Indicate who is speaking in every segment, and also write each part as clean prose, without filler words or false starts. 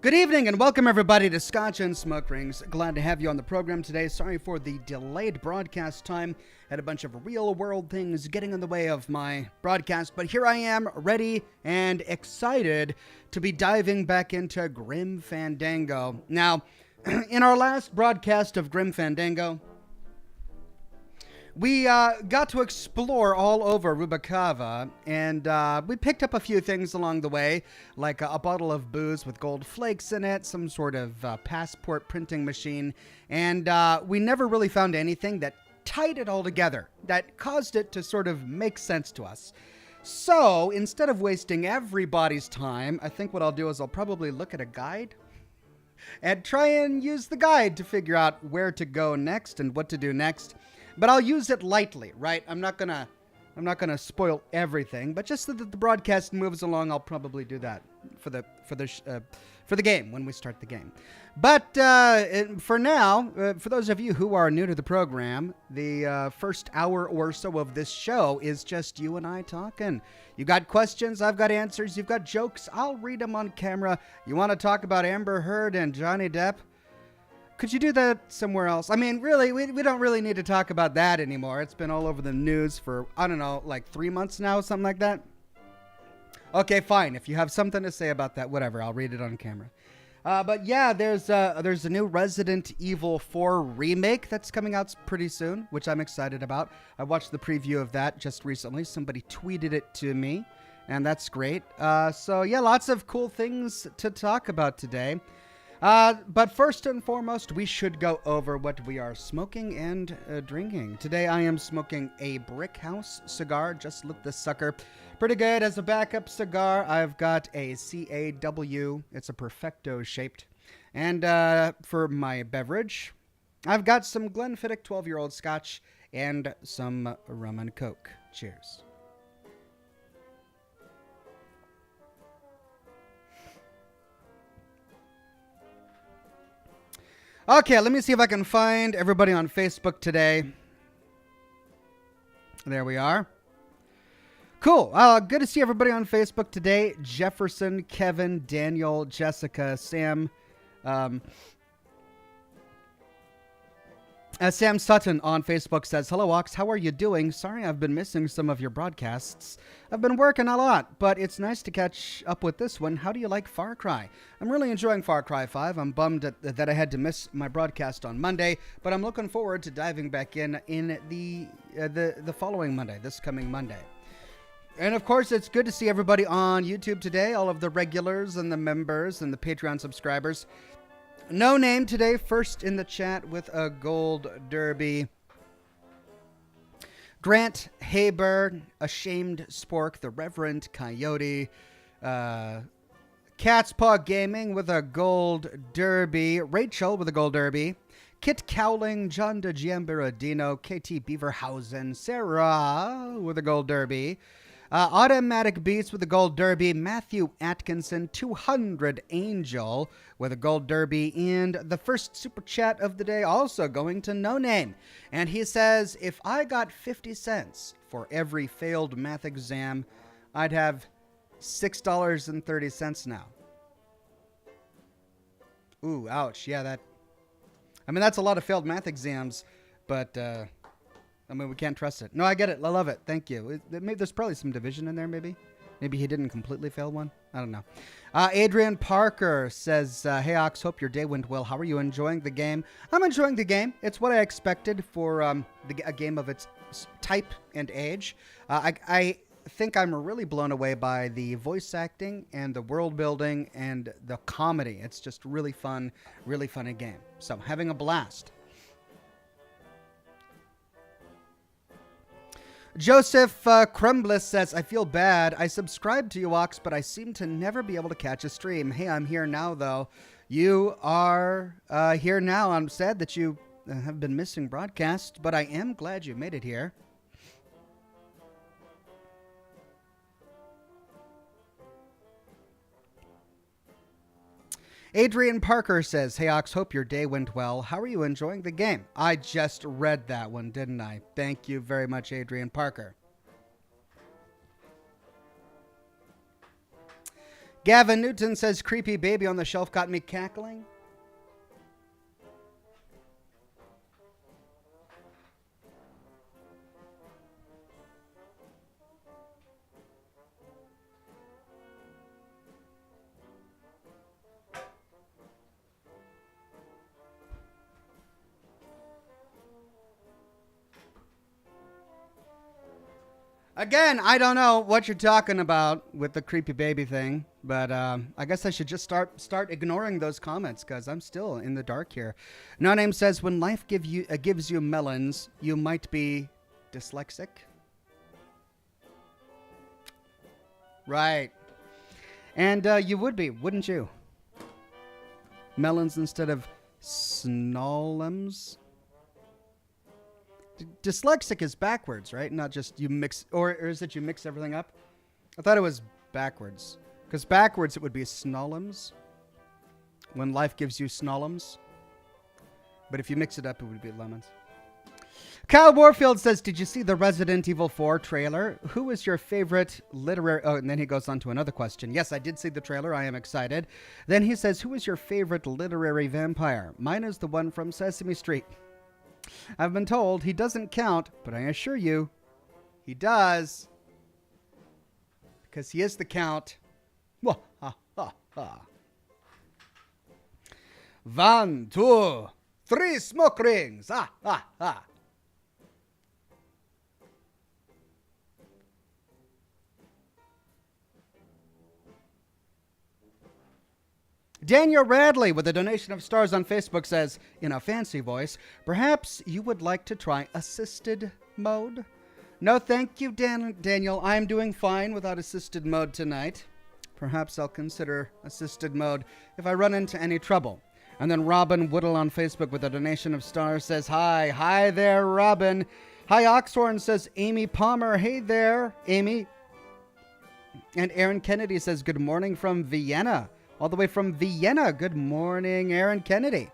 Speaker 1: Good evening and welcome everybody to Scotch and Smoke Rings. Glad to have you on the program today. Sorry for the delayed broadcast time. Had a bunch of real world things getting in the way of my broadcast, but here I am, ready and excited to be diving back into Grim Fandango. Now, in our last broadcast of Grim Fandango, we got to explore all over Rubacava, and we picked up a few things along the way, like a bottle of booze with gold flakes in it, some sort of passport printing machine, and we never really found anything that tied it all together, that caused it to sort of make sense to us. So, instead of wasting everybody's time, I think what I'll do is I'll probably look at a guide and try and use the guide to figure out where to go next and what to do next. But I'll use it lightly, right? I'm not gonna spoil everything, but just so that the broadcast moves along, I'll probably do that for the game when we start the game. But for now, for those of you who are new to the program, the first hour or so of this show is just you and I talking. You got questions, I've got answers. You've got jokes, I'll read them on camera. You want to talk about Amber Heard and Johnny Depp? Could you do that somewhere else? I mean, really, we don't really need to talk about that anymore. It's been all over the news for, I don't know, like 3 months now, something like that. Okay, fine. If you have something to say about that, whatever, I'll read it on camera. But yeah, there's a new Resident Evil 4 remake that's coming out pretty soon, which I'm excited about. I watched the preview of that just recently. Somebody tweeted it to me, and that's great. So yeah, lots of cool things to talk about today. But first and foremost, we should go over what we are smoking and drinking. Today I am smoking a Brick House cigar. Just lit this sucker. Pretty good. As a backup cigar, I've got a CAW. It's a Perfecto shaped. And for my beverage, I've got some Glenfiddich 12-year-old Scotch and some rum and coke. Cheers. Okay, let me see if I can find everybody on Facebook today. There we are. Cool. Good to see everybody on Facebook today. Jefferson, Kevin, Daniel, Jessica, Sam. Sam Sutton on Facebook says, "Hello, Ox. How are you doing? Sorry I've been missing some of your broadcasts. I've been working a lot, but it's nice to catch up with this one. How do you like Far Cry?" I'm really enjoying Far Cry 5. I'm bummed that I had to miss my broadcast on Monday, but I'm looking forward to diving back in the following Monday, this coming Monday. And of course, it's good to see everybody on YouTube today, all of the regulars and the members and the Patreon subscribers. No Name today, first in the chat with a gold derby. Grant Haber, Ashamed Spork, the Reverend Coyote. Cat's Paw Gaming with a gold derby. Rachel with a gold derby. Kit Cowling, John de Giambaradino, KT Beaverhausen, Sarah with a gold derby. Automatic Beats with a gold derby. Matthew Atkinson, 200 Angel with a gold derby. And the first super chat of the day also going to No Name. And he says, if I got 50 cents for every failed math exam, I'd have $6.30 now. Ooh, ouch. Yeah, that's a lot of failed math exams, but we can't trust it. No, I get it. I love it. Thank you. Maybe there's probably some division in there, maybe. Maybe he didn't completely fail one. I don't know. Adrian Parker says, "Hey, Ox, hope your day went well. How are you enjoying the game?" I'm enjoying the game. It's what I expected for a game of its type and age. I think I'm really blown away by the voice acting and the world building and the comedy. It's just really fun, really funny game. So, having a blast. Joseph Crumbliss says, "I feel bad. I subscribed to you, Ox, but I seem to never be able to catch a stream. Hey, I'm here now, though. You are here now. I'm sad that you have been missing broadcasts, but I am glad you made it here." Adrian Parker says, "Hey, Ox, hope your day went well. How are you enjoying the game?" I just read that one, didn't I? Thank you very much, Adrian Parker. Gavin Newton says, creepy baby on the shelf got me cackling. Again, I don't know what you're talking about with the creepy baby thing, but I guess I should just start ignoring those comments because I'm still in the dark here. No Name says, when life gives you melons, you might be dyslexic. Right. And you would be, wouldn't you? Melons instead of snollums. Dyslexic is backwards, right? Not just you mix, or is it you mix everything up? I thought it was backwards. Because backwards it would be snollums. When life gives you snollums. But if you mix it up, it would be lemons. Kyle Warfield says, did you see the Resident Evil 4 trailer? Who is your favorite literary... Oh, and then he goes on to another question. Yes, I did see the trailer. I am excited. Then he says, who is your favorite literary vampire? Mine is the one from Sesame Street. I've been told he doesn't count, but I assure you, he does. Because he is the count. Wah, ha, ha, ha. 1, 2, 3 smoke rings. Ah, ah, ah. Daniel Radley, with a donation of stars on Facebook, says, in a fancy voice, perhaps you would like to try assisted mode? No, thank you, Daniel. I'm doing fine without assisted mode tonight. Perhaps I'll consider assisted mode if I run into any trouble. And then Robin Woodall on Facebook with a donation of stars says, hi. Hi there, Robin. Hi, Oxhorn says, Amy Palmer. Hey there, Amy. And Aaron Kennedy says, good morning from Vienna. All the way from Vienna. Good morning, Aaron Kennedy.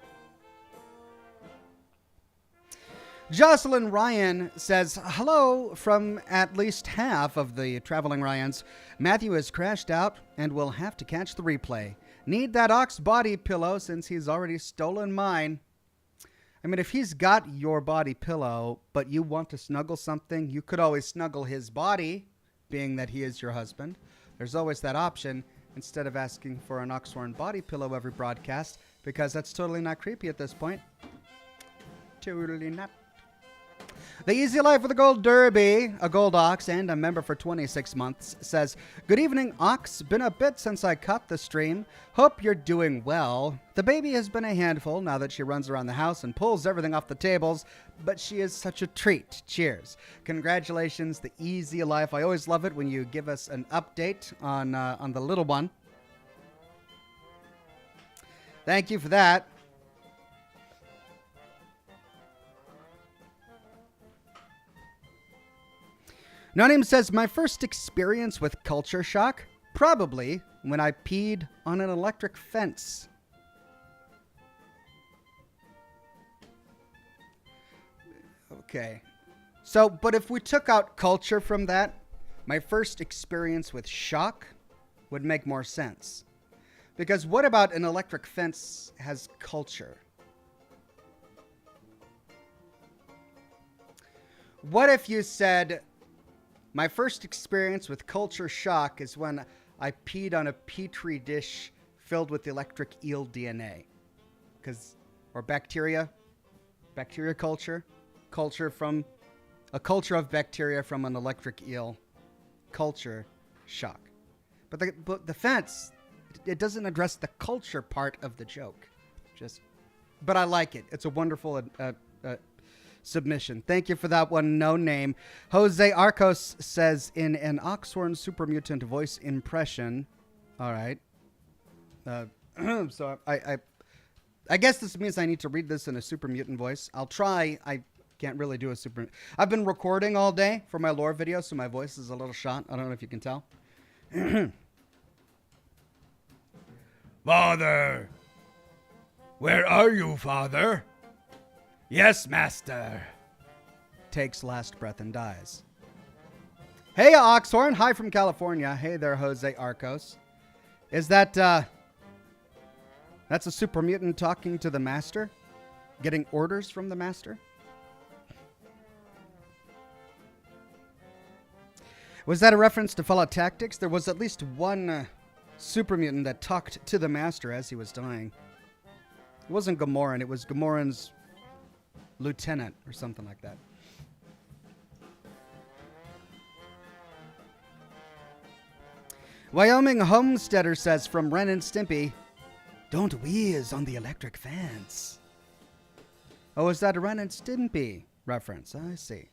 Speaker 1: Jocelyn Ryan says, hello from at least half of the traveling Ryans. Matthew has crashed out and will have to catch the replay. Need that Ox body pillow since he's already stolen mine. I mean, if he's got your body pillow, but you want to snuggle something, you could always snuggle his body, being that he is your husband. There's always that option. Instead of asking for an Oxhorn body pillow every broadcast, because that's totally not creepy at this point. Totally not. The Easy Life with a Gold Derby, a gold ox, and a member for 26 months, says, good evening, Ox. Been a bit since I caught the stream. Hope you're doing well. The baby has been a handful now that she runs around the house and pulls everything off the tables, but she is such a treat. Cheers. Congratulations, The Easy Life. I always love it when you give us an update on the little one. Thank you for that. No Name says, my first experience with culture shock? Probably when I peed on an electric fence. Okay. So, but if we took out culture from that, my first experience with shock would make more sense. Because what about an electric fence has culture? What if you said, my first experience with culture shock is when I peed on a petri dish filled with electric eel DNA. Or bacteria culture. A culture of bacteria from an electric eel. Culture shock. But the fence, it doesn't address the culture part of the joke. But I like it. It's a wonderful submission. Thank you for that one, No Name. Jose Arcos says, in an Oxhorn super mutant voice impression. All right. So I guess this means I need to read this in a super mutant voice. I'll try. I can't really do a super... I've been recording all day for my lore video, so my voice is a little shot. I don't know if you can tell. Father! Where are you, Father? Yes, Master. Takes last breath and dies. Hey, Oxhorn. Hi from California. Hey there, Jose Arcos. Is that, that's a super mutant talking to the master? Getting orders from the master? Was that a reference to Fallout Tactics? There was at least one super mutant that talked to the master as he was dying. It wasn't Gamoran. It was Gamoran's lieutenant or something like that. Wyoming Homesteader says from Ren and Stimpy, "Don't wheeze on the electric fence." Oh, is that a Ren and Stimpy reference? I see.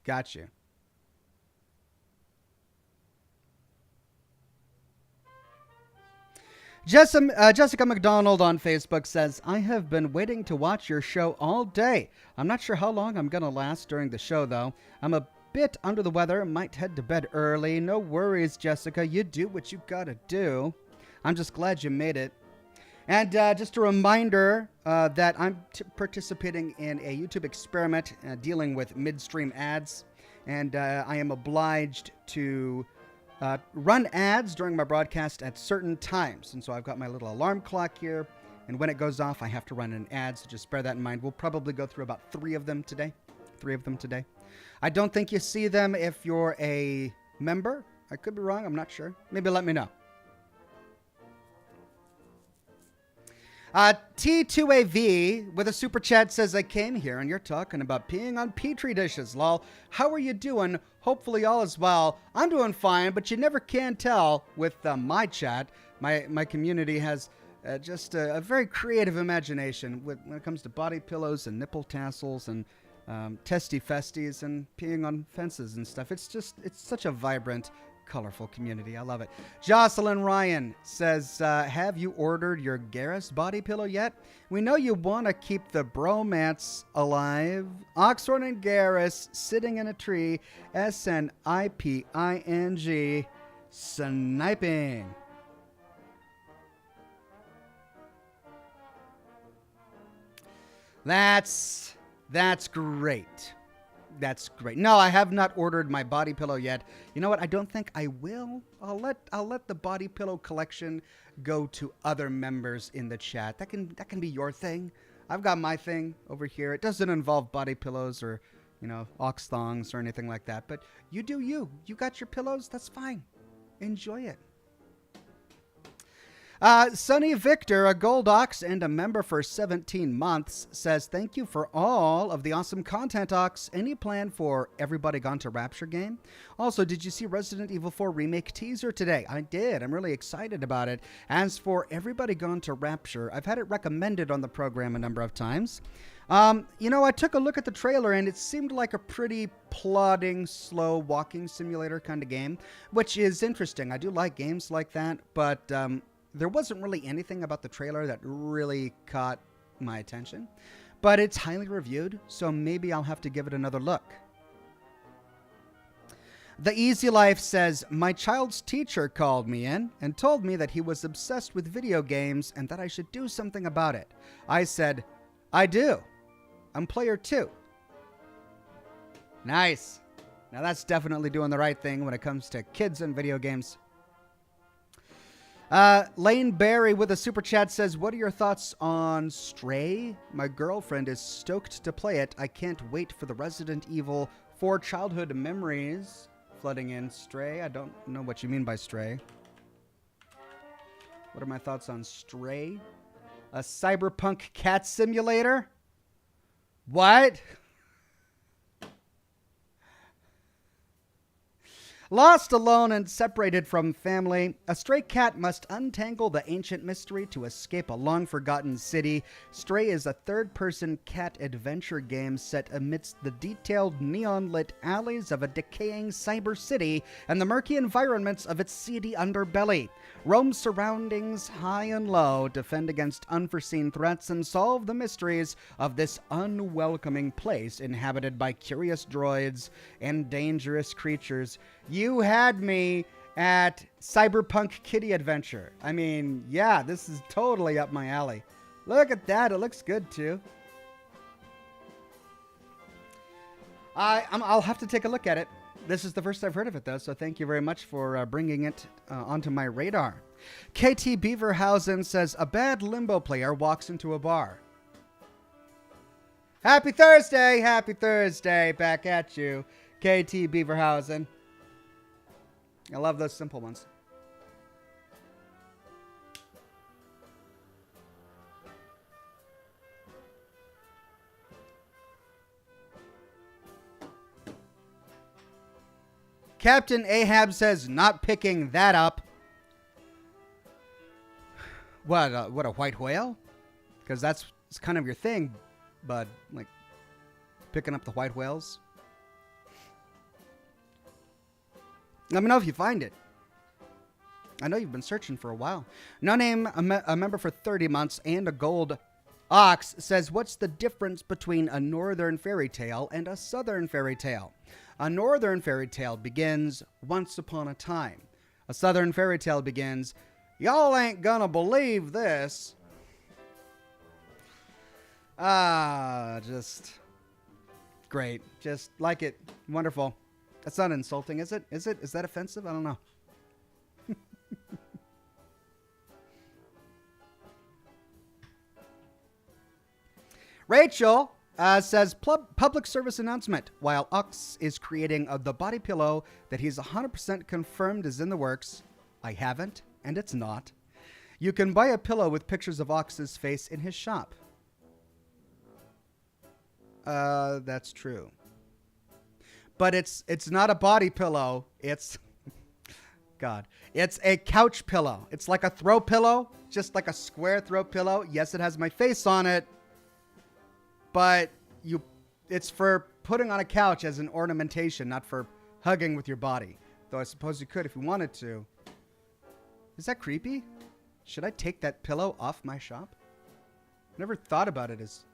Speaker 1: Got you. Jessica McDonald on Facebook says, "I have been waiting to watch your show all day. I'm not sure how long I'm going to last during the show, though. I'm a bit under the weather, might head to bed early. No worries, Jessica. You do what you got to do. I'm just glad you made it." And just a reminder that I'm participating in a YouTube experiment dealing with midstream ads. And I am obliged to run ads during my broadcast at certain times. And so I've got my little alarm clock here. And when it goes off, I have to run an ad. So just bear that in mind. We'll probably go through about 3 of them today. I don't think you see them if you're a member. I could be wrong. I'm not sure. Maybe let me know. T2AV with a super chat says, "I came here and you're talking about peeing on petri dishes. Lol. How are you doing? Hopefully all is well. I'm doing fine, but you never can tell with my chat. My community has just a very creative imagination when it comes to body pillows and nipple tassels and testy festies and peeing on fences and stuff. It's such a vibrant, colorful community. I love it." Jocelyn Ryan says, "Have you ordered your Garrus body pillow yet? We know you want to keep the bromance alive. Oxhorn and Garrus sitting in a tree. SNIPING. Sniping." That's great. That's great. No, I have not ordered my body pillow yet. You know what? I don't think I will. I'll let the body pillow collection go to other members in the chat. That can be your thing. I've got my thing over here. It doesn't involve body pillows or, ox thongs or anything like that. But you do you. You got your pillows. That's fine. Enjoy it. Sonny Victor, a Gold Ox and a member for 17 months, says, "Thank you for all of the awesome content, Ox. Any plan for Everybody Gone to Rapture game? Also, did you see Resident Evil 4 Remake teaser today?" I did. I'm really excited about it. As for Everybody Gone to Rapture, I've had it recommended on the program a number of times. I took a look at the trailer and it seemed like a pretty plodding, slow walking simulator kind of game, which is interesting. I do like games like that, but there wasn't really anything about the trailer that really caught my attention, but it's highly reviewed, so maybe I'll have to give it another look. The Easy Life says, "My child's teacher called me in and told me that he was obsessed with video games and that I should do something about it. I said, I do. I'm player 2. Nice. Now that's definitely doing the right thing when it comes to kids and video games. Lane Barry with a super chat says, "What are your thoughts on Stray? My girlfriend is stoked to play it. I can't wait for the Resident Evil 4 childhood memories flooding in." Stray? I don't know what you mean by Stray. What are my thoughts on Stray? A cyberpunk cat simulator? What? Lost, alone, and separated from family, a stray cat must untangle the ancient mystery to escape a long-forgotten city. Stray is a third-person cat adventure game set amidst the detailed neon-lit alleys of a decaying cyber city and the murky environments of its seedy underbelly. Roam surroundings high and low, defend against unforeseen threats, and solve the mysteries of this unwelcoming place inhabited by curious droids and dangerous creatures. You had me at Cyberpunk Kitty Adventure. I mean, yeah, this is totally up my alley. Look at that. It looks good, too. I'll have to take a look at it. This is the first I've heard of it, though, so thank you very much for bringing it onto my radar. KT Beaverhausen says, a bad limbo player walks into a bar. Happy Thursday! Happy Thursday! Back at you, KT Beaverhausen. I love those simple ones. Captain Ahab says, not picking that up. What a white whale? Because that's kind of your thing, bud. Like, picking up the white whales. Let me know if you find it. I know you've been searching for a while. No name, a member for 30 months, and a gold ox says, what's the difference between a northern fairy tale and a southern fairy tale? A northern fairy tale begins once upon a time. A southern fairy tale begins, y'all ain't gonna believe this. Just great. Just like it. Wonderful. That's not insulting, is it? Is it? Is that offensive? I don't know. Rachel says, public service announcement. While Ox is creating the body pillow that he's 100% confirmed is in the works, I haven't, and it's not. You can buy a pillow with pictures of Ox's face in his shop. That's true. But it's not a body pillow. It's, God, it's a couch pillow. It's like a throw pillow, just like a square throw pillow. Yes, it has my face on it. But it's for putting on a couch as an ornamentation, not for hugging with your body. Though I suppose you could if you wanted to. Is that creepy? Should I take that pillow off my shop? Never thought about it as,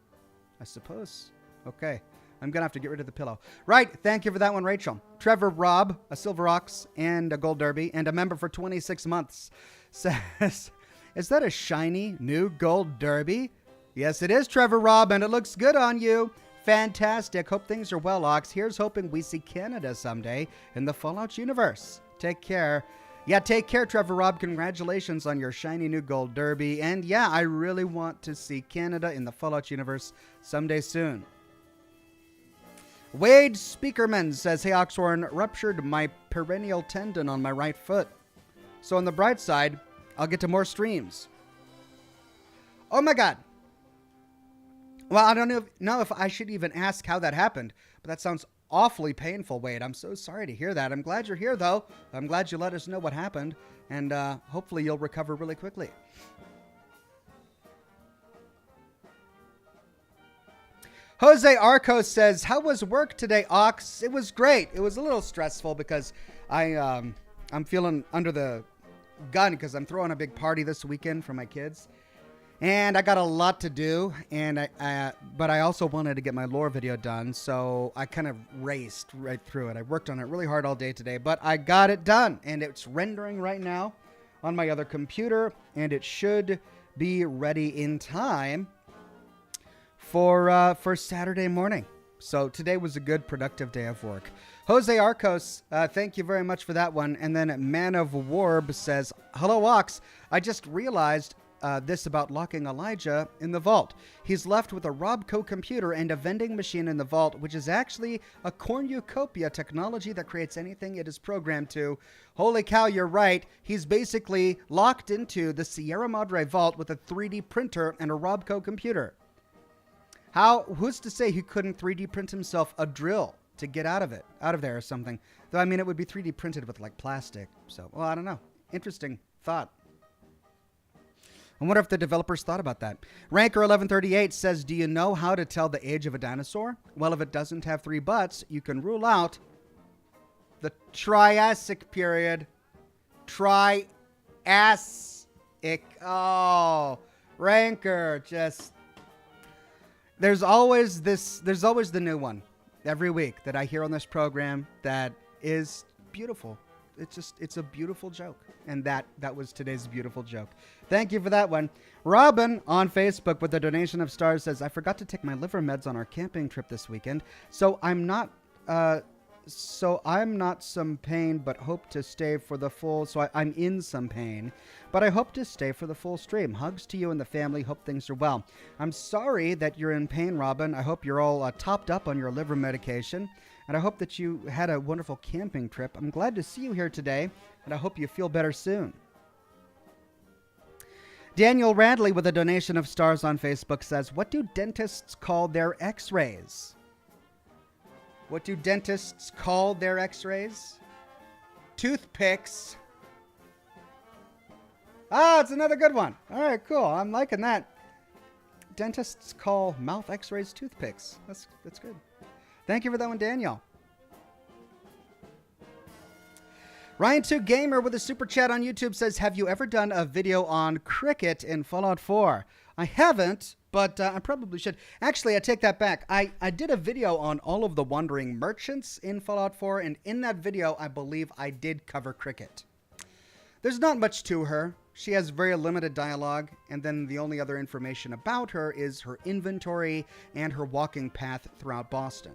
Speaker 1: I suppose. Okay, I'm going to have to get rid of the pillow. Right, thank you for that one, Rachel. Trevor Robb, a silver ox and a gold derby, and a member for 26 months, says, is that a shiny new gold derby? Yes, it is, Trevor Robb, and it looks good on you. Fantastic. Hope things are well, Ox. Here's hoping we see Canada someday in the Fallout universe. Take care. Yeah, take care, Trevor Robb. Congratulations on your shiny new gold derby. And yeah, I really want to see Canada in the Fallout universe someday soon. Wade Speakerman says, hey, Oxhorn, ruptured my perennial tendon on my right foot. So on the bright side, I'll get to more streams. Oh my God. Well, I don't know if I should even ask how that happened, but that sounds awfully painful, Wade. I'm so sorry to hear that. I'm glad you're here, though. I'm glad you let us know what happened, and hopefully you'll recover really quickly. Jose Arcos says, how was work today, Ox? It was great. It was a little stressful because I'm feeling under the gun because I'm throwing a big party this weekend for my kids. And I got a lot to do, and but I also wanted to get my lore video done, so I kind of raced right through it. I worked on it really hard all day today, but I got it done, and it's rendering right now on my other computer, and it should be ready in time for Saturday morning. So today was a good, productive day of work. Jose Arcos, thank you very much for that one. And then Man of Warb says, hello, Ox. I just realized this about locking Elijah in the vault. He's left with a Robco computer and a vending machine in the vault, which is actually a cornucopia technology that creates anything it is programmed to. Holy cow, you're right. He's basically locked into the Sierra Madre vault with a 3D printer and a Robco computer. Who's to say he couldn't 3D print himself a drill to get out of there or something? Though, I mean, it would be 3D printed with like plastic. So, well, I don't know. Interesting thought. I wonder if the developers thought about that. Ranker1138 says, do you know how to tell the age of a dinosaur? Well, if it doesn't have 3 butts, you can rule out the Triassic period. Triassic. Oh, Ranker, just... There's always the new one every week that I hear on this program that is beautiful. It's a beautiful joke. And that was today's beautiful joke. Thank you for that one. Robin on Facebook with a donation of stars says, I forgot to take my liver meds on our camping trip this weekend, so I'm not so I'm not some pain, but hope to stay for the full. So I'm in some pain, but I hope to stay for the full stream. Hugs to you and the family. Hope things are well. I'm sorry that you're in pain, Robin. I hope you're all topped up on your liver medication, and I hope that you had a wonderful camping trip. I'm glad to see you here today, and I hope you feel better soon. Daniel Radley with a donation of stars on Facebook says, what do dentists call their x-rays? What do dentists call their x-rays? Toothpicks. Ah, it's another good one. All right, cool. I'm liking that. Dentists call mouth x-rays toothpicks. That's good. Thank you for that one, Daniel. Ryan2 Gamer with a super chat on YouTube says, have you ever done a video on cricket in Fallout 4? I haven't, but I probably should. Actually, I take that back. I did a video on all of the wandering merchants in Fallout 4, and in that video, I believe I did cover cricket. There's not much to her. She has very limited dialogue, and then the only other information about her is her inventory and her walking path throughout Boston.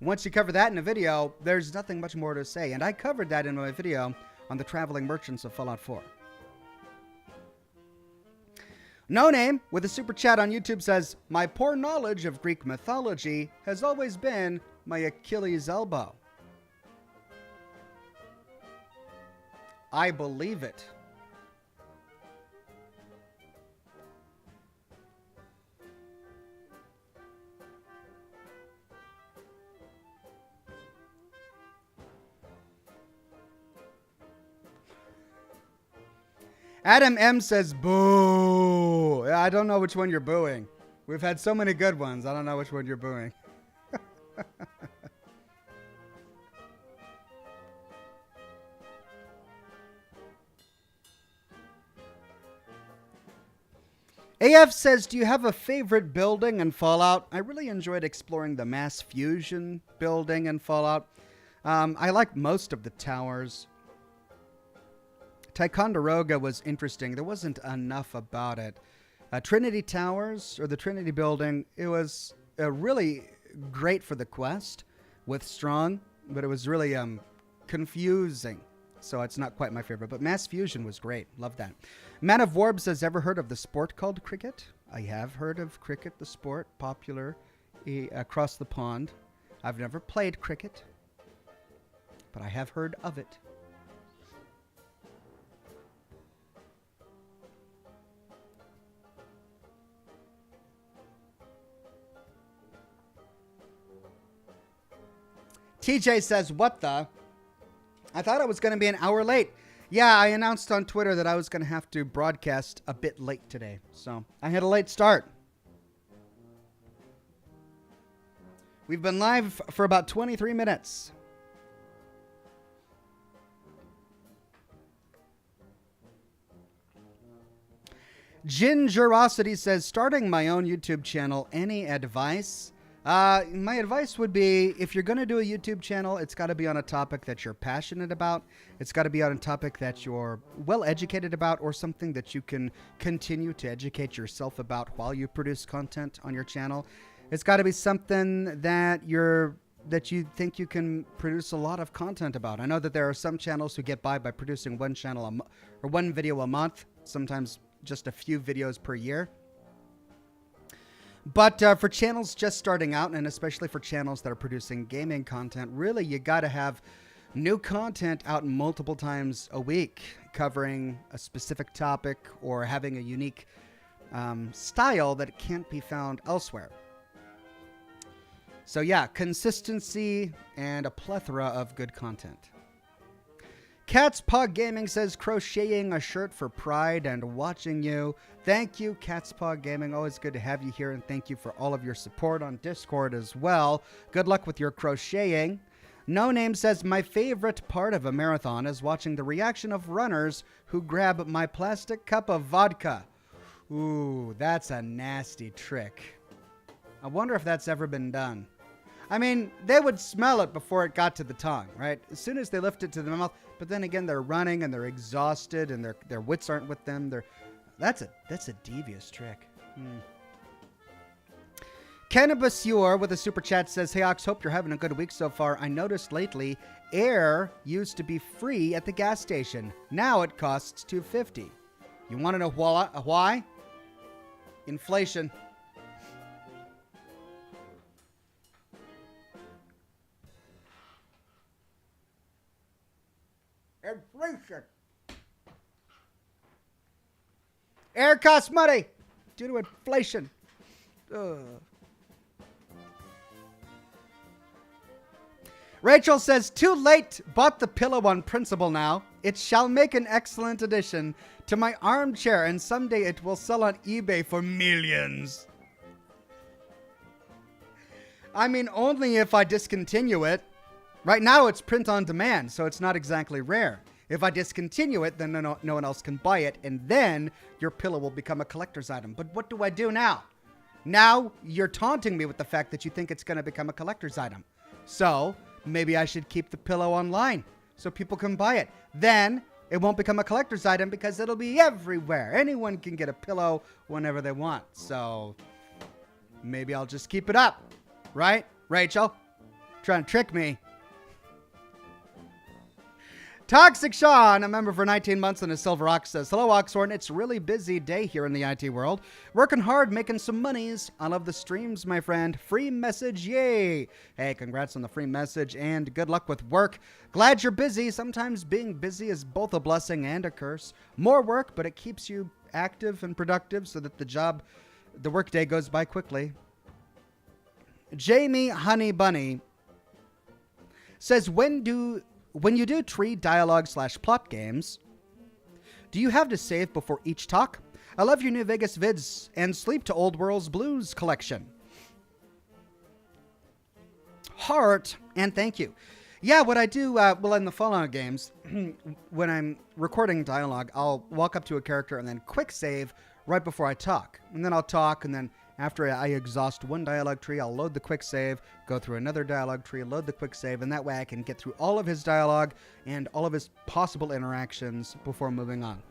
Speaker 1: Once you cover that in a video, there's nothing much more to say, and I covered that in my video on the traveling merchants of Fallout 4. No Name with a super chat on YouTube says, my poor knowledge of Greek mythology has always been my Achilles elbow. I believe it. Adam M says, boo. I don't know which one you're booing. We've had so many good ones. I don't know which one you're booing. AF says, do you have a favorite building in Fallout? I really enjoyed exploring the mass fusion building in Fallout. I like most of the towers. Ticonderoga was interesting. There wasn't enough about it. Trinity Towers, or the Trinity Building, it was really great for the quest with Strong, but it was really confusing. So it's not quite my favorite. But Mass Fusion was great. Love that. Man of Warb says, ever heard of the sport called cricket? I have heard of cricket, the sport, popular across the pond. I've never played cricket, but I have heard of it. TJ says, what the? I thought I was going to be an hour late. Yeah, I announced on Twitter that I was going to have to broadcast a bit late today. So I had a late start. We've been live for about 23 minutes. Gingerosity says, starting my own YouTube channel, any advice? My advice would be, if you're going to do a YouTube channel, it's got to be on a topic that you're passionate about. It's got to be on a topic that you're well educated about, or something that you can continue to educate yourself about while you produce content on your channel. It's got to be something that you think you can produce a lot of content about. I know that there are some channels who get by producing one video a month, sometimes just a few videos per year. But for channels just starting out, and especially for channels that are producing gaming content, really you got to have new content out multiple times a week, covering a specific topic or having a unique style that can't be found elsewhere. So yeah, consistency and a plethora of good content. Cat's Paw Gaming says, crocheting a shirt for pride and watching you. Thank you, Cat's Paw Gaming. Always good to have you here, and thank you for all of your support on Discord as well. Good luck with your crocheting. No Name says, my favorite part of a marathon is watching the reaction of runners who grab my plastic cup of vodka. Ooh, that's a nasty trick. I wonder if that's ever been done. I mean, they would smell it before it got to the tongue, right? As soon as they lift it to the mouth. But then again, they're running and they're exhausted and their wits aren't with them. That's a devious trick. Cannabisure with a super chat says, "Hey Ox, hope you're having a good week so far. I noticed lately air used to be free at the gas station. Now it costs $2.50. You want to know why? Inflation." Inflation. Air costs money due to inflation. Ugh. Rachel says, "Too late. Bought the pillow on principle now. It shall make an excellent addition to my armchair, and someday it will sell on eBay for millions." I mean, only if I discontinue it. Right now, it's print on demand, so it's not exactly rare. If I discontinue it, then no one else can buy it, and then your pillow will become a collector's item. But what do I do now? Now, you're taunting me with the fact that you think it's going to become a collector's item. So, maybe I should keep the pillow online so people can buy it. Then, it won't become a collector's item because it'll be everywhere. Anyone can get a pillow whenever they want. So, maybe I'll just keep it up. Right, Rachel? Trying to trick me. Toxic Sean, a member for 19 months and a Silver Ox, says, "Hello, Oxhorn. It's a really busy day here in the IT world. Working hard, making some monies. I love the streams, my friend. Free message, yay." Hey, congrats on the free message and good luck with work. Glad you're busy. Sometimes being busy is both a blessing and a curse. More work, but it keeps you active and productive so that the workday goes by quickly. Jamie Honey Bunny says, when you do tree dialogue/plot games, do you have to save before each talk? I love your New Vegas vids and Sleep to Old World's Blues collection. Heart, and thank you. Yeah, what I do, in the Fallout games, when I'm recording dialogue, I'll walk up to a character and then quick save right before I talk. And then I'll talk, and then after I exhaust one dialogue tree, I'll load the quick save, go through another dialogue tree, load the quick save, and that way I can get through all of his dialogue and all of his possible interactions before moving on.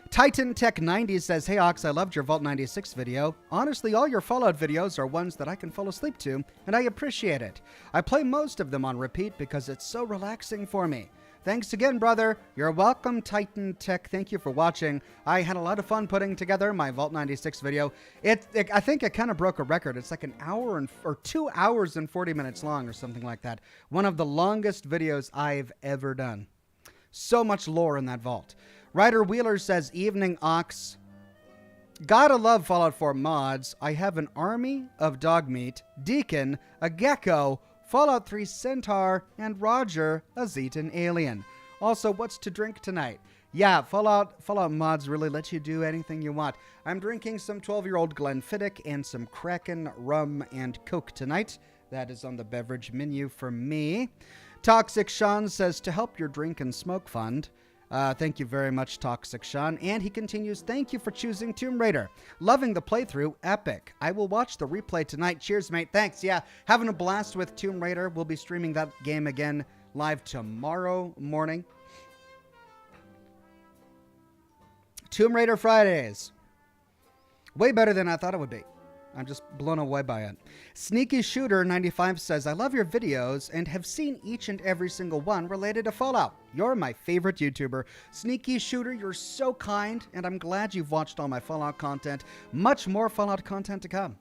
Speaker 1: Titan Tech 90 says, "Hey Ox, I loved your Vault 96 video. Honestly, all your Fallout videos are ones that I can fall asleep to, and I appreciate it. I play most of them on repeat because it's so relaxing for me. Thanks again, brother. You're welcome, Titan Tech. Thank you for watching. I had a lot of fun putting together my Vault 96 video. I think it kind of broke a record. It's like an hour or 2 hours and 40 minutes long or something like that. One of the longest videos I've ever done. So much lore in that vault." Ryder Wheeler says, "Evening, Ox. Gotta love Fallout 4 mods. I have an army of dog meat, Deacon, a gecko, Fallout 3 Centaur, and Roger, a Zetan alien. Also, what's to drink tonight?" Yeah, Fallout mods really let you do anything you want. I'm drinking some 12-year-old Glenfiddich and some Kraken rum and Coke tonight. That is on the beverage menu for me. Toxic Sean says, "To help your drink and smoke fund." Thank you very much, Toxic Sean. And he continues, "Thank you for choosing Tomb Raider. Loving the playthrough. Epic. I will watch the replay tonight. Cheers, mate." Thanks. Yeah, having a blast with Tomb Raider. We'll be streaming that game again live tomorrow morning. Tomb Raider Fridays. Way better than I thought it would be. I'm just blown away by it. Sneaky Shooter 95 says, "I love your videos and have seen each and every single one related to Fallout. You're my favorite YouTuber." Sneaky Shooter, you're so kind, and I'm glad you've watched all my Fallout content. Much more Fallout content to come.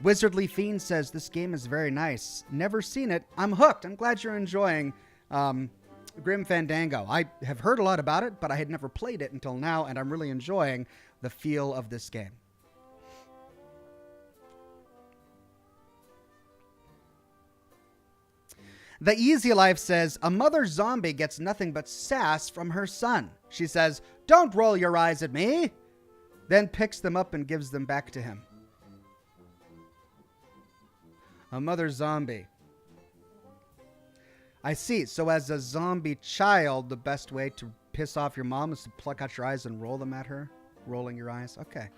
Speaker 1: Wizardly Fiend says, "This game is very nice. Never seen it. I'm hooked." I'm glad you're enjoying Grim Fandango. I have heard a lot about it, but I had never played it until now, and I'm really enjoying the feel of this game. The Easy Life says, "A mother zombie gets nothing but sass from her son. She says, 'Don't roll your eyes at me,' then picks them up and gives them back to him." A mother zombie. I see. So as a zombie child, the best way to piss off your mom is to pluck out your eyes and roll them at her? Rolling your eyes? Okay.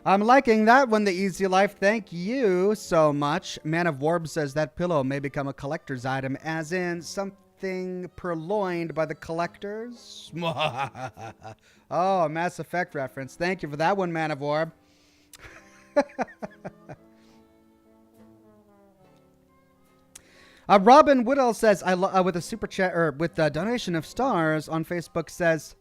Speaker 1: I'm liking that one, The Easy Life. Thank you so much. Man of Warb says, "That pillow may become a collector's item, as in something purloined by the collectors." Oh, a Mass Effect reference. Thank you for that one, Man of Warb. Robin Woodall says, with a super chat, or with a donation of stars on Facebook, says,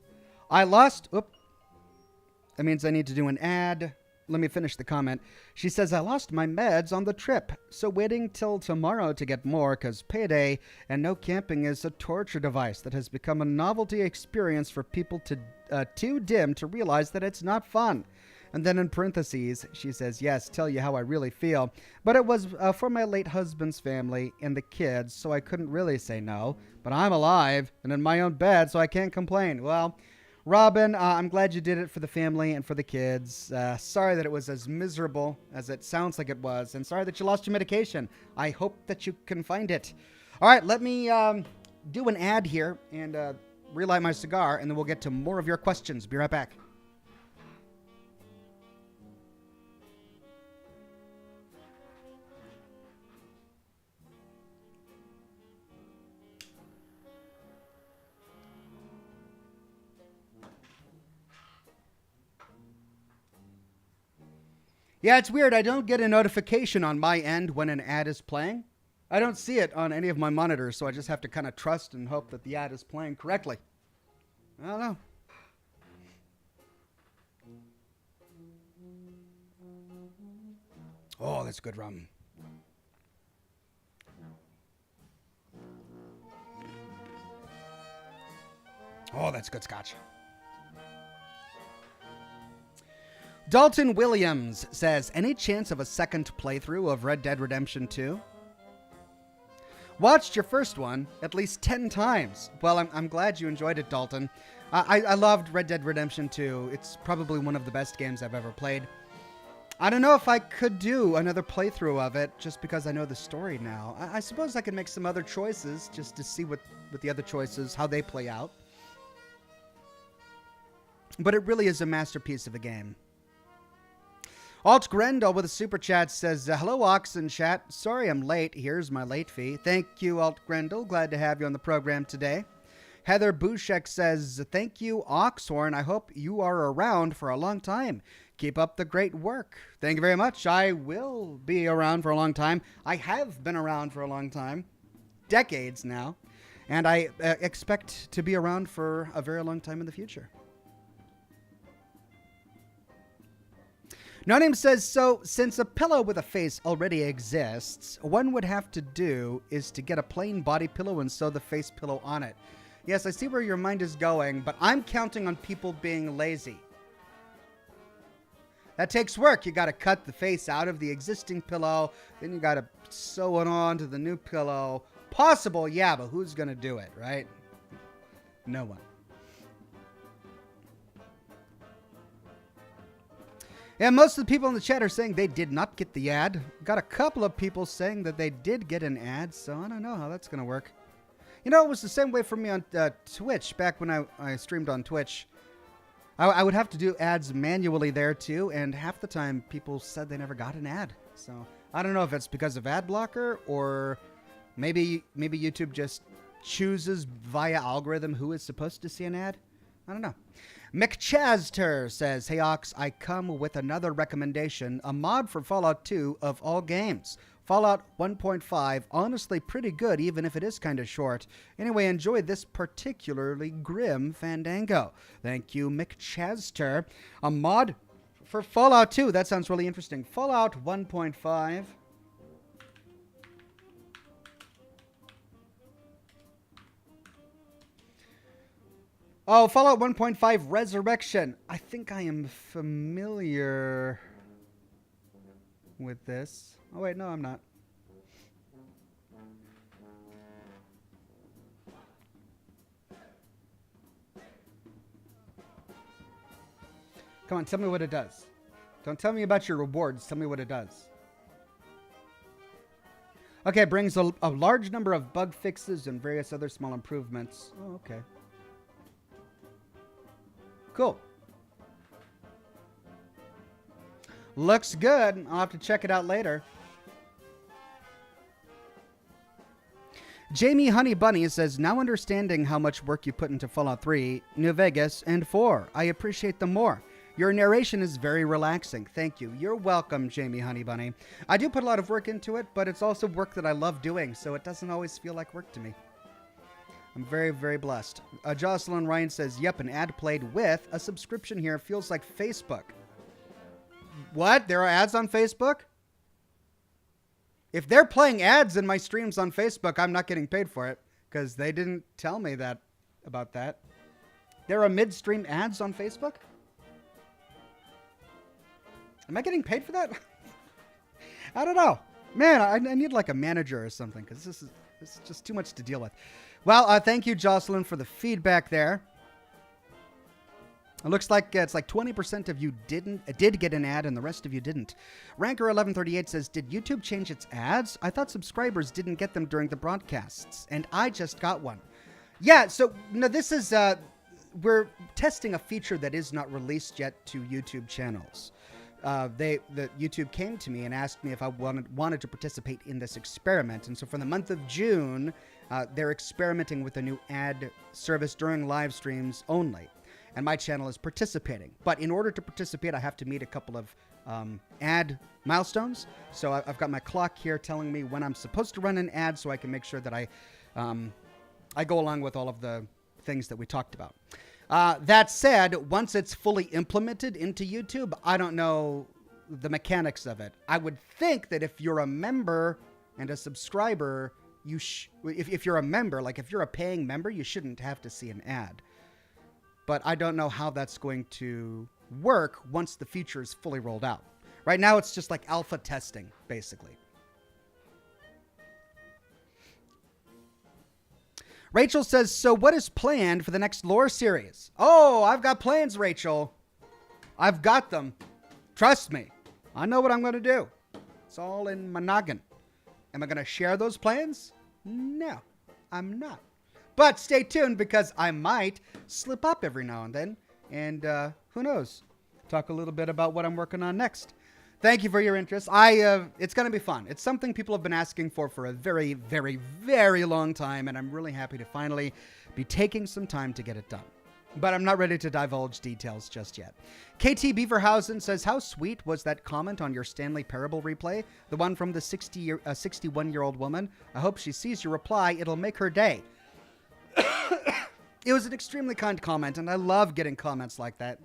Speaker 1: I lost, that means I need to do an ad. Let me finish the comment. She says, I lost my meds on the trip, so waiting till tomorrow to get more, because payday and no camping is a torture device that has become a novelty experience for people too dim to realize that it's not fun. And then in parentheses, she says, yes, tell you how I really feel. But it was for my late husband's family and the kids, so I couldn't really say no. But I'm alive and in my own bed, so I can't complain. Well, Robin, I'm glad you did it for the family and for the kids. Sorry that it was as miserable as it sounds like it was. And sorry that you lost your medication. I hope that you can find it. All right, let me do an ad here and relight my cigar, and then we'll get to more of your questions. Be right back. Yeah, it's weird. I don't get a notification on my end when an ad is playing. I don't see it on any of my monitors, so I just have to kind of trust and hope that the ad is playing correctly. I don't know. Oh, that's good rum. Oh, that's good scotch. Dalton Williams says, any chance of a second playthrough of Red Dead Redemption 2? Watched your first one at least 10 times. Well, I'm glad you enjoyed it, Dalton. I loved Red Dead Redemption 2. It's probably one of the best games I've ever played. I don't know if I could do another playthrough of it just because I know the story now. I suppose I could make some other choices just to see what the other choices, how they play out. But it really is a masterpiece of a game. Alt Grendel with a super chat says, hello, Ox and chat. Sorry I'm late. Here's my late fee. Thank you, Alt Grendel. Glad to have you on the program today. Heather Bushek says, thank you, Oxhorn. I hope you are around for a long time. Keep up the great work. Thank you very much. I will be around for a long time. I have been around for a long time. Decades now. And I expect to be around for a very long time in the future. No Name says, so since a pillow with a face already exists, one would have to do is to get a plain body pillow and sew the face pillow on it. Yes, I see where your mind is going, but I'm counting on people being lazy. That takes work. You got to cut the face out of the existing pillow, then you got to sew it on to the new pillow. Possible, yeah, but who's going to do it, right? No one. Yeah, most of the people in the chat are saying they did not get the ad. Got a couple of people saying that they did get an ad, so I don't know how that's going to work. You know, it was the same way for me on Twitch back when I streamed on Twitch. I would have to do ads manually there too, and half the time people said they never got an ad. So I don't know if it's because of ad blocker or maybe YouTube just chooses via algorithm who is supposed to see an ad. I don't know. McChaster says, hey Ox, I come with another recommendation, a mod for Fallout 2 of all games. Fallout 1.5, honestly pretty good, even if it is kind of short. Anyway, enjoy this particularly grim Fandango. Thank you, McChaster. A mod for Fallout 2, that sounds really interesting. Fallout 1.5. Oh, Fallout 1.5 Resurrection. I think I am familiar with this. Oh, wait, no, I'm not. Come on, tell me what it does. Don't tell me about your rewards. Tell me what it does. Okay, it brings a large number of bug fixes and various other small improvements. Oh, okay. Cool. Looks good. I'll have to check it out later. Jamie Honey Bunny says, now understanding how much work you put into Fallout 3, New Vegas, and 4, I appreciate them more. Your narration is very relaxing. Thank you. You're welcome, Jamie Honeybunny. I do put a lot of work into it, but it's also work that I love doing, so it doesn't always feel like work to me. I'm very, very blessed. Jocelyn Ryan says, yep, an ad played with a subscription here. Feels like Facebook. What? There are ads on Facebook? If they're playing ads in my streams on Facebook, I'm not getting paid for it because they didn't tell me that about that. There are midstream ads on Facebook? Am I getting paid for that? I don't know. Man, I need like a manager or something because this is just too much to deal with. Well, thank you, Jocelyn, for the feedback there. It looks like it's like 20% of you did get an ad and the rest of you didn't. Ranker1138 says, did YouTube change its ads? I thought subscribers didn't get them during the broadcasts, and I just got one. Yeah, so no, this is, we're testing a feature that is not released yet to YouTube channels. YouTube came to me and asked me if I wanted to participate in this experiment. And so for the month of June, they're experimenting with a new ad service during live streams only. And my channel is participating. But in order to participate, I have to meet a couple of ad milestones. So I've got my clock here telling me when I'm supposed to run an ad so I can make sure that I go along with all of the things that we talked about. That said, once it's fully implemented into YouTube, I don't know the mechanics of it. I would think that if you're a member and a subscriber, if you're a member, like if you're a paying member, you shouldn't have to see an ad. But I don't know how that's going to work once the feature is fully rolled out. Right now, it's just like alpha testing, basically. Rachel says, so what is planned for the next lore series? Oh, I've got plans, Rachel. I've got them. Trust me. I know what I'm going to do. It's all in my noggin. Am I going to share those plans? No, I'm not. But stay tuned because I might slip up every now and then. And who knows? Talk a little bit about what I'm working on next. Thank you for your interest. It's going to be fun. It's something people have been asking for a very, very, very long time. And I'm really happy to finally be taking some time to get it done. But I'm not ready to divulge details just yet. KT Beaverhausen says, how sweet was that comment on your Stanley Parable replay? The one from the 61-year-old woman. I hope she sees your reply. It'll make her day. It was an extremely kind comment, and I love getting comments like that.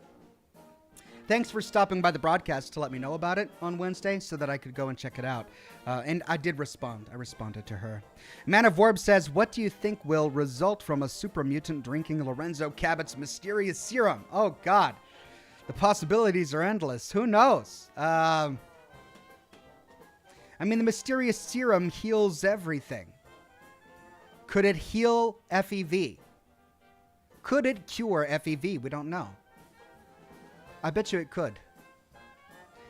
Speaker 1: Thanks for stopping by the broadcast to let me know about it on Wednesday so that I could go and check it out. And I did respond. I responded to her. Man of Warb says, what do you think will result from a super mutant drinking Lorenzo Cabot's mysterious serum? Oh, God. The possibilities are endless. Who knows? I mean, the mysterious serum heals everything. Could it heal FEV? Could it cure FEV? We don't know. I bet you it could.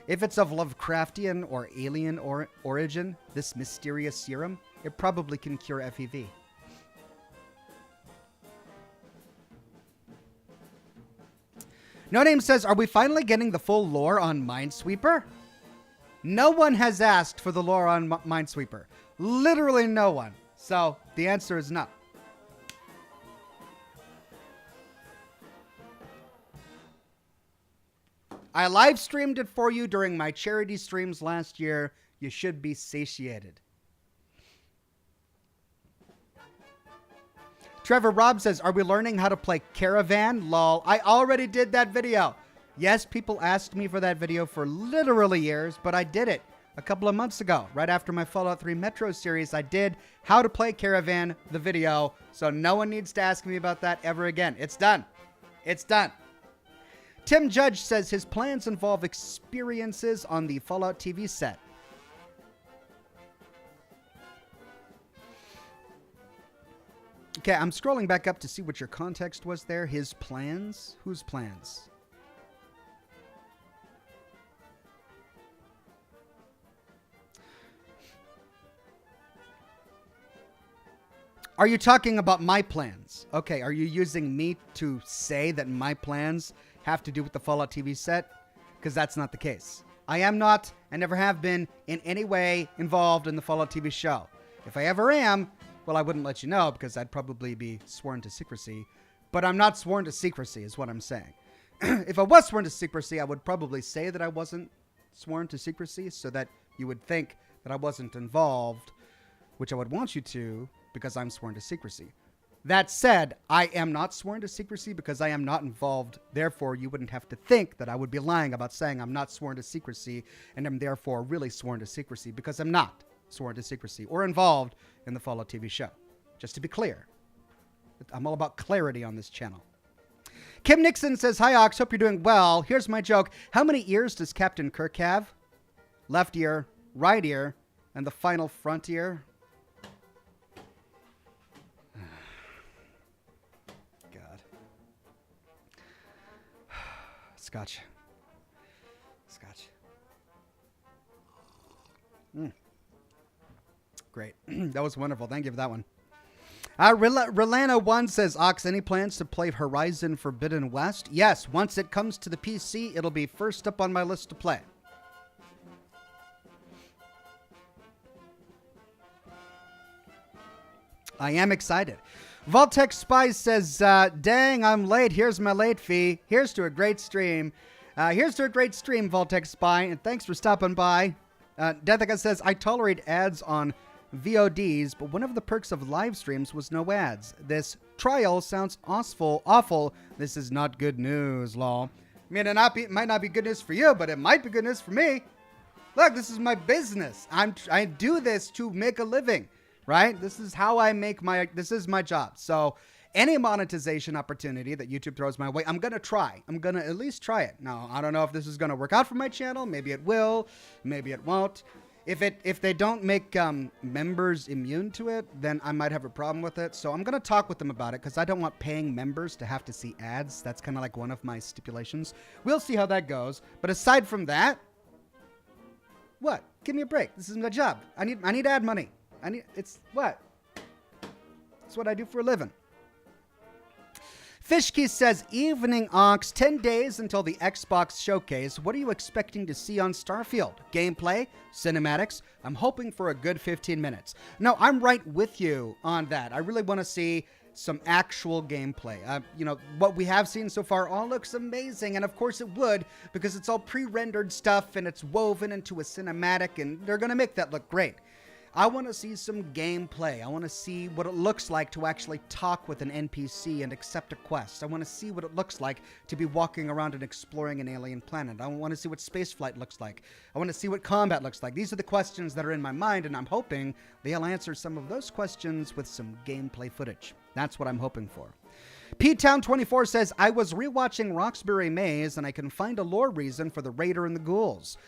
Speaker 1: If it's of Lovecraftian or alien origin, this mysterious serum, it probably can cure FEV. No Name says, are we finally getting the full lore on Minesweeper? No one has asked for the lore on Minesweeper. Literally no one. So the answer is no. I live streamed it for you during my charity streams last year. You should be satiated. Trevor Robb says, are we learning how to play Caravan? Lol. I already did that video. Yes, people asked me for that video for literally years, but I did it a couple of months ago. Right after my Fallout 3 Metro series, I did how to play Caravan, the video. So no one needs to ask me about that ever again. It's done. It's done. Tim Judge says his plans involve experiences on the Fallout TV set. Okay, I'm scrolling back up to see what your context was there. His plans? Whose plans? Are you talking about my plans? Okay, are you using me to say that my plans have to do with the Fallout TV set? Because that's not the case. I am not, and never have been, in any way involved in the Fallout TV show. If I ever am, well, I wouldn't let you know because I'd probably be sworn to secrecy. But I'm not sworn to secrecy is what I'm saying. If I was sworn to secrecy, I would probably say that I wasn't sworn to secrecy so that you would think that I wasn't involved, which I would want you to because I'm sworn to secrecy. That said, I am not sworn to secrecy because I am not involved. Therefore, you wouldn't have to think that I would be lying about saying I'm not sworn to secrecy and I'm therefore really sworn to secrecy because I'm not sworn to secrecy or involved in the Fallout TV show. Just to be clear. I'm all about clarity on this channel. Kim Nixon says, "Hi, Ox. Hope you're doing well. Here's my joke. How many ears does Captain Kirk have? Left ear, right ear, and the final front ear?" God. Scotch. Great. That was wonderful. Thank you for that one. Relana1 says, "Ox, any plans to play Horizon Forbidden West?" Yes, once it comes to the PC, it'll be first up on my list to play. I am excited. Vaultec Spies says, "Dang, I'm late. Here's my late fee. Here's to a great stream." Vaultec Spy, and thanks for stopping by. Deathica says, "I tolerate ads on VODs, but one of the perks of live streams was no ads. This trial sounds awful. This is not good news, lol." I mean, it might not be good news for you, but it might be good news for me. Look, this is my business. I do this to make a living, right? This is how I make this is my job. So any monetization opportunity that YouTube throws my way, I'm going to try. I'm going to at least try it. Now, I don't know if this is going to work out for my channel. Maybe it will. Maybe it won't. If they don't make members immune to it, then I might have a problem with it. So I'm going to talk with them about it because I don't want paying members to have to see ads. That's kind of like one of my stipulations. We'll see how that goes. But aside from that, what? Give me a break. This is my job. I need ad money. It's what? It's what I do for a living. Fishkey says, "Evening, Ox. 10 days until the Xbox showcase. What are you expecting to see on Starfield? Gameplay? Cinematics? I'm hoping for a good 15 minutes. No, I'm right with you on that. I really want to see some actual gameplay. What we have seen so far all looks amazing, and of course it would, because it's all pre-rendered stuff and it's woven into a cinematic, and they're going to make that look great. I want to see some gameplay. I want to see what it looks like to actually talk with an NPC and accept a quest. I want to see what it looks like to be walking around and exploring an alien planet. I want to see what spaceflight looks like. I want to see what combat looks like. These are the questions that are in my mind, and I'm hoping they'll answer some of those questions with some gameplay footage. That's what I'm hoping for." P-Town24 says, "I was rewatching Roxbury Maze, and I can find a lore reason for the Raider and the ghouls.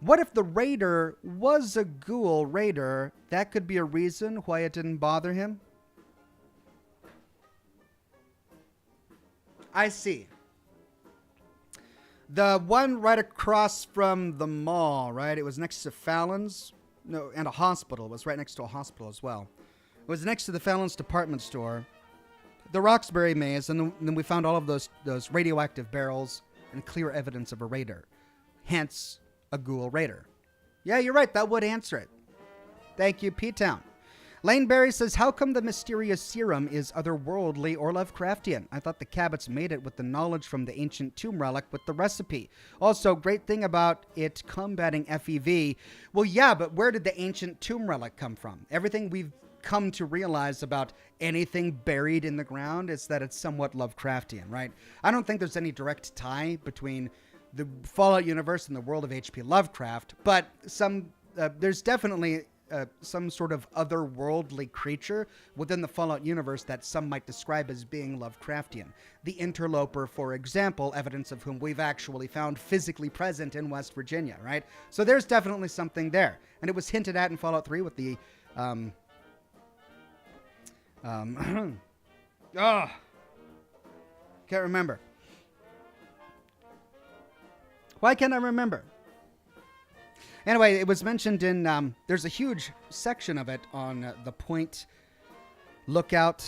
Speaker 1: What if the Raider was a ghoul raider? That could be a reason why it didn't bother him." I see. The one right across from the mall, right? It was next to Fallon's. No, and a hospital. It was right next to a hospital as well. It was next to the Fallon's department store. The Roxbury Maze, and then we found all of those radioactive barrels and clear evidence of a raider. Hence, a ghoul raider. Yeah, you're right. That would answer it. Thank you, P-Town. Laneberry says, "How come the mysterious serum is otherworldly or Lovecraftian? I thought the Cabots made it with the knowledge from the ancient tomb relic with the recipe. Also, great thing about it combating FEV. Well, yeah, but where did the ancient tomb relic come from? Everything we've come to realize about anything buried in the ground is that it's somewhat Lovecraftian, right? I don't think there's any direct tie between the Fallout universe and the world of H.P. Lovecraft, but there's definitely some sort of otherworldly creature within the Fallout universe that some might describe as being Lovecraftian. The Interloper, for example, evidence of whom we've actually found physically present in West Virginia, right? So there's definitely something there. And it was hinted at in Fallout 3 with the... can't remember. Why can't I remember? Anyway, it was mentioned in, there's a huge section of it on the Point Lookout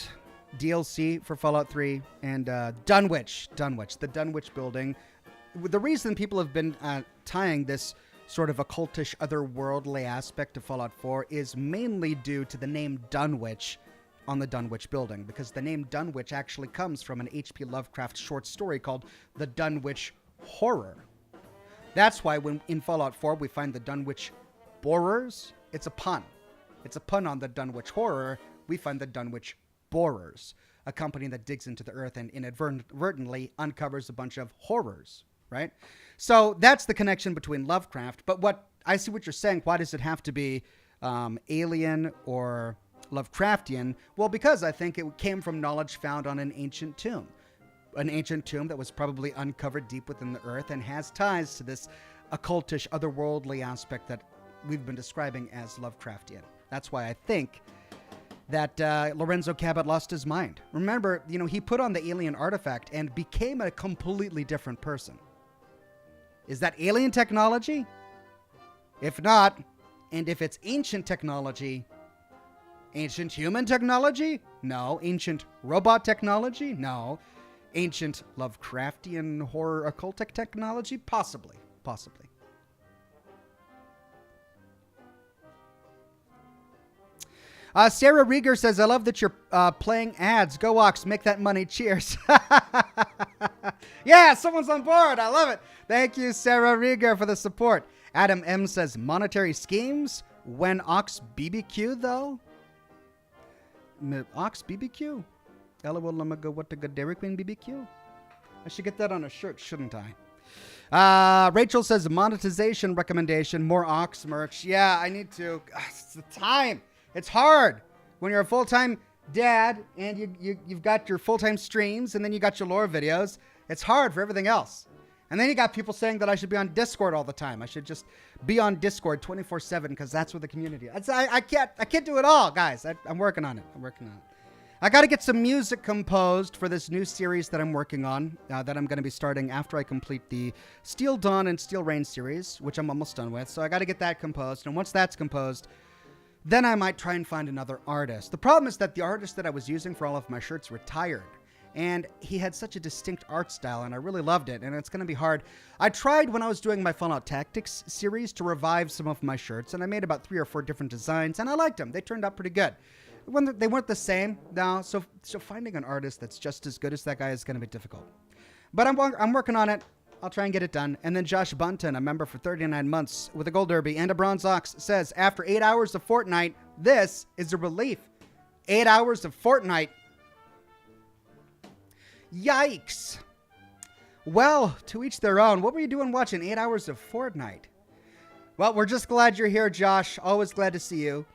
Speaker 1: DLC for Fallout 3 and Dunwich, the Dunwich building. The reason people have been tying this sort of occultish, otherworldly aspect to Fallout 4 is mainly due to the name Dunwich on the Dunwich building, because the name Dunwich actually comes from an H.P. Lovecraft short story called The Dunwich Horror. That's why when in Fallout 4 we find the Dunwich Borers, it's a pun. It's a pun on the Dunwich Horror. We find the Dunwich Borers, a company that digs into the earth and inadvertently uncovers a bunch of horrors, right? So that's the connection between Lovecraft. But what I see what you're saying, why does it have to be alien or Lovecraftian? Well, because I think it came from knowledge found on an ancient tomb that was probably uncovered deep within the earth and has ties to this occultish, otherworldly aspect that we've been describing as Lovecraftian. That's why I think that Lorenzo Cabot lost his mind. Remember, he put on the alien artifact and became a completely different person. Is that alien technology? If not, and if it's ancient technology, ancient human technology? No. Ancient robot technology? No. Ancient Lovecraftian horror occultic technology? Possibly. Sarah Rieger says, I love that you're playing ads. Go Ox, make that money. Cheers. Yeah, someone's on board. I love it. Thank you, Sarah Rieger, for the support. Adam M says, monetary schemes? When Ox BBQ, though? Ox BBQ? LOL, let me go, what the good Dairy Queen BBQ? I should get that on a shirt, shouldn't I? Rachel says, monetization recommendation, more Ox merch. Yeah, I need to. It's the time. It's hard when you're a full-time dad and you've got your full-time streams and then you got your lore videos. It's hard for everything else. And then you got people saying that I should be on Discord all the time. I should just be on Discord 24/7 because that's where the community is. I can't do it all, guys. I'm working on it. I got to get some music composed for this new series that I'm working on that I'm going to be starting after I complete the Steel Dawn and Steel Rain series, which I'm almost done with. So I got to get that composed. And once that's composed, then I might try and find another artist. The problem is that the artist that I was using for all of my shirts retired. And he had such a distinct art style, and I really loved it, and it's going to be hard. I tried when I was doing my Fallout Tactics series to revive some of my shirts, and I made about 3 or 4 different designs, and I liked them. They turned out pretty good. They weren't the same now, so finding an artist that's just as good as that guy is going to be difficult. But I'm working on it. I'll try and get it done. And then Josh Bunton, a member for 39 months with a gold derby and a bronze ox, says, after 8 hours of Fortnite, this is a relief. 8 hours of Fortnite. Yikes. Well, to each their own. What were you doing watching 8 hours of Fortnite? Well, we're just glad you're here, Josh. Always glad to see you.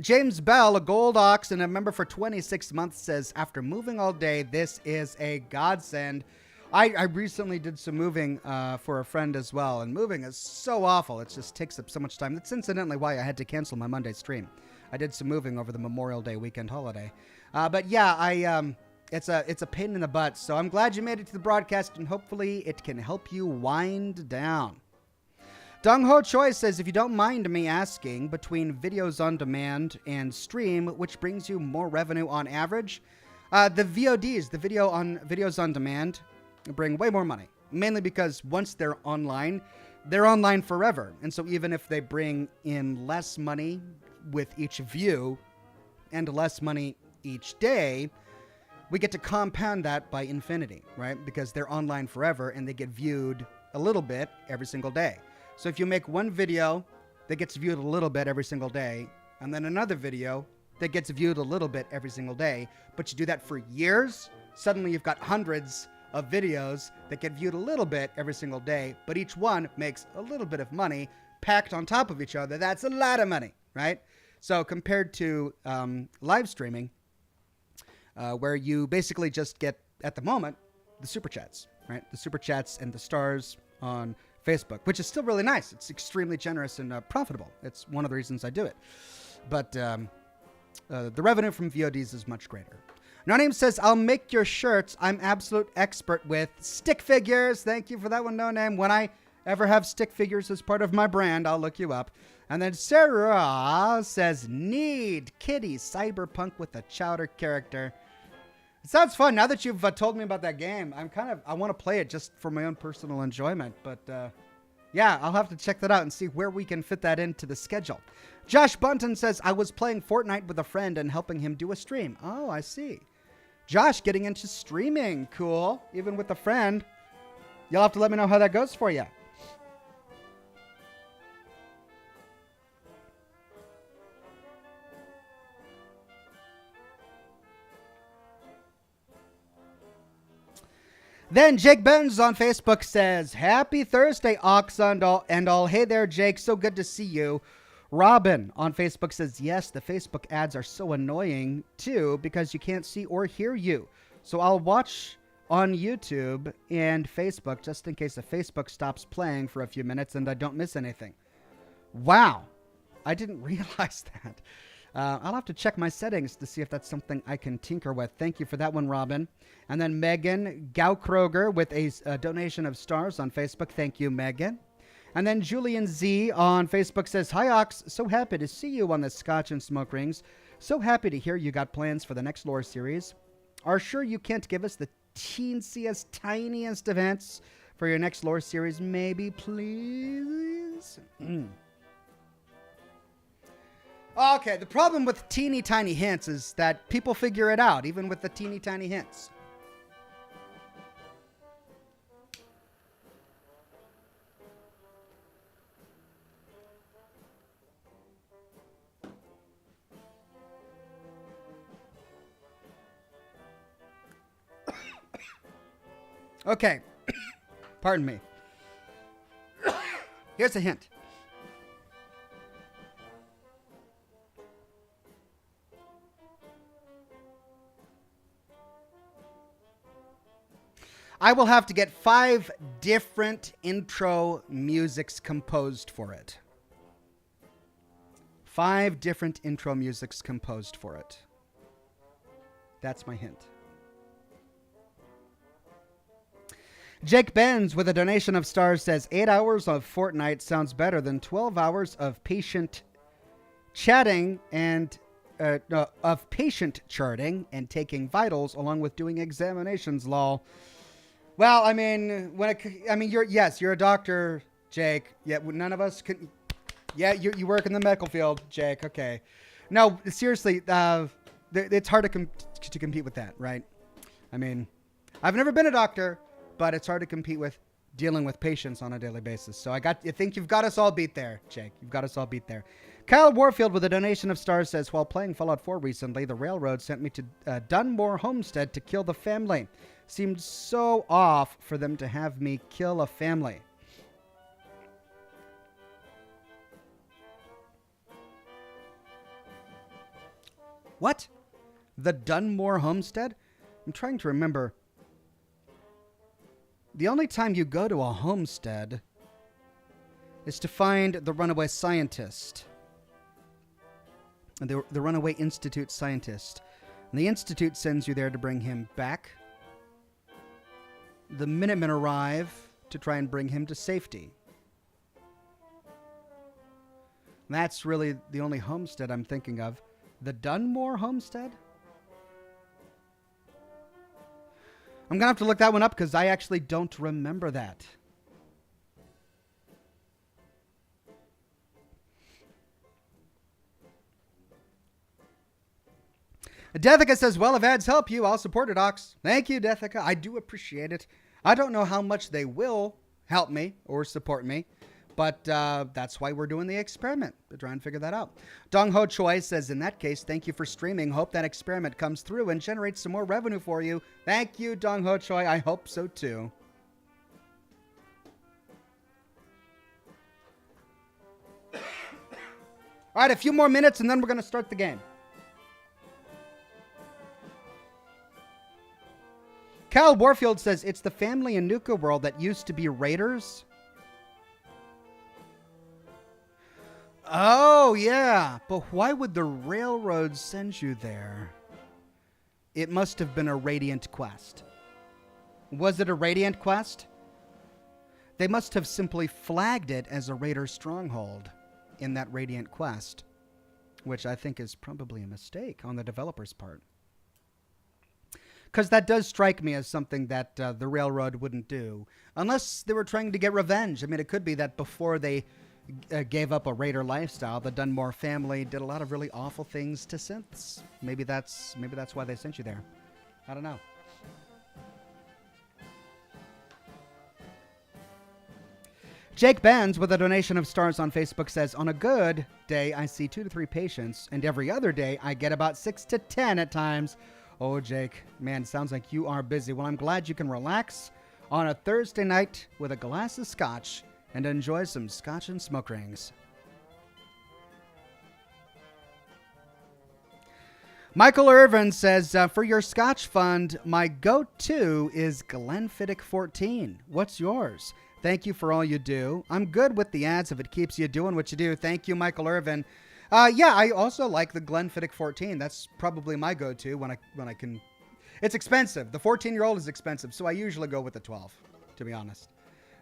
Speaker 1: James Bell, a gold ox and a member for 26 months, says, after moving all day, this is a godsend. I recently did some moving for a friend as well, and moving is so awful. It just takes up so much time. That's incidentally why I had to cancel my Monday stream. I did some moving over the Memorial Day weekend holiday. But yeah, it's a pain in the butt. So I'm glad you made it to the broadcast, and hopefully it can help you wind down. Dong Ho Choi says, if you don't mind me asking, between videos on demand and stream, which brings you more revenue on average? The VODs, the videos on demand, bring way more money. Mainly because once they're online forever. And so even if they bring in less money with each view and less money each day, we get to compound that by infinity, right? Because they're online forever and they get viewed a little bit every single day. So if you make one video that gets viewed a little bit every single day, and then another video that gets viewed a little bit every single day, but you do that for years, suddenly you've got hundreds of videos that get viewed a little bit every single day, but each one makes a little bit of money packed on top of each other. That's a lot of money, right? So compared to live streaming, where you basically just get, at the moment, the super chats, right? The super chats and the stars on Facebook, which is still really nice. It's extremely generous and profitable. It's one of the reasons I do it. But the revenue from VODs is much greater. No Name says, I'll make your shirts. I'm absolute expert with stick figures. Thank you for that one, No Name. When I ever have stick figures as part of my brand, I'll look you up. And then Sarah says, need kitty cyberpunk with a chowder character. It sounds fun. Now that you've told me about that game, I want to play it just for my own personal enjoyment. But Yeah, I'll have to check that out and see where we can fit that into the schedule. Josh Bunton says, I was playing Fortnite with a friend and helping him do a stream. Oh, I see. Josh getting into streaming. Cool. Even with a friend. You'll have to let me know how that goes for you. Then Jake Benz on Facebook says, Happy Thursday, Ox and all. Hey there, Jake. So good to see you. Robin on Facebook says, yes, the Facebook ads are so annoying, too, because you can't see or hear you. So I'll watch on YouTube and Facebook just in case the Facebook stops playing for a few minutes and I don't miss anything. Wow. I didn't realize that. I'll have to check my settings to see if that's something I can tinker with. Thank you for that one, Robin. And then Megan Gaukroger with a donation of stars on Facebook. Thank you, Megan. And then Julian Z on Facebook says, Hi, Ox. So happy to see you on the Scotch and Smoke Rings. So happy to hear you got plans for the next lore series. Are sure you can't give us the teensiest, tiniest events for your next lore series? Maybe, please? Okay, the problem with teeny tiny hints is that people figure it out, even with the teeny tiny hints. Okay, pardon me. Here's a hint. I will have to get 5 different intro musics composed for it. 5 different intro musics composed for it. That's my hint. Jake Benz with a donation of stars says, 8 hours of Fortnite sounds better than 12 hours of patient chatting and of patient charting and taking vitals along with doing examinations, lol. Well, I mean, you're a doctor, Jake. Yeah, none of us can. Yeah, you work in the medical field, Jake. Okay. No, seriously, it's hard to compete with that, right? I mean, I've never been a doctor, but it's hard to compete with dealing with patients on a daily basis. So I think you've got us all beat there, Jake. You've got us all beat there. Kyle Warfield with a donation of stars says, while playing Fallout 4 recently, the railroad sent me to Dunmore Homestead to kill the family. Seemed so off for them to have me kill a family. What? The Dunmore Homestead? I'm trying to remember. The only time you go to a homestead is to find the runaway scientist. The Runaway Institute scientist. And the Institute sends you there to bring him back. The Minutemen arrive to try and bring him to safety. And that's really the only homestead I'm thinking of. The Dunmore Homestead? I'm going to have to look that one up because I actually don't remember that. Dethica says, well, if ads help you, I'll support it, Ox. Thank you, Dethica. I do appreciate it. I don't know how much they will help me or support me, but that's why we're doing the experiment, to try and figure that out. Dong Ho Choi says, in that case, thank you for streaming. Hope that experiment comes through and generates some more revenue for you. Thank you, Dong Ho Choi. I hope so, too. All right, a few more minutes, and then we're going to start the game. Kyle Warfield says, it's the family in Nuka World that used to be raiders. Oh, yeah. But why would the railroad send you there? It must have been a Radiant quest. Was it a Radiant quest? They must have simply flagged it as a raider stronghold in that Radiant quest, which I think is probably a mistake on the developer's part. Because that does strike me as something that the railroad wouldn't do. Unless they were trying to get revenge. I mean, it could be that before they gave up a raider lifestyle, the Dunmore family did a lot of really awful things to synths. Maybe that's why they sent you there. I don't know. Jake Benz, with a donation of stars on Facebook, says, on a good day, I see 2 to 3 patients, and every other day, I get about 6 to 10 at times. Oh, Jake, man, sounds like you are busy. Well, I'm glad you can relax on a Thursday night with a glass of scotch and enjoy some scotch and smoke rings. Michael Irvin says, for your scotch fund, my go-to is Glenfiddich 14. What's yours? Thank you for all you do. I'm good with the ads if it keeps you doing what you do. Thank you, Michael Irvin. Yeah, I also like the Glenfiddich 14. That's probably my go-to when I can. It's expensive. The 14-year-old is expensive, so I usually go with the 12, to be honest.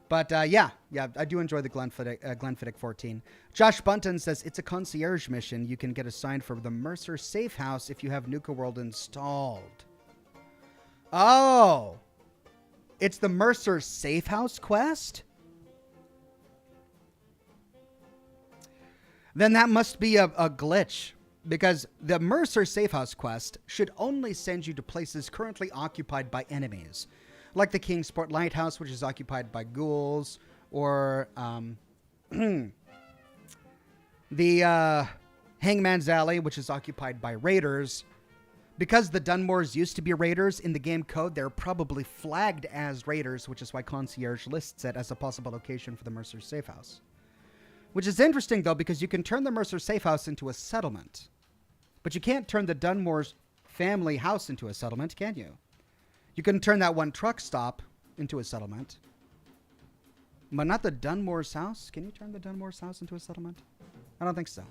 Speaker 1: But yeah, I do enjoy the Glenfiddich 14. Josh Bunton says it's a concierge mission. You can get assigned for the Mercer Safe House if you have Nuka World installed. Oh, it's the Mercer Safe House quest? Then that must be a glitch, because the Mercer Safe House quest should only send you to places currently occupied by enemies, like the Kingsport Lighthouse, which is occupied by ghouls, or the Hangman's Alley, which is occupied by raiders. Because the Dunmores used to be raiders in the game code, they're probably flagged as raiders, which is why Concierge lists it as a possible location for the Mercer Safe House. Which is interesting, though, because you can turn the Mercer Safe House into a settlement. But you can't turn the Dunmore's family house into a settlement, can you? You can turn that one truck stop into a settlement. But not the Dunmore's house? Can you turn the Dunmore's house into a settlement? I don't think so.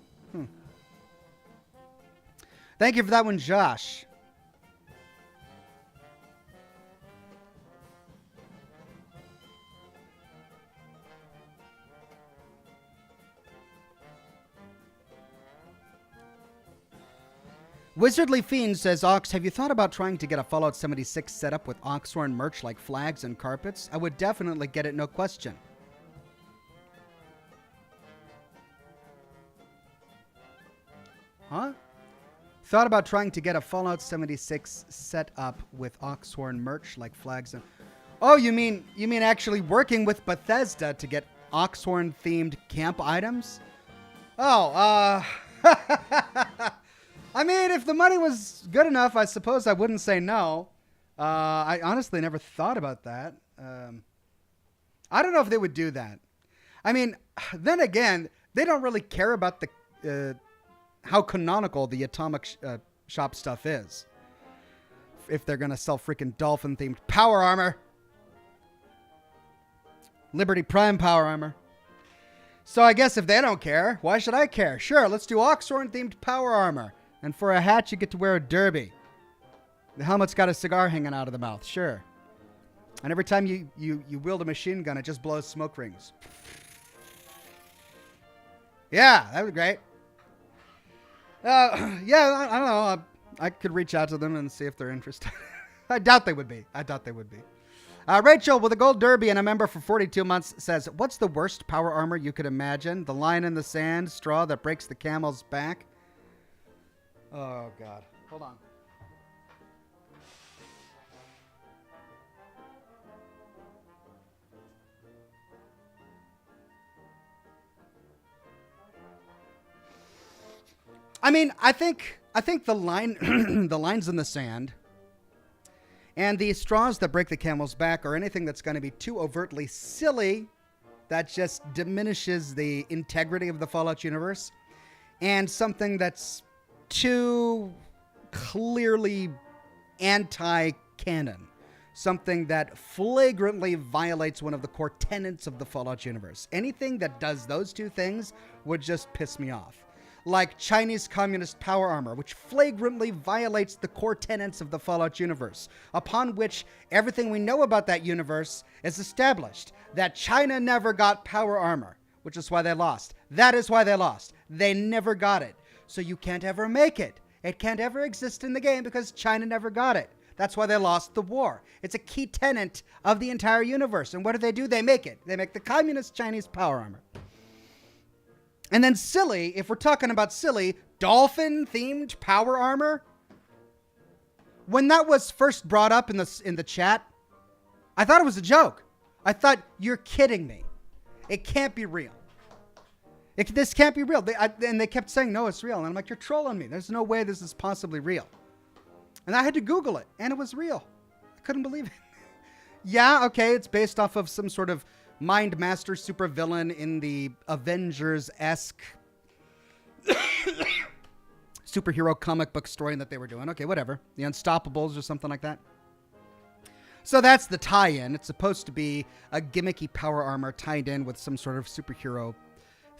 Speaker 1: Thank you for that one, Josh. Wizardly Fiend says, Ox, have you thought about trying to get a Fallout 76 setup with Oxhorn merch like flags and carpets? I would definitely get it, no question. Huh? Thought about trying to get a Fallout 76 set up with Oxhorn merch like flags and... Oh, you mean actually working with Bethesda to get Oxhorn themed camp items? Oh, I mean, if the money was good enough, I suppose I wouldn't say no. I honestly never thought about that. I don't know if they would do that. I mean, then again, they don't really care about the how canonical the Atomic Shop stuff is. If they're going to sell freaking dolphin-themed power armor. Liberty Prime power armor. So I guess if they don't care, why should I care? Sure, let's do Oxhorn-themed power armor. And for a hat, you get to wear a derby. The helmet's got a cigar hanging out of the mouth, sure. And every time you wield a machine gun, it just blows smoke rings. Yeah, that would be great. Yeah, I don't know. I could reach out to them and see if they're interested. I doubt they would be. Rachel, with a gold derby and a member for 42 months, says, what's the worst power armor you could imagine? The line in the sand, straw that breaks the camel's back? Oh, God. Hold on. I mean, I think the line, the lines in the sand, and the straws that break the camel's back, or anything that's going to be too overtly silly, that just diminishes the integrity of the Fallout universe, and something that's too clearly anti-canon, something that flagrantly violates one of the core tenets of the Fallout universe. Anything that does those two things would just piss me off. Like Chinese communist power armor, which flagrantly violates the core tenets of the Fallout universe, upon which everything we know about that universe is established. That China never got power armor, which is why they lost. That is why they lost. They never got it. So you can't ever make it. It can't ever exist in the game because China never got it. That's why they lost the war. It's a key tenet of the entire universe. And what do? They make it. They make the communist Chinese power armor. And then silly, if we're talking about silly, dolphin-themed power armor. When that was first brought up in the chat, I thought it was a joke. I thought, you're kidding me. It can't be real. This can't be real. And they kept saying, no, it's real. And I'm like, you're trolling me. There's no way this is possibly real. And I had to Google it, and it was real. I couldn't believe it. Yeah, okay, it's based off of some sort of mind master supervillain in the Avengers-esque superhero comic book story that they were doing. Okay, whatever. The Unstoppables or something like that. So that's the tie-in. It's supposed to be a gimmicky power armor tied in with some sort of superhero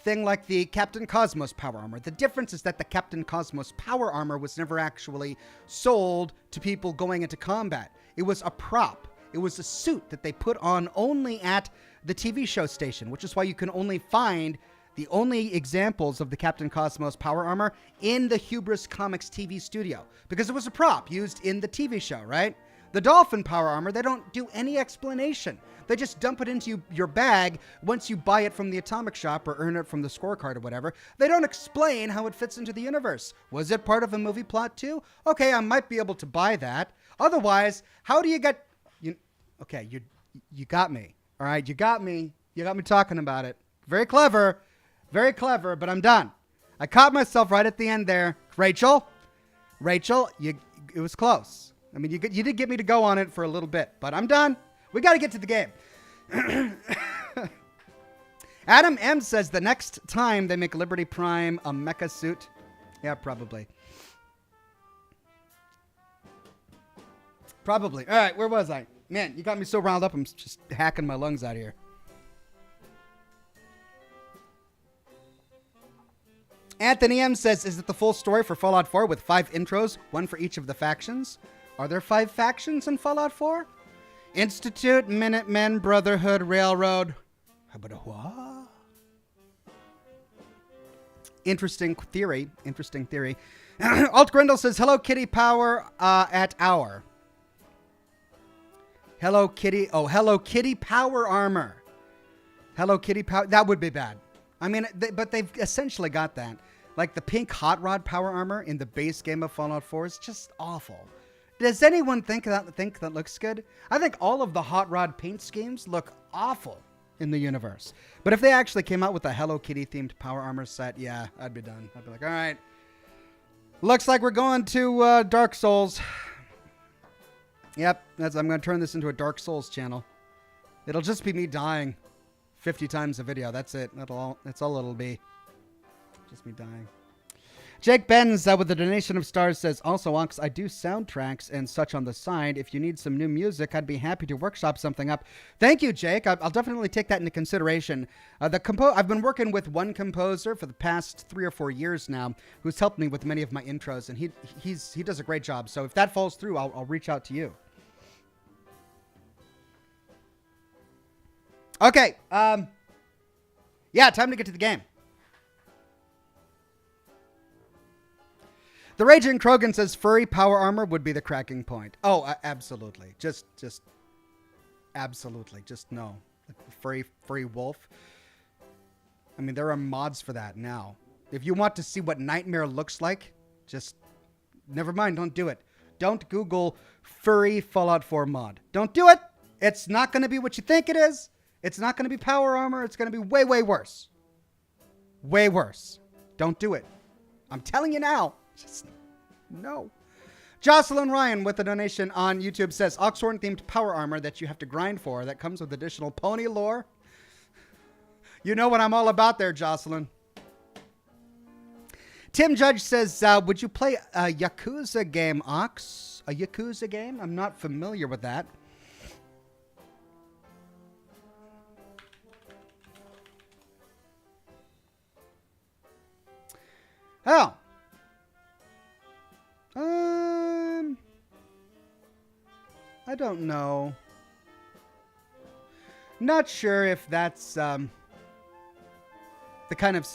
Speaker 1: thing like the Captain Cosmos power armor. The difference is that the Captain Cosmos power armor was never actually sold to people going into combat. It was a prop. It was a suit that they put on only at the TV show station, which is why you can only find the only examples of the Captain Cosmos power armor in the Hubris Comics TV studio, because it was a prop used in the TV show, right? The Dolphin power armor, they don't do any explanation. They just dump it into your bag once you buy it from the Atomic Shop or earn it from the scorecard or whatever. They don't explain how it fits into the universe. Was it part of a movie plot too? Okay, I might be able to buy that. Otherwise, how do you get... Okay, you got me. All right, you got me. You got me talking about it. Very clever, but I'm done. I caught myself right at the end there. Rachel, it was close. I mean, you did get me to go on it for a little bit, but I'm done. We got to get to the game. Adam M says the next time they make Liberty Prime a mecha suit. Yeah, probably. All right, where was I? Man, you got me so riled up, I'm just hacking my lungs out here. Anthony M says, is it the full story for Fallout 4 with 5 intros, one for each of the factions? Are there 5 factions in Fallout 4? Institute, Minutemen, Brotherhood, Railroad. Interesting theory. Alt Grindel says, Hello Kitty power at hour. Hello Kitty. Oh, Hello Kitty power armor. Hello Kitty power. That would be bad. I mean, but they've essentially got that. Like the pink hot rod power armor in the base game of Fallout 4 is just awful. Does anyone think that looks good? I think all of the hot rod paint schemes look awful in the universe. But if they actually came out with a Hello Kitty themed power armor set, yeah, I'd be done. I'd be like, all right. Looks like we're going to Dark Souls. Yep, I'm going to turn this into a Dark Souls channel. It'll just be me dying 50 times a video. That's it. That's all it'll be. Just me dying. Jake Benz with the donation of stars says, also, Ox, I do soundtracks and such on the side. If you need some new music, I'd be happy to workshop something up. Thank you, Jake. I'll definitely take that into consideration. I've been working with one composer for the past 3 or 4 years now who's helped me with many of my intros, and he does a great job. So if that falls through, I'll reach out to you. Okay. Yeah, time to get to the game. The Raging Krogan says furry power armor would be the cracking point. Oh, absolutely. Just absolutely. Just no. Furry wolf. I mean, there are mods for that now. If you want to see what Nightmare looks like, just never mind. Don't do it. Don't Google furry Fallout 4 mod. Don't do it. It's not going to be what you think it is. It's not going to be power armor. It's going to be way, way worse. Way worse. Don't do it. I'm telling you now. Just no. Jocelyn Ryan with a donation on YouTube says, Oxhorn themed power armor that you have to grind for that comes with additional pony lore. You know what I'm all about there, Jocelyn. Tim Judge says, would you play a Yakuza game, Ox? A Yakuza game? I'm not familiar with that. Oh. I don't know. Not sure if that's the kind of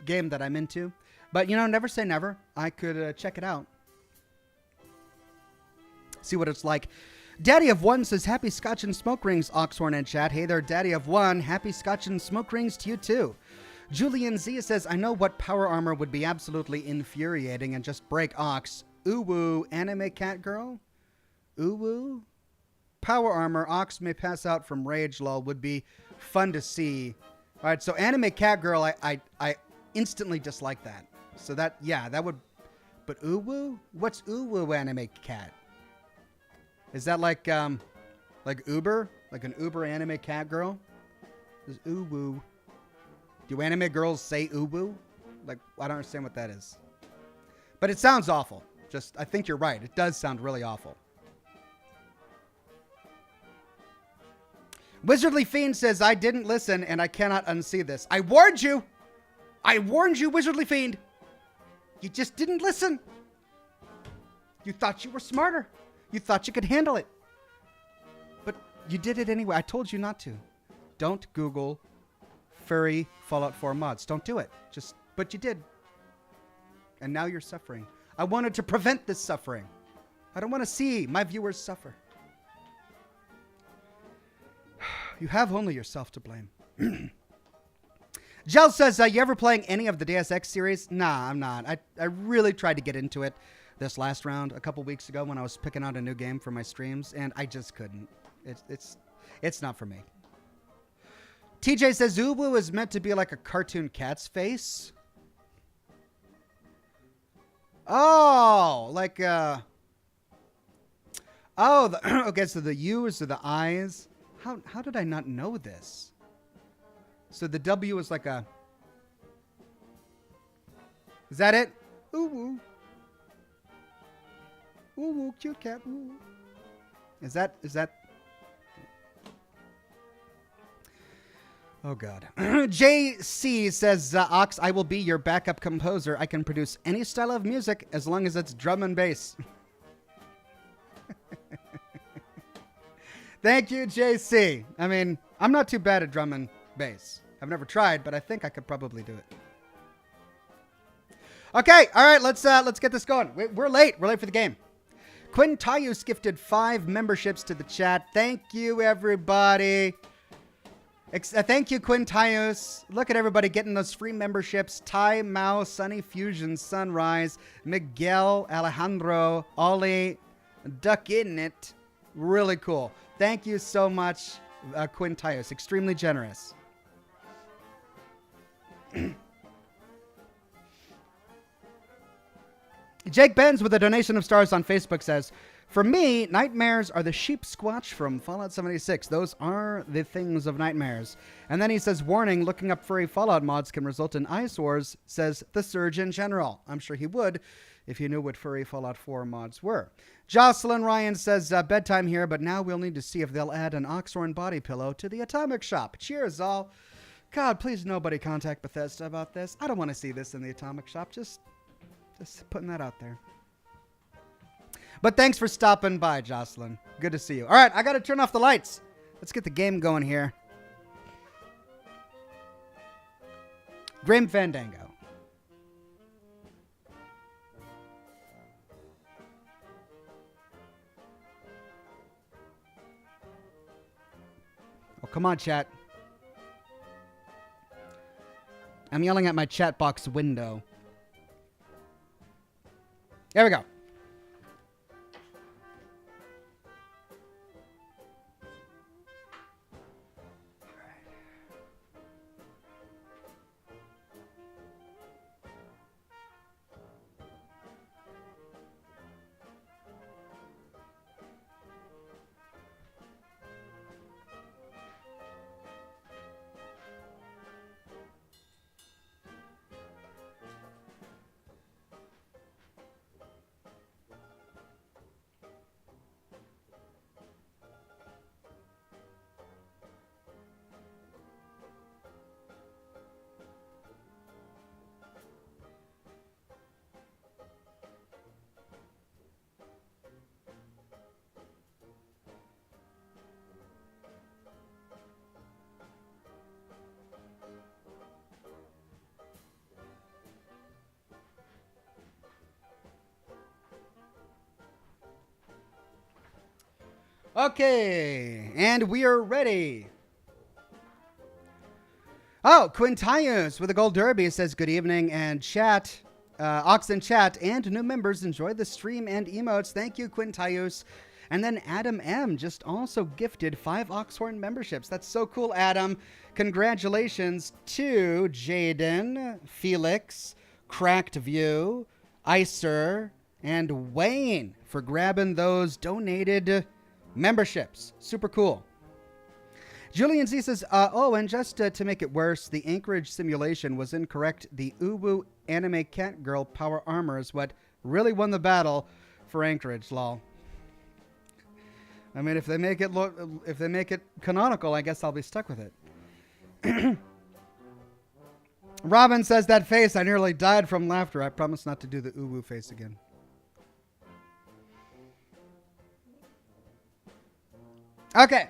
Speaker 1: game that I'm into. But, you know, never say never. I could check it out. See what it's like. Daddy of One says, happy Scotch and smoke rings, Oxhorn in chat. Hey there, Daddy of One. Happy Scotch and smoke rings to you too. Julian Z says, I know what power armor would be absolutely infuriating and just break Ox. Ooh woo, anime cat girl? Ooh woo? Power armor, Ox may pass out from rage, lol, would be fun to see. All right, so anime cat girl, I instantly dislike that. So that, yeah, that would, but ooh woo? What's ooh woo anime cat? Is that like Uber? Like an Uber anime cat girl? Is ooh woo. Do anime girls say ooh woo? Like, I don't understand what that is. But it sounds awful. Just, I think you're right. It does sound really awful. Wizardly Fiend says, I didn't listen and I cannot unsee this. I warned you. I warned you, Wizardly Fiend. You just didn't listen. You thought you were smarter. You thought you could handle it. But you did it anyway. I told you not to. Don't Google furry Fallout 4 mods. Don't do it. But you did. And now you're suffering. I wanted to prevent this suffering. I don't want to see my viewers suffer. You have only yourself to blame. Gel says, you ever playing any of the Deus Ex series? Nah, I'm not. I really tried to get into it this last round a couple weeks ago when I was picking out a new game for my streams, and I just couldn't. It's not for me. TJ says, Uwu is meant to be like a cartoon cat's face. Oh, like, okay, so the U's are the eyes. How did I not know this? So the W is like a... Is that it? Ooh, ooh, cute cat. Ooh. Is that? Oh God. JC says, Ox, I will be your backup composer. I can produce any style of music as long as it's drum and bass. Thank you, JC. I mean, I'm not too bad at drum and bass. I've never tried, but I think I could probably do it. Okay, all right, let's get this going. We're late. We're late for the game. Quinn Tayus gifted 5 memberships to the chat. Thank you, everybody. Thank you, Quinn Tayus. Look at everybody getting those free memberships. Ty, Mao, Sunny Fusion, Sunrise, Miguel, Alejandro, Ollie, Duck in it. Really cool. Thank you so much, Quinn Tayus. Extremely generous. Jake Benz with a donation of stars on Facebook says, for me, nightmares are the sheep squatch from Fallout 76. Those are the things of nightmares. And then he says, warning, looking up furry Fallout mods can result in eyesores, says the Surgeon General. I'm sure he would if he knew what furry Fallout 4 mods were. Jocelyn Ryan says, bedtime here, but now we'll need to see if they'll add an Oxhorn body pillow to the Atomic Shop. Cheers, all. God, please nobody contact Bethesda about this. I don't want to see this in the Atomic Shop. Just putting that out there. But thanks for stopping by, Jocelyn. Good to see you. All right, I got to turn off the lights. Let's get the game going here. Grim Fandango. Oh, come on, chat. I'm yelling at my chat box window. There we go. Okay, and we are ready. Oh, Quintius with a gold derby says good evening, and chat, Oxen chat, and new members enjoy the stream and emotes. Thank you, Quintius. And then Adam M just also gifted 5 Oxhorn memberships. That's so cool, Adam. Congratulations to Jaden, Felix, Cracked View, Icer, and Wayne for grabbing those donated memberships. Super cool. Julian Z says, oh, and just to make it worse, the Anchorage simulation was incorrect. The Uwu anime cat girl power armor is what really won the battle for Anchorage, lol. I mean, if they make it canonical, I guess I'll be stuck with it. Robin says, that face, I nearly died from laughter. I promise not to do the Uwu face again. Okay.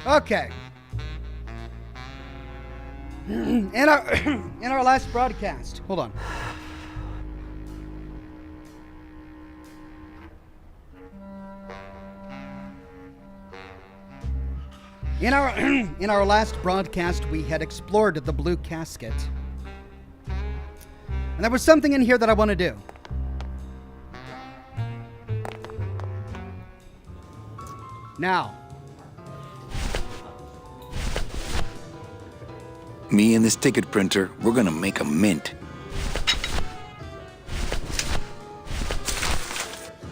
Speaker 1: Okay. In our last broadcast. Hold on. In our last broadcast, we had explored the blue casket. And there was something in here that I want to do. Now,
Speaker 2: me and this ticket printer, we're gonna make a mint.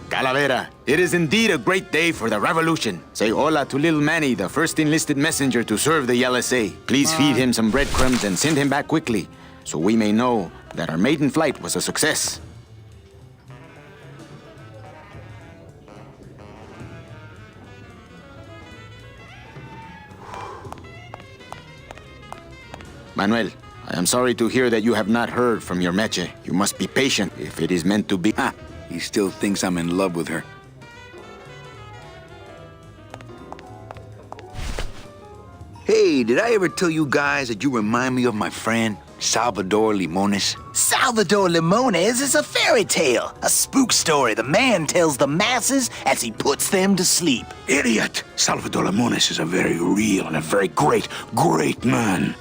Speaker 3: Calavera, it is indeed a great day for the revolution. Say hola to little Manny, the first enlisted messenger to serve the LSA. Please feed him some breadcrumbs and send him back quickly, so we may know that our maiden flight was a success. Manuel, I am sorry to hear that you have not heard from your meche. You must be patient if it is meant to be.
Speaker 2: Ah, he still thinks I'm in love with her. Hey, did I ever tell you guys that you remind me of my friend, Salvador Limones?
Speaker 4: Salvador Limones is a fairy tale, a spook story the man tells the masses as he puts them to sleep.
Speaker 5: Idiot! Salvador Limones is a very real and a very great man.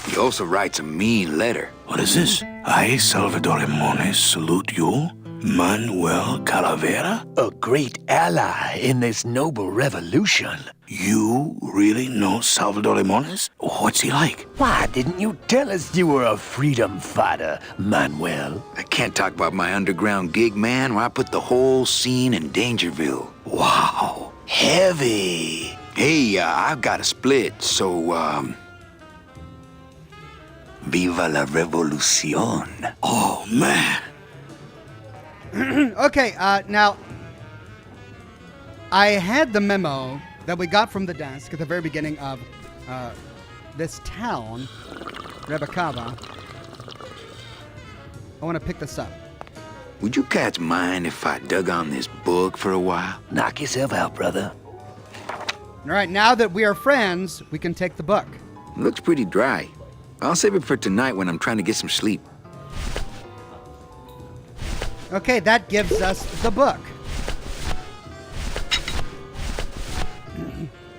Speaker 2: He also writes a mean letter.
Speaker 5: What is this? I, Salvador Limones, salute you, Manuel Calavera.
Speaker 4: A great ally in this noble revolution.
Speaker 5: You really know Salvador Limones? What's he like?
Speaker 4: Why didn't you tell us you were a freedom fighter, Manuel?
Speaker 2: I can't talk about my underground gig, man, where I put the whole scene in Dangerville.
Speaker 5: Wow.
Speaker 4: Heavy.
Speaker 2: Hey, I've got a split, so,
Speaker 4: Viva la revolución.
Speaker 5: Oh, man.
Speaker 1: okay, now, I had the memo that we got from the desk at the very beginning of this town, Rubacava. I want to pick this up.
Speaker 2: would you cats mind if I dug on this book for a while?
Speaker 4: Knock yourself out, brother.
Speaker 1: All right, now that we are friends, we can take the book.
Speaker 2: Looks pretty dry. I'll save it for tonight when I'm trying to get some sleep.
Speaker 1: Okay, that gives us the book.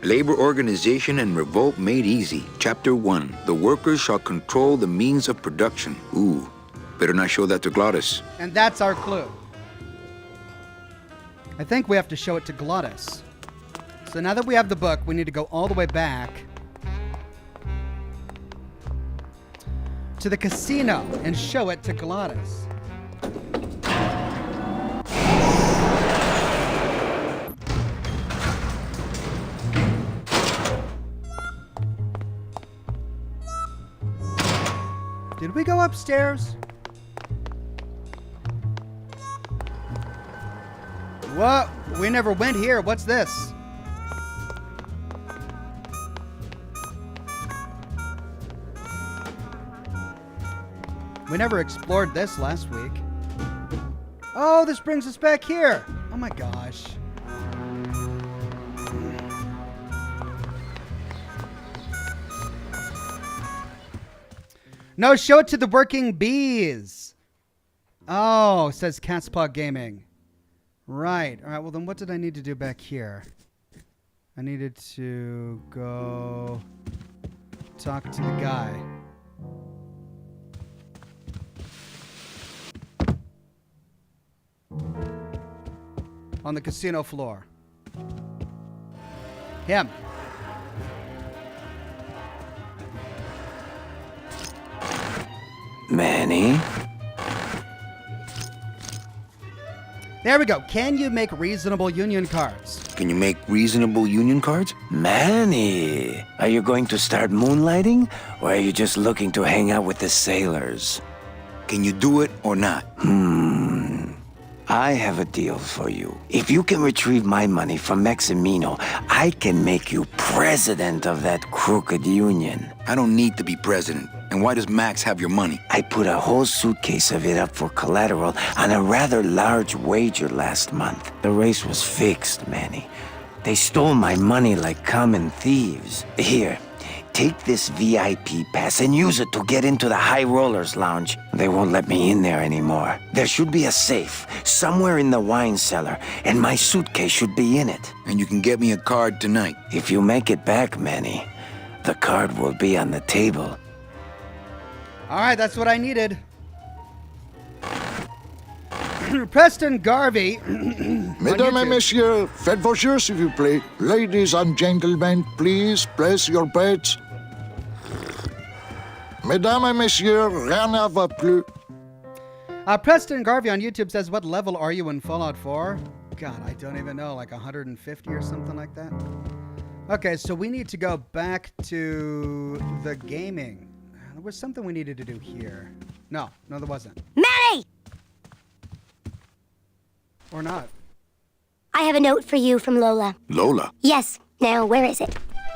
Speaker 2: Labor Organization and Revolt Made Easy. Chapter 1. The workers shall control the means of production. Ooh, better not show that to Glottis.
Speaker 1: And that's our clue. I think we have to show it to Glottis. So now that we have the book, we need to go all the way back to the casino and show it to Glottis. Did we go upstairs? What? We never went here. What's this? We never explored this last week. Oh, this brings us back here. Oh my gosh. No, show it to the working bees. Oh, says Catspaw Gaming. Right. All right, well then what did I need to do back here? I needed to go talk to the guy. On the casino floor. Him.
Speaker 4: Manny?
Speaker 1: There we go. Can you make reasonable union cards?
Speaker 2: Can you make reasonable union cards?
Speaker 4: Manny, are you going to start moonlighting, or are you just looking to hang out with the sailors?
Speaker 2: Can you do it or not?
Speaker 4: I have a deal for you. If you can retrieve my money from Maximino, I can make you president of that crooked union.
Speaker 2: I don't need to be president. And why does Max have your money?
Speaker 4: I put a whole suitcase of it up for collateral on a rather large wager last month. The race was fixed, Manny. They stole my money like common thieves. Here, take this VIP pass and use it to get into the High Rollers Lounge. They won't let me in there anymore. There should be a safe somewhere in the wine cellar, and my suitcase should be in it.
Speaker 2: And you can get me a card tonight.
Speaker 4: If you make it back, Manny, the card will be on the table.
Speaker 1: All right, that's what I needed. Preston Garvey.
Speaker 6: Mesdames et messieurs, faites vos jeux s'il vous plaît. Ladies and gentlemen, please place your bets. Mesdames et messieurs, rien ne va plus.
Speaker 1: Preston Garvey on YouTube says, what level are you in Fallout 4? God, I don't even know, like 150 or something like that. Okay, so we need to go back to the gaming. There was something we needed to do here. No, there wasn't.
Speaker 7: Manny!
Speaker 1: Or not.
Speaker 7: I have a note for you from Lola.
Speaker 2: Lola?
Speaker 7: Yes. Now, where is it?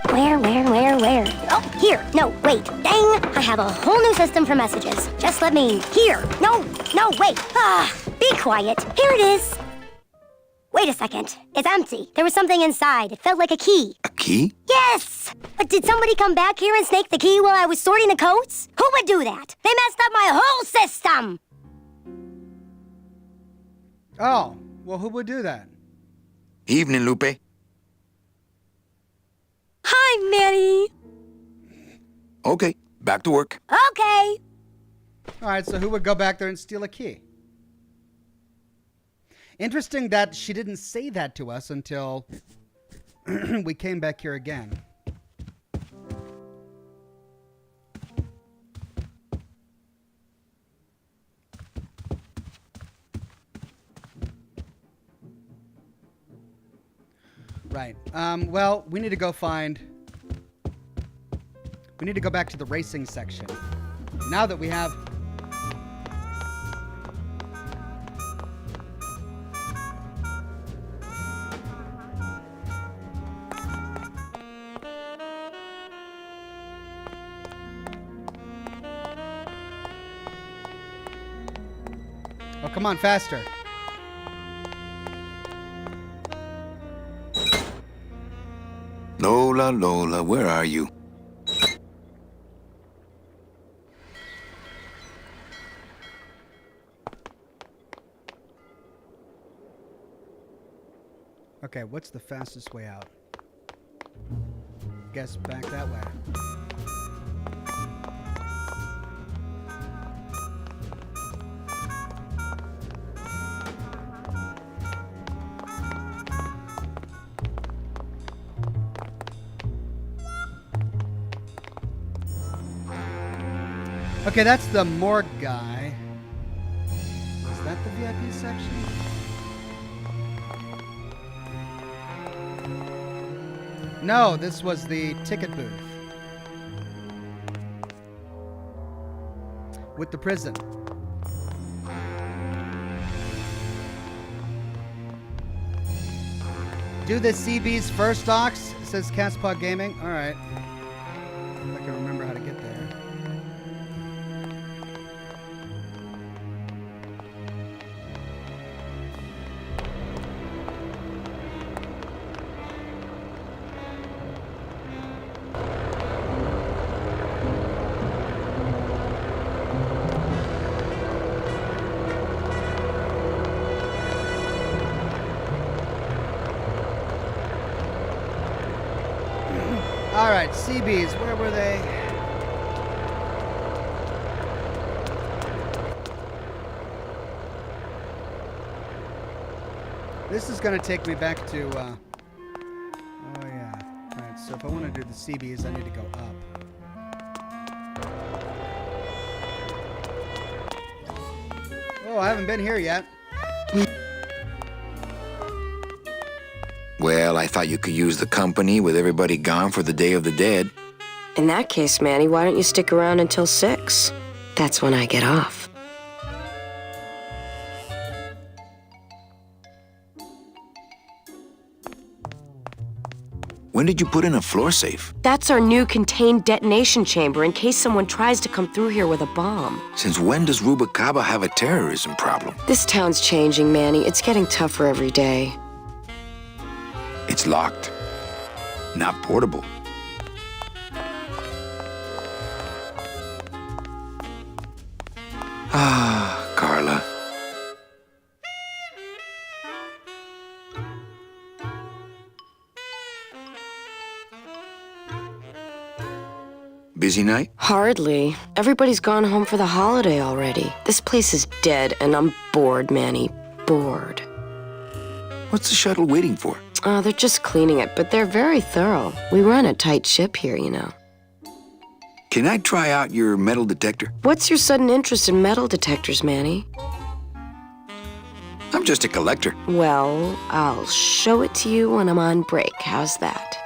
Speaker 7: Where? Oh, here. No, wait. Dang! I have a whole new system for messages. Just let me... Here. No, wait. Be quiet. Here it is. Wait a second. It's empty. There was something inside. It felt like a key.
Speaker 2: A key?
Speaker 7: Yes! But did somebody come back here and snake the key while I was sorting the coats? Who would do that? They messed up my whole system!
Speaker 1: Oh, well, who would do that?
Speaker 2: Evening, Lupe.
Speaker 7: Hi, Manny.
Speaker 2: Okay, back to work.
Speaker 7: Okay.
Speaker 1: All right, so who would go back there and steal a key? Interesting that she didn't say that to us until we came back here again. Right. Well, we need to go find... We need to go back to the racing section. Now that we have... Oh, come on, faster.
Speaker 2: Lola, Lola, where are you?
Speaker 1: Okay, what's the fastest way out? Guess back that way. Okay, that's the morgue guy. Is that the VIP section? No, this was the ticket booth. with the prison. Do the CBs first, Ox, says Catspaw Gaming. All right. If I can remember how to get there. All right, CBs, where were they? This is going to take me back to, oh yeah. All right, so if I want to do the CBs, I need to go up. Oh, I haven't been here yet.
Speaker 2: Well, I thought you could use the company with everybody gone for the Day of the Dead.
Speaker 8: In that case, Manny, why don't you stick around until 6? That's when I get off.
Speaker 2: When did you put in a floor safe?
Speaker 8: That's our new contained detonation chamber in case someone tries to come through here with a bomb.
Speaker 2: Since when does Rubacava have a terrorism problem?
Speaker 8: This town's changing, Manny. It's getting tougher every day.
Speaker 2: It's locked, not portable. Ah, Carla. Busy night?
Speaker 8: Hardly. Everybody's gone home for the holiday already. This place is dead, and I'm bored, Manny. Bored.
Speaker 2: What's the shuttle waiting for?
Speaker 8: They're just cleaning it, but they're very thorough. We run a tight ship here, you know.
Speaker 2: Can I try out your metal detector?
Speaker 8: What's your sudden interest in metal detectors, Manny?
Speaker 2: I'm just a collector.
Speaker 8: Well, I'll show it to you when I'm on break. How's that?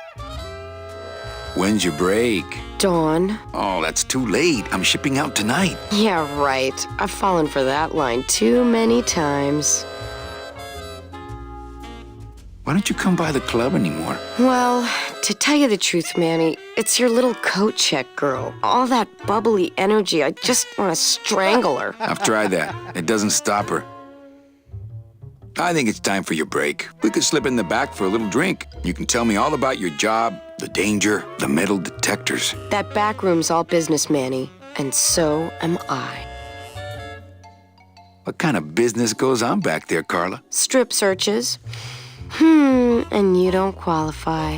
Speaker 2: When's your break?
Speaker 8: Dawn.
Speaker 2: Oh, that's too late. I'm shipping out tonight.
Speaker 8: Yeah, right. I've fallen for that line too many times.
Speaker 2: Why don't you come by the club anymore?
Speaker 8: Well, to tell you the truth, Manny, it's your little coat check girl. All that bubbly energy, I just want to strangle her.
Speaker 2: I've tried that. It doesn't stop her. I think it's time for your break. We could slip in the back for a little drink. You can tell me all about your job, the danger, the metal detectors.
Speaker 8: That back room's all business, Manny, and so am I.
Speaker 2: What kind of business goes on back there, Carla?
Speaker 8: Strip searches. And you don't qualify.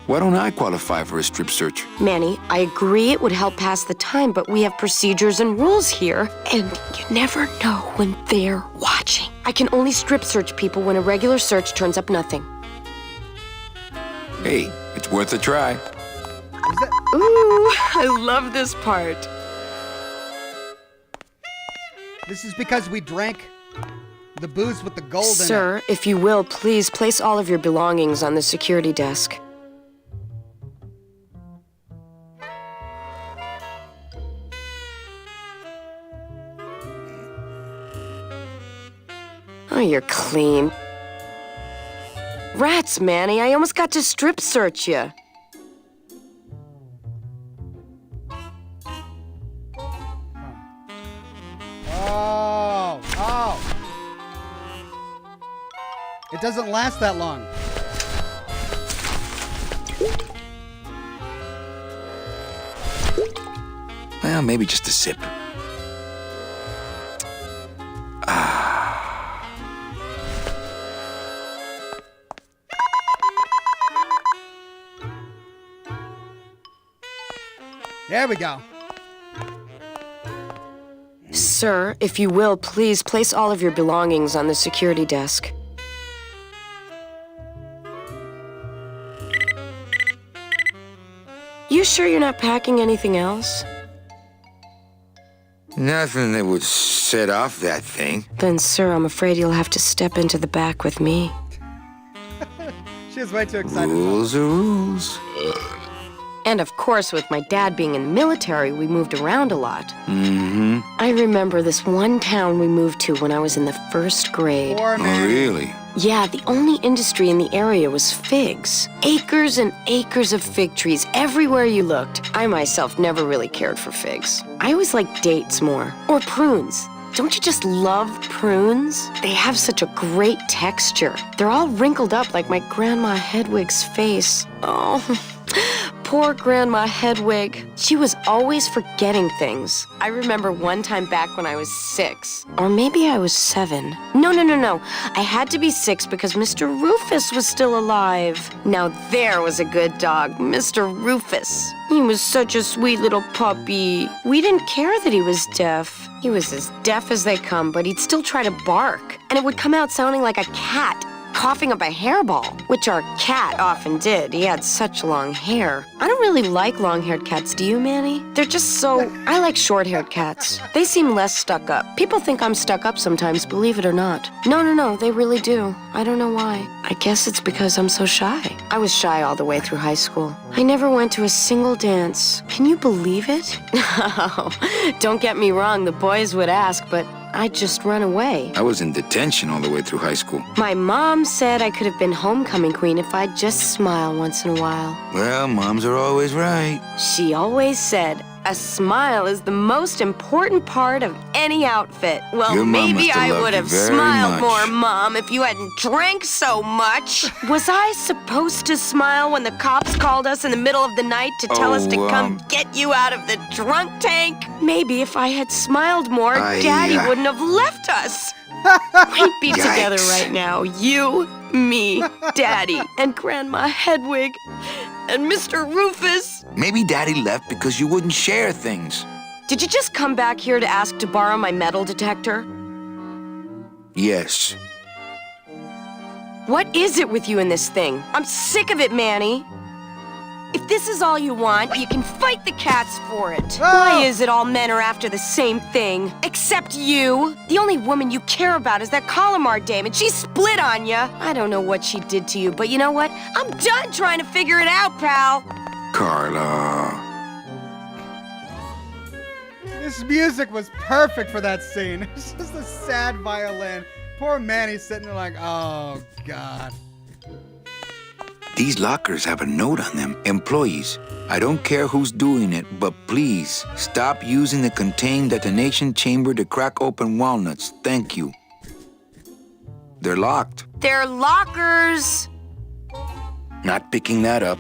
Speaker 2: Why don't I qualify for a strip search?
Speaker 8: Manny, I agree it would help pass the time, but we have procedures and rules here, and you never know when they're watching. I can only strip search people when a regular search turns up nothing.
Speaker 2: Hey, it's worth a try.
Speaker 8: Ooh, I love this part.
Speaker 1: This is because we drank the booze with the gold in it.
Speaker 8: Sir, if you will, please place all of your belongings on the security desk. Oh, you're clean. Rats, Manny, I almost got to strip search you.
Speaker 1: Oh. It doesn't last that long.
Speaker 2: Well, maybe just a sip.
Speaker 1: There we go.
Speaker 8: Sir, if you will, please place all of your belongings on the security desk. You sure you're not packing anything else?
Speaker 2: Nothing that would set off that thing.
Speaker 8: Then, sir, I'm afraid you'll have to step into the back with me.
Speaker 1: She was way too excited.
Speaker 2: Rules are rules.
Speaker 8: And of course, with my dad being in the military, we moved around a lot.
Speaker 2: Mm-hmm.
Speaker 8: I remember this one town we moved to when I was in the 1st grade.
Speaker 1: Poor
Speaker 2: Oh,
Speaker 1: Manny.
Speaker 2: really?
Speaker 8: Yeah, the only industry in the area was figs. Acres and acres of fig trees everywhere you looked. I myself never really cared for figs. I always liked dates more. Or prunes. Don't you just love prunes? They have such a great texture. They're all wrinkled up like my Grandma Hedwig's face. Oh, poor Grandma Hedwig. She was always forgetting things. I remember one time back when I was 6. Or maybe I was 7. No. I had to be 6 because Mr. Rufus was still alive. Now there was a good dog, Mr. Rufus. He was such a sweet little puppy. We didn't care that he was deaf. He was as deaf as they come, but he'd still try to bark. And it would come out sounding like a cat, coughing up a hairball, which our cat often did. He had such long hair. I don't really like long-haired cats, do you, Manny? They're just so... I like short-haired cats. They seem less stuck up. People think I'm stuck up sometimes, believe it or not. No, they really do. I don't know why. I guess it's because I'm so shy. I was shy all the way through high school. I never went to a single dance. Can you believe it? Don't get me wrong, the boys would ask, but I'd just run away.
Speaker 2: I was in detention all the way through high school.
Speaker 8: My mom said I could have been homecoming queen if I'd just smile once in a while.
Speaker 2: Well, moms are always right.
Speaker 8: She always said, a smile is the most important part of any outfit. Well,
Speaker 2: Your mom
Speaker 8: maybe
Speaker 2: must have
Speaker 8: I
Speaker 2: loved
Speaker 8: would
Speaker 2: you
Speaker 8: have
Speaker 2: very
Speaker 8: smiled
Speaker 2: much.
Speaker 8: more, Mom, if you hadn't drank so much. Was I supposed to smile when the cops called us in the middle of the night to tell us to come get you out of the drunk tank? Maybe if I had smiled more, Daddy wouldn't have left us. We'd be together right now. You, me, Daddy, and Grandma Hedwig, and Mr. Rufus.
Speaker 2: Maybe Daddy left because you wouldn't share things.
Speaker 8: Did you just come back here to ask to borrow my metal detector?
Speaker 2: Yes.
Speaker 8: What is it with you in this thing? I'm sick of it, Manny. If this is all you want, you can fight the cats for it. Why is it all men are after the same thing? Except you. The only woman you care about is that Calamar dame, and she split on you. I don't know what she did to you, but you know what? I'm done trying to figure it out, pal.
Speaker 2: Carla.
Speaker 1: This music was perfect for that scene. It's just a sad violin. Poor Manny sitting there like, oh, God.
Speaker 2: These lockers have a note on them. Employees, I don't care who's doing it, but please stop using the contained detonation chamber to crack open walnuts. Thank you. They're locked.
Speaker 8: They're lockers.
Speaker 2: Not picking that up.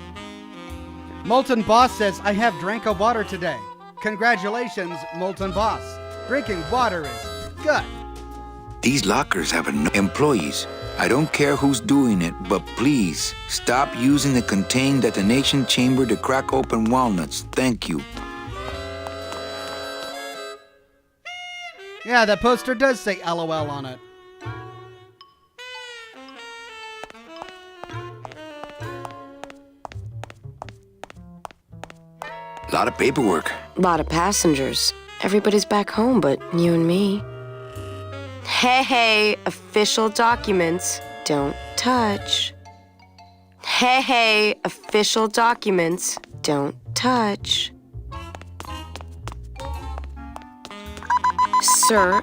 Speaker 1: Molten Boss says, I have drank a water today. Congratulations, Molten Boss. Drinking water is good.
Speaker 2: These lockers have a note. Employees, I don't care who's doing it, but please stop using the contained detonation chamber to crack open walnuts. Thank you.
Speaker 1: Yeah, that poster does say LOL on it.
Speaker 2: A lot of paperwork.
Speaker 8: A lot of passengers. Everybody's back home but you and me. Hey, official documents, don't touch. Hey, official documents, don't touch. Sir,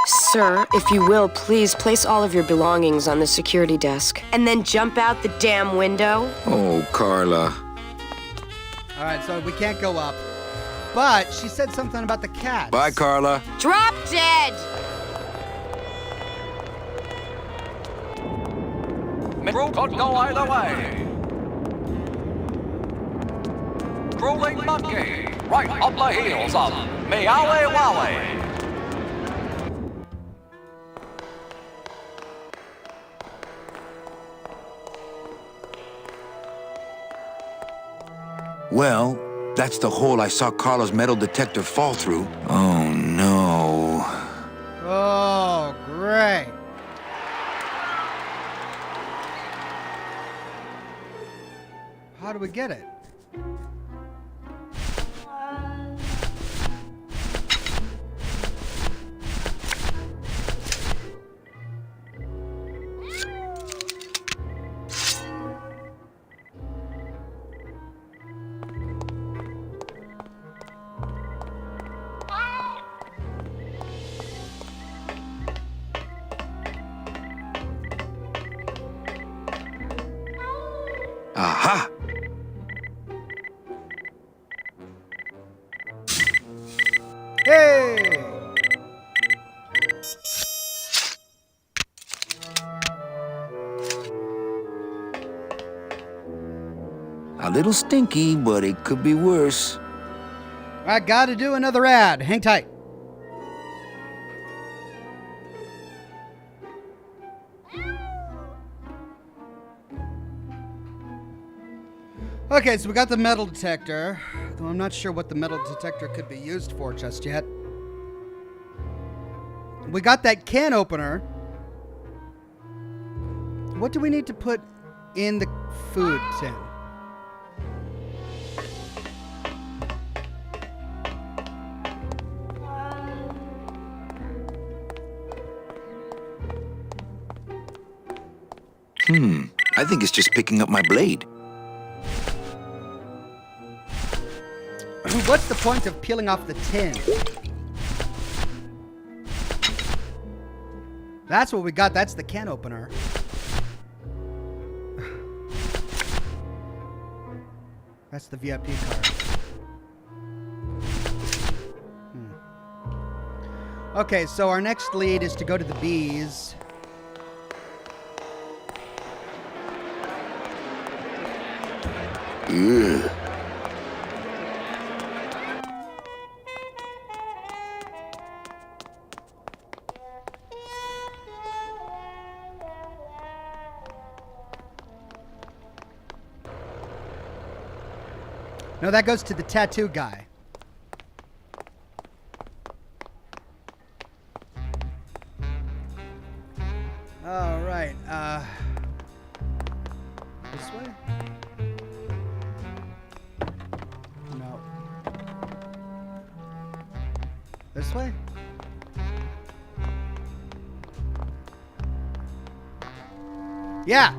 Speaker 8: Sir, if you will, please place all of your belongings on the security desk. And then jump out the damn window.
Speaker 2: Oh, Carla.
Speaker 1: All right, so we can't go up. But she said something about the cats.
Speaker 2: Bye, Carla.
Speaker 8: Drop dead!
Speaker 9: Crew could go either way. Drooling monkey, right up the heels of Meowie Wowie.
Speaker 2: Well, that's the hole I saw Carla's metal detector fall through. Oh, no.
Speaker 1: Oh, great. How do we get it?
Speaker 2: Aha!
Speaker 1: Hey!
Speaker 2: A little stinky, but it could be worse.
Speaker 1: I gotta do another ad. Hang tight. Okay, so we got the metal detector, though I'm not sure what the metal detector could be used for just yet. We got that can opener. What do we need to put in the food tin?
Speaker 2: I think it's just picking up my blade.
Speaker 1: What's the point of peeling off the tin? That's what we got. That's the can opener. That's the VIP card. Okay, so our next lead is to go to the bees.
Speaker 2: Ugh.
Speaker 1: No, that goes to the tattoo guy. All right. This way? No. This way? Yeah.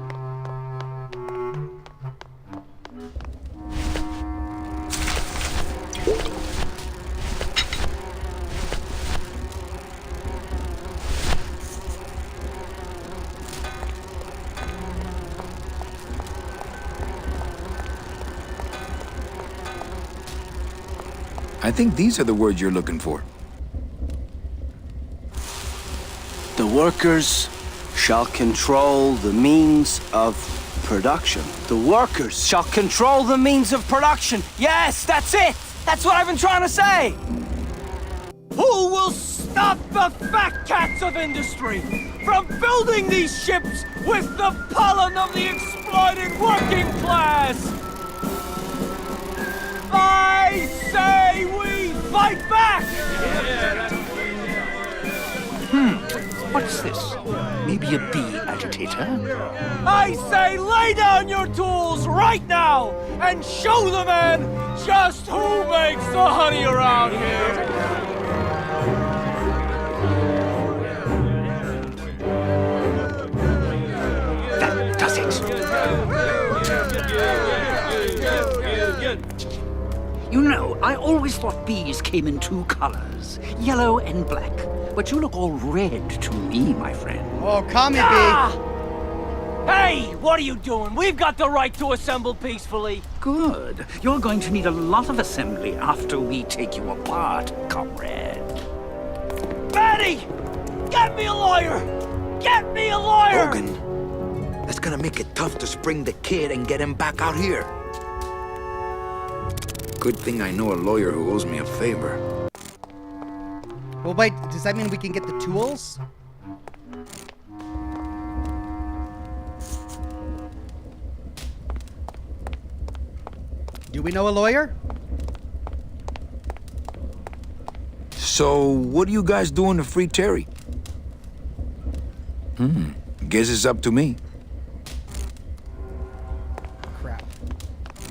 Speaker 2: I think these are the words you're looking for.
Speaker 4: The workers shall control the means of production. The workers shall control the means of production. Yes, that's it! That's what I've been trying to say! Who will stop the fat cats of industry from building these ships with the pollen of the exploited working class? I say we fight back!
Speaker 5: What's this? Maybe a bee agitator?
Speaker 4: I say lay down your tools right now and show the men just who makes the honey around here!
Speaker 5: That does it. You know, I always thought bees came in two colors, yellow and black. But you look all red to me, my friend.
Speaker 1: Oh, call me, bee.
Speaker 4: Hey, what are you doing? We've got the right to assemble peacefully.
Speaker 5: Good. You're going to need a lot of assembly after we take you apart, comrade.
Speaker 4: Betty! Get me a lawyer! Get me a lawyer!
Speaker 2: Logan, that's gonna make it tough to spring the kid and get him back out here. Good thing I know a lawyer who owes me a favor.
Speaker 1: Well, wait, does that mean we can get the tools? Do we know a lawyer?
Speaker 2: So, what are you guys doing to free Terry? Guess it's up to me.
Speaker 1: Crap.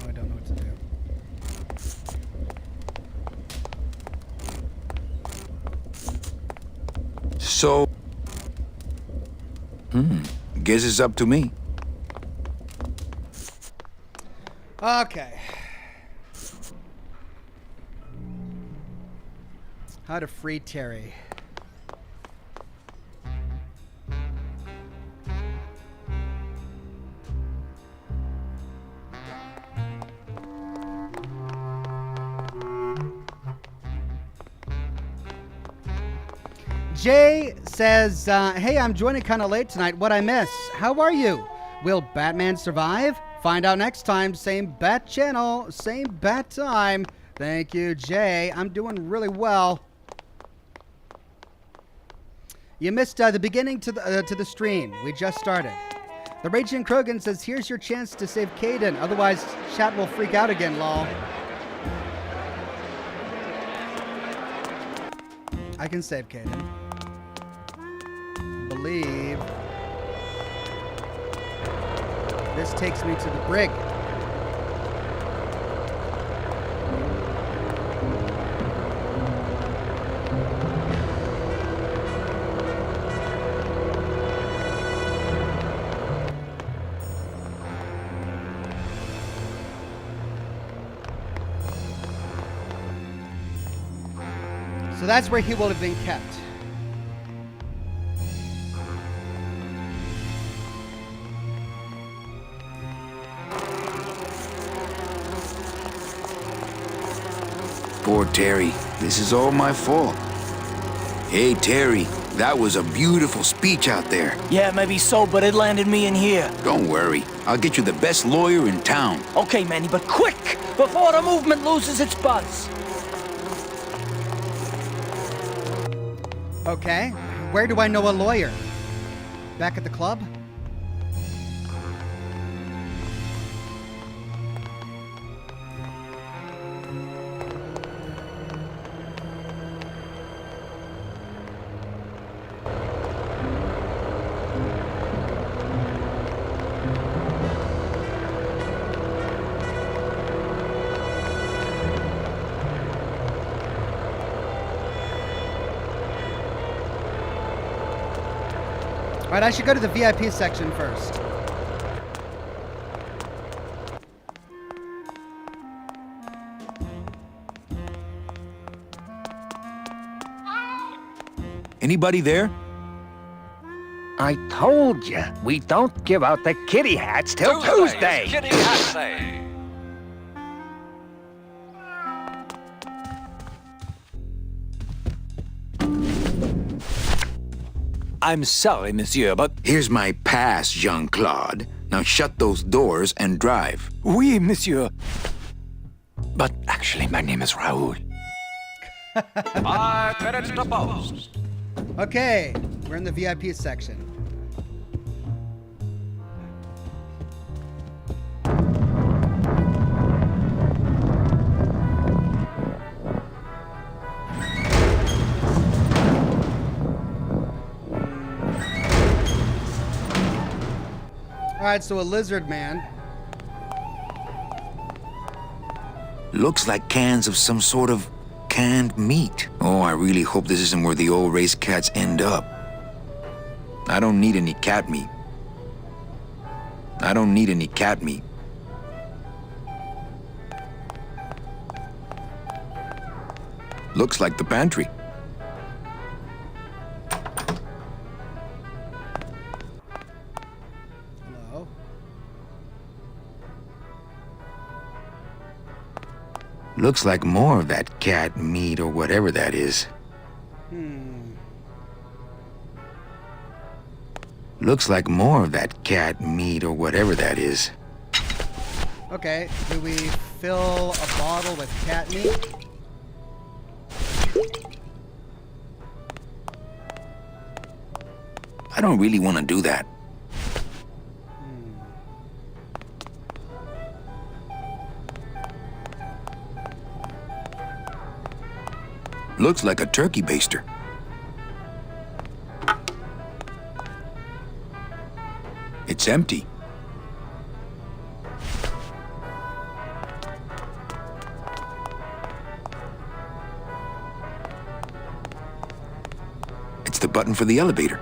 Speaker 1: Oh, I don't know what to do.
Speaker 2: So, guess it's up to me.
Speaker 1: Okay. How to free Terry. Jay says, hey, I'm joining kind of late tonight. What'd I miss? How are you? Will Batman survive? Find out next time. Same bat channel, same bat time. Thank you, Jay. I'm doing really well. You missed the beginning to the stream. We just started. The Raging Krogan says, here's your chance to save Caden. Otherwise, chat will freak out again, lol. I can save Caden. Believe. This takes me to the brig. So that's where he will have been kept.
Speaker 2: Poor Terry. This is all my fault. Hey, Terry, that was a beautiful speech out there.
Speaker 4: Yeah, maybe so, but it landed me in here.
Speaker 2: Don't worry. I'll get you the best lawyer in town.
Speaker 4: Okay, Manny, but quick! Before the movement loses its buzz.
Speaker 1: Okay. Where do I know a lawyer? Back at the club? All right, I should go to the VIP section first.
Speaker 2: Anybody there?
Speaker 10: I told you, we don't give out the kitty hats till Tuesday.
Speaker 9: Kitty Hat Day.
Speaker 10: I'm sorry, monsieur, but...
Speaker 2: Here's my pass, Jean-Claude. Now shut those doors and drive.
Speaker 10: Oui, monsieur. But actually, my name is Raoul.
Speaker 9: 5 minutes to post.
Speaker 1: Okay, we're in the VIP section. All right, so a lizard man.
Speaker 2: Looks like cans of some sort of canned meat. Oh, I really hope this isn't where the old race cats end up. I don't need any cat meat. I don't need any cat meat. Looks like the pantry.
Speaker 1: Hello.
Speaker 2: Looks like more of that cat meat or whatever that is. Looks like more of that cat meat or whatever that is.
Speaker 1: Okay, do we fill a bottle with cat meat?
Speaker 2: I don't really want to do that. Looks like a turkey baster. It's empty. It's the button for the elevator.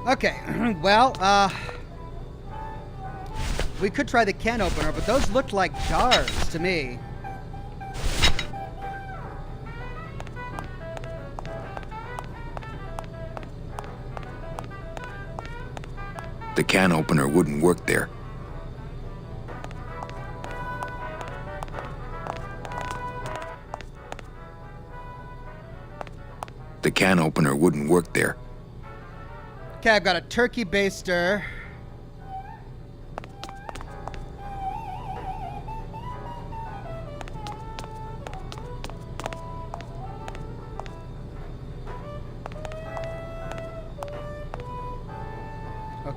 Speaker 1: Okay, well, we could try the can opener, but those looked like jars to me.
Speaker 2: The can opener wouldn't work there. The can opener wouldn't work there.
Speaker 1: Okay, I've got a turkey baster.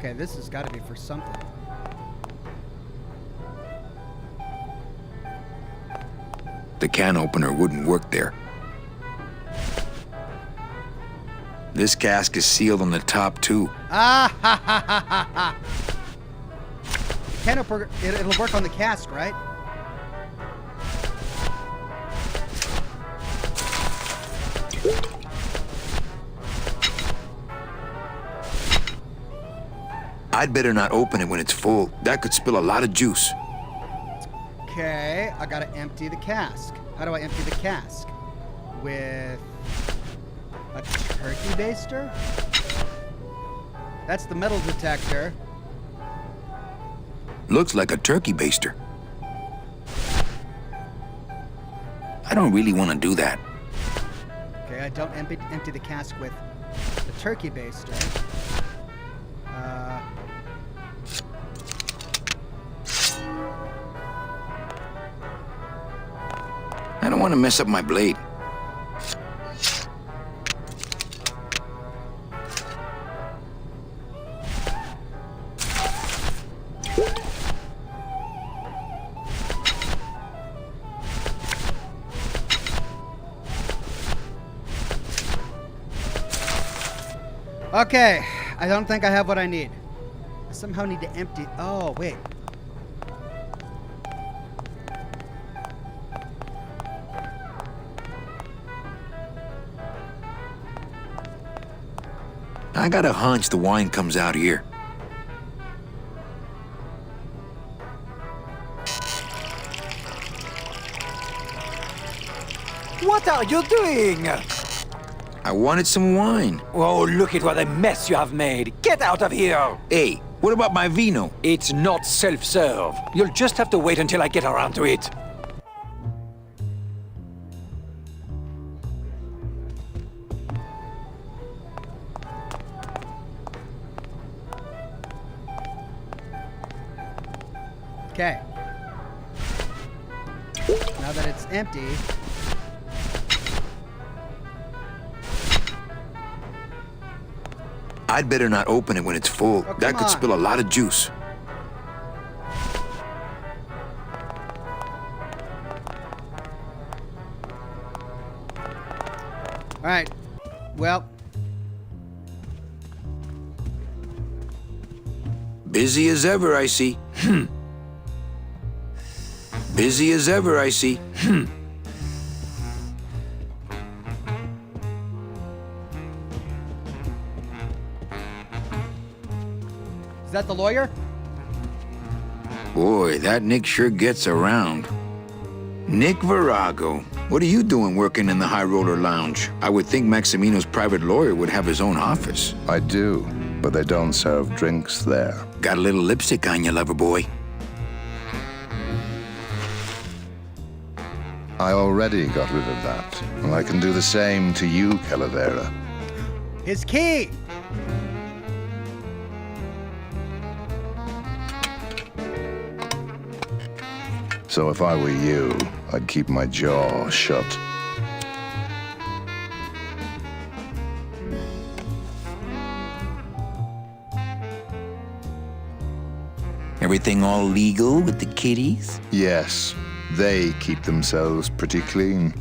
Speaker 1: Okay, this has got to be for something.
Speaker 2: The can opener wouldn't work there. This cask is sealed on the top, too.
Speaker 1: Ah, ha, ha, ha, ha, ha. The can opener, it'll work on the cask, right?
Speaker 2: I'd better not open it when it's full. That could spill a lot of juice.
Speaker 1: Okay, I gotta empty the cask. How do I empty the cask? With a turkey baster? That's the metal detector.
Speaker 2: Looks like a turkey baster. I don't really want to do that.
Speaker 1: Okay, I don't empty the cask with the turkey baster.
Speaker 2: I don't want to mess up my blade.
Speaker 1: Okay, I don't think I have what I need. I somehow need to empty. Oh, wait.
Speaker 2: I got a hunch the wine comes out here.
Speaker 10: What are you doing?
Speaker 2: I wanted some wine.
Speaker 10: Oh, look at what a mess you have made. Get out of here.
Speaker 2: Hey, what about my vino?
Speaker 10: It's not self-serve. You'll just have to wait until I get around to it.
Speaker 1: Okay. Now that it's empty,
Speaker 2: I'd better not open it when it's full.
Speaker 1: Oh,
Speaker 2: That could
Speaker 1: on.
Speaker 2: spill a lot of juice.
Speaker 1: all right. Well,
Speaker 2: Busy as ever, I see. Busy as ever, I see.
Speaker 1: is that the lawyer?
Speaker 2: Boy, that Nick sure gets around. Nick Virago. What are you doing working in the High Roller Lounge? I would think Maximino's private lawyer would have his own office.
Speaker 11: I do, but they don't serve drinks there.
Speaker 2: Got a little lipstick on you, lover boy.
Speaker 11: I already got rid of that, and I can do the same to you, Calavera.
Speaker 1: His key!
Speaker 11: So if I were you, I'd keep my jaw shut.
Speaker 2: Everything all legal with the kiddies?
Speaker 11: Yes, they keep themselves pretty clean.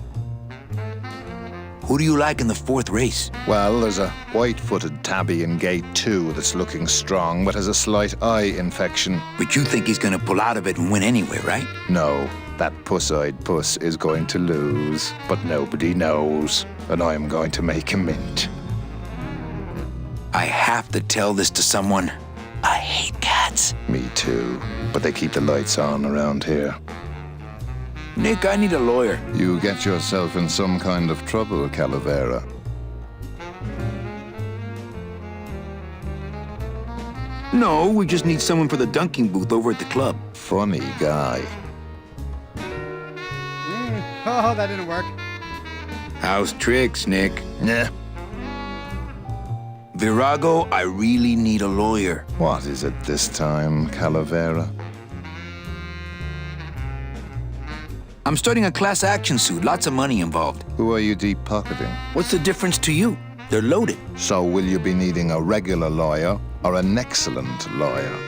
Speaker 2: Who do you like in the fourth race?
Speaker 11: Well, there's a white-footed tabby in gate 2 that's looking strong, but has a slight eye infection.
Speaker 2: But you think he's gonna pull out of it and win anyway, right?
Speaker 11: No, that puss-eyed puss is going to lose, but nobody knows, and I'm going to make a mint.
Speaker 2: I have to tell this to someone. I hate cats.
Speaker 11: Me too, but they keep the lights on around here.
Speaker 2: Nick, I need a lawyer.
Speaker 11: You get yourself in some kind of trouble, Calavera.
Speaker 2: No, we just need someone for the dunking booth over at the club.
Speaker 11: Funny guy.
Speaker 1: Oh, that didn't work.
Speaker 2: How's tricks, Nick?
Speaker 11: Yeah.
Speaker 2: Virago, I really need a lawyer.
Speaker 11: What is it this time, Calavera?
Speaker 2: I'm starting a class action suit, lots of money involved.
Speaker 11: Who are you deep pocketing?
Speaker 2: What's the difference to you? They're loaded.
Speaker 11: So will you be needing a regular lawyer or an excellent lawyer?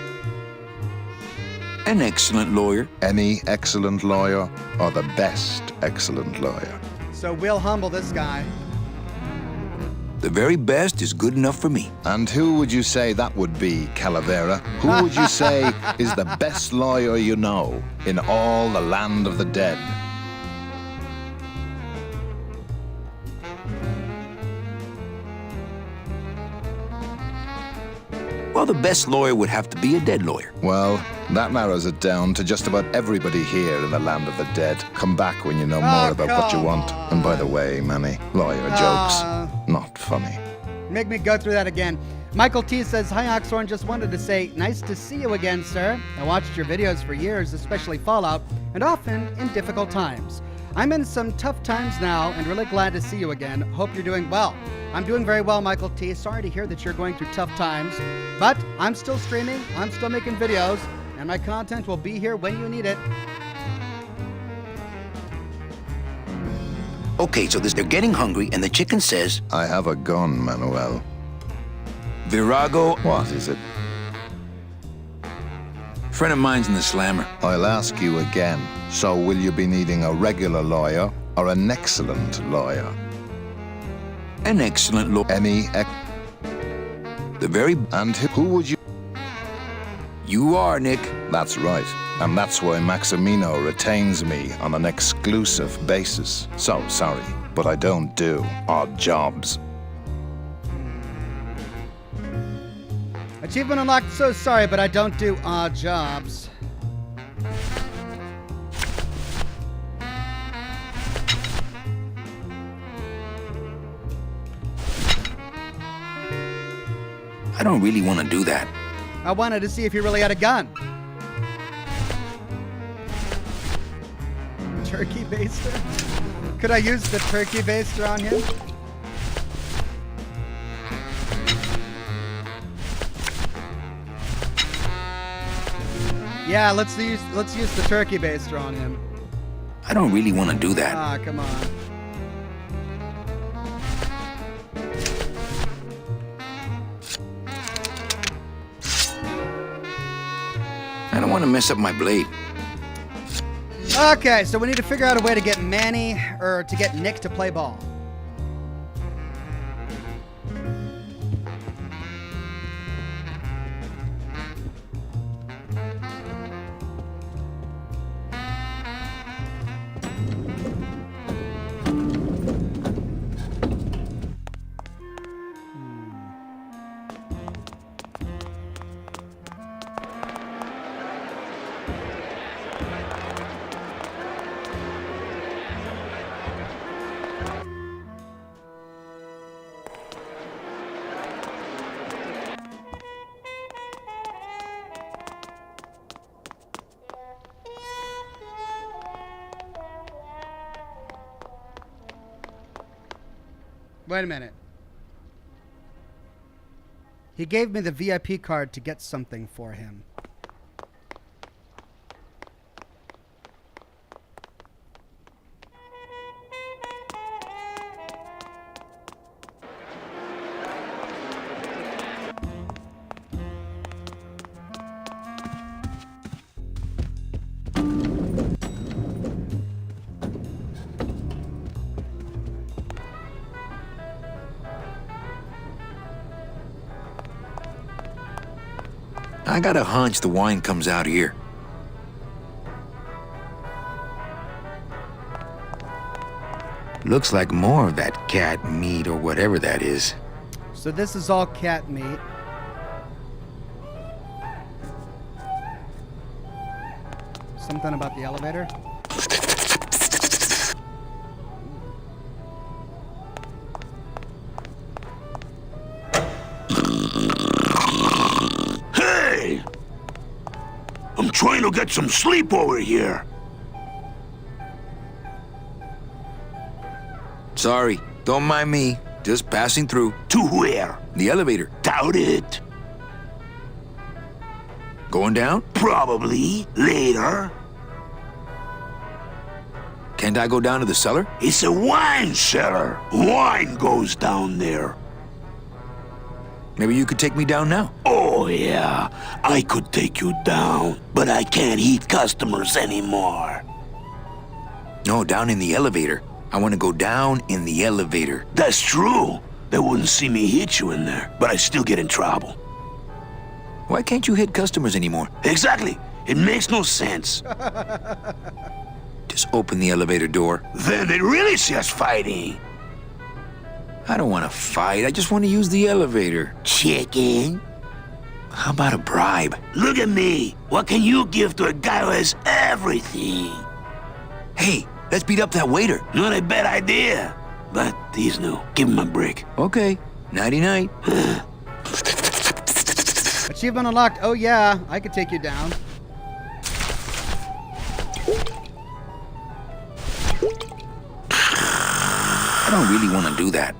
Speaker 2: An excellent lawyer.
Speaker 11: Any excellent lawyer or the best excellent lawyer?
Speaker 1: So we'll humble this guy.
Speaker 2: The very best is good enough for me.
Speaker 11: And who would you say that would be, Calavera? Who would you say is the best lawyer you know in all the land of the dead?
Speaker 2: Well, the best lawyer would have to be a dead lawyer.
Speaker 11: Well, that narrows it down to just about everybody here in the land of the dead. Come back when you know more about what you want. And by the way, Manny, lawyer jokes, not funny.
Speaker 1: Make me go through that again. Michael T says, "Hi Oxhorn, just wanted to say, nice to see you again, sir. I watched your videos for years, especially Fallout, and often in difficult times. I'm in some tough times now, and really glad to see you again. Hope you're doing well." I'm doing very well, Michael T. Sorry to hear that you're going through tough times, but I'm still streaming, I'm still making videos, and my content will be here when you need it.
Speaker 2: Okay, so they're getting hungry, and the chicken says,
Speaker 11: I have a gun, Manuel.
Speaker 2: Virago,
Speaker 11: What is it?
Speaker 2: friend of mine's in the slammer.
Speaker 11: I'll ask you again. So will you be needing a regular lawyer or an excellent lawyer?
Speaker 2: An excellent lawyer. The very...
Speaker 11: And who would you...
Speaker 2: You are, Nick.
Speaker 11: That's right. And that's why Maximino retains me on an exclusive basis. So sorry, but I don't do odd jobs.
Speaker 1: Achievement unlocked, so sorry, but I don't do odd jobs.
Speaker 2: I don't really want to do that.
Speaker 1: I wanted to see if you really had a gun. Turkey baster? Could I use the turkey baster on him? Yeah, let's use the turkey baster on him.
Speaker 2: I don't really want to do that.
Speaker 1: Ah, come on.
Speaker 2: I don't want to mess up my blade.
Speaker 1: Okay, so we need to figure out a way to get Manny, or to get Nick to play ball. Wait a minute. He gave me the VIP card to get something for him.
Speaker 2: I got a hunch the wine comes out here. Looks like more of that cat meat or whatever that is.
Speaker 1: So this is all cat meat. Something about the elevator?
Speaker 6: trying to get some sleep over here.
Speaker 2: Sorry, don't mind me. Just passing through.
Speaker 6: To where?
Speaker 2: The elevator.
Speaker 6: Doubt it.
Speaker 2: Going down?
Speaker 6: Probably. Later.
Speaker 2: Can't I go down to the cellar?
Speaker 6: It's a wine cellar. Wine goes down there.
Speaker 2: Maybe you could take me down now.
Speaker 6: Oh, yeah. I could take you down, but I can't heat customers anymore.
Speaker 2: No, down in the elevator. I want to go down in the elevator.
Speaker 6: That's true. They wouldn't see me hit you in there, but I still get in trouble.
Speaker 2: Why can't you hit customers anymore?
Speaker 6: Exactly. It makes no sense.
Speaker 2: Just open the elevator door.
Speaker 6: Then they really see us fighting.
Speaker 2: I don't want to fight. I just want to use the elevator.
Speaker 6: Chicken.
Speaker 2: How about a bribe?
Speaker 6: Look at me. What can you give to a guy who has everything?
Speaker 2: Hey, let's beat up that waiter.
Speaker 6: Not a bad idea. But he's new. Give him a break.
Speaker 2: Okay. Nighty-night.
Speaker 1: Achievement unlocked. Oh, yeah. I could take you down.
Speaker 2: I don't really want to do that.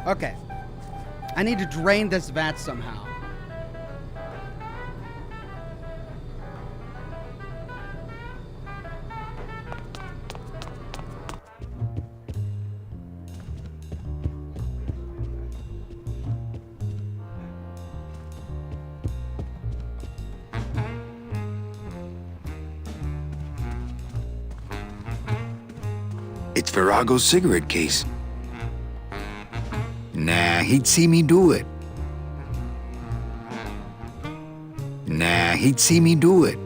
Speaker 1: Okay. I need to drain this vat somehow.
Speaker 2: It's Virago's cigarette case. Nah, he'd see me do it. Nah, he'd see me do it.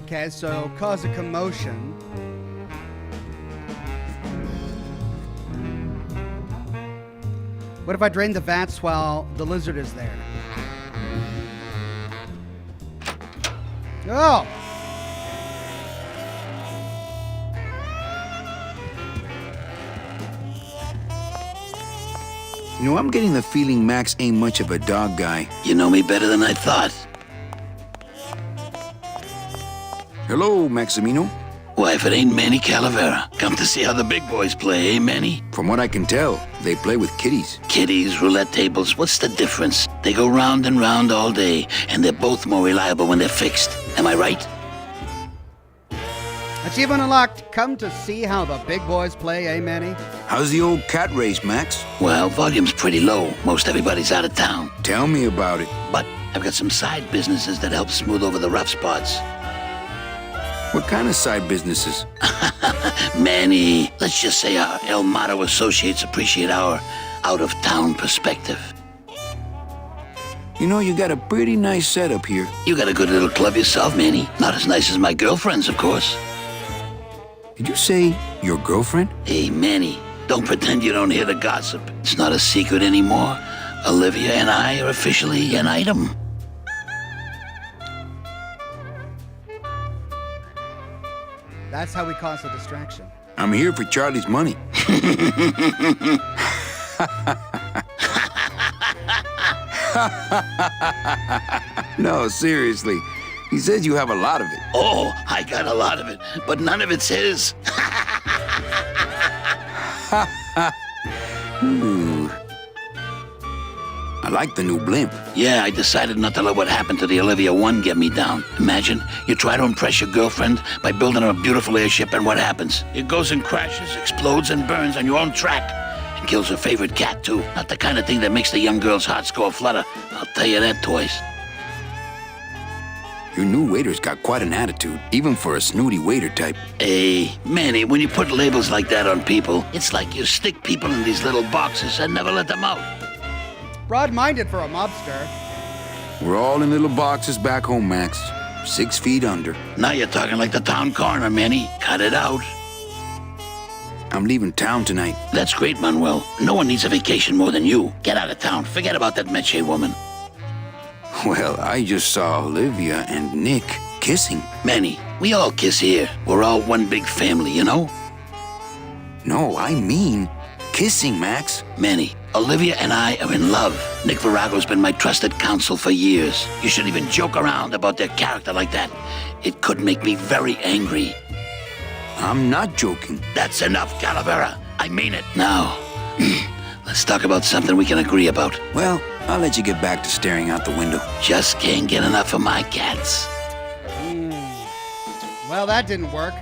Speaker 1: Okay, so cause a commotion. What if I drain the vats while the lizard is there? Oh!
Speaker 2: You know, I'm getting the feeling Max ain't much of a dog guy.
Speaker 6: You know me better than I thought.
Speaker 2: Hello, Maximino.
Speaker 6: Why, if it ain't Manny Calavera, come to see how the big boys play, eh, Manny?
Speaker 2: From what I can tell, they play with kitties.
Speaker 6: Kitties, roulette tables, what's the difference? They go round and round all day, and they're both more reliable when they're fixed. Am I right?
Speaker 1: Achievement unlocked. Come to see how the big boys play, eh, Manny?
Speaker 2: How's the old cat race, Max?
Speaker 6: Well, volume's pretty low. Most everybody's out of town.
Speaker 2: Tell me about it.
Speaker 6: But I've got some side businesses that help smooth over the rough spots.
Speaker 2: What kind of side businesses?
Speaker 6: Manny, let's just say our El Mato associates appreciate our out-of-town perspective.
Speaker 2: You know, you got a pretty nice setup here.
Speaker 6: You got a good little club yourself, Manny. Not as nice as my girlfriend's, of course.
Speaker 2: Did you say your girlfriend?
Speaker 6: Hey, Manny, don't pretend you don't hear the gossip. It's not a secret anymore. Olivia and I are officially an item.
Speaker 1: That's how we cause a distraction.
Speaker 2: I'm here for Charlie's money. No, seriously. He says you have a lot of it.
Speaker 6: Oh, I got a lot of it, but none of it's his.
Speaker 2: Ooh. I like the new blimp.
Speaker 6: Yeah, I decided not to let what happened to the Olivia 1 get me down. Imagine, you try to impress your girlfriend by building her a beautiful airship, and what happens? It goes and crashes, explodes, and burns on your own track. And kills her favorite cat, too. Not the kind of thing that makes the young girl's hearts go aflutter. I'll tell you that, toys.
Speaker 2: Your new waiter's got quite an attitude, even for a snooty waiter type.
Speaker 6: Hey, Manny, when you put labels like that on people, it's like you stick people in these little boxes and never let them out.
Speaker 1: Broad-minded for a mobster.
Speaker 2: We're all in little boxes back home, Max. 6 feet under.
Speaker 6: Now you're talking like the town coroner, Manny. Cut it out.
Speaker 2: I'm leaving town tonight.
Speaker 6: That's great, Manuel. No one needs a vacation more than you. Get out of town. Forget about that Meche woman.
Speaker 2: Well, I just saw Olivia and Nick kissing.
Speaker 6: Manny, We all kiss here. We're all one big family, you know?
Speaker 2: No, I mean kissing, Max.
Speaker 6: Manny, Olivia and I are in love. Nick Virago's been my trusted counsel for years. You shouldn't even joke around about their character like that. It could make me very angry.
Speaker 2: I'm not joking.
Speaker 6: That's enough, Calavera. I mean it. Now, let's talk about something we can agree about.
Speaker 2: Well, I'll let you get back to staring out the window.
Speaker 6: Just can't get enough of my cats.
Speaker 1: Well, that didn't work.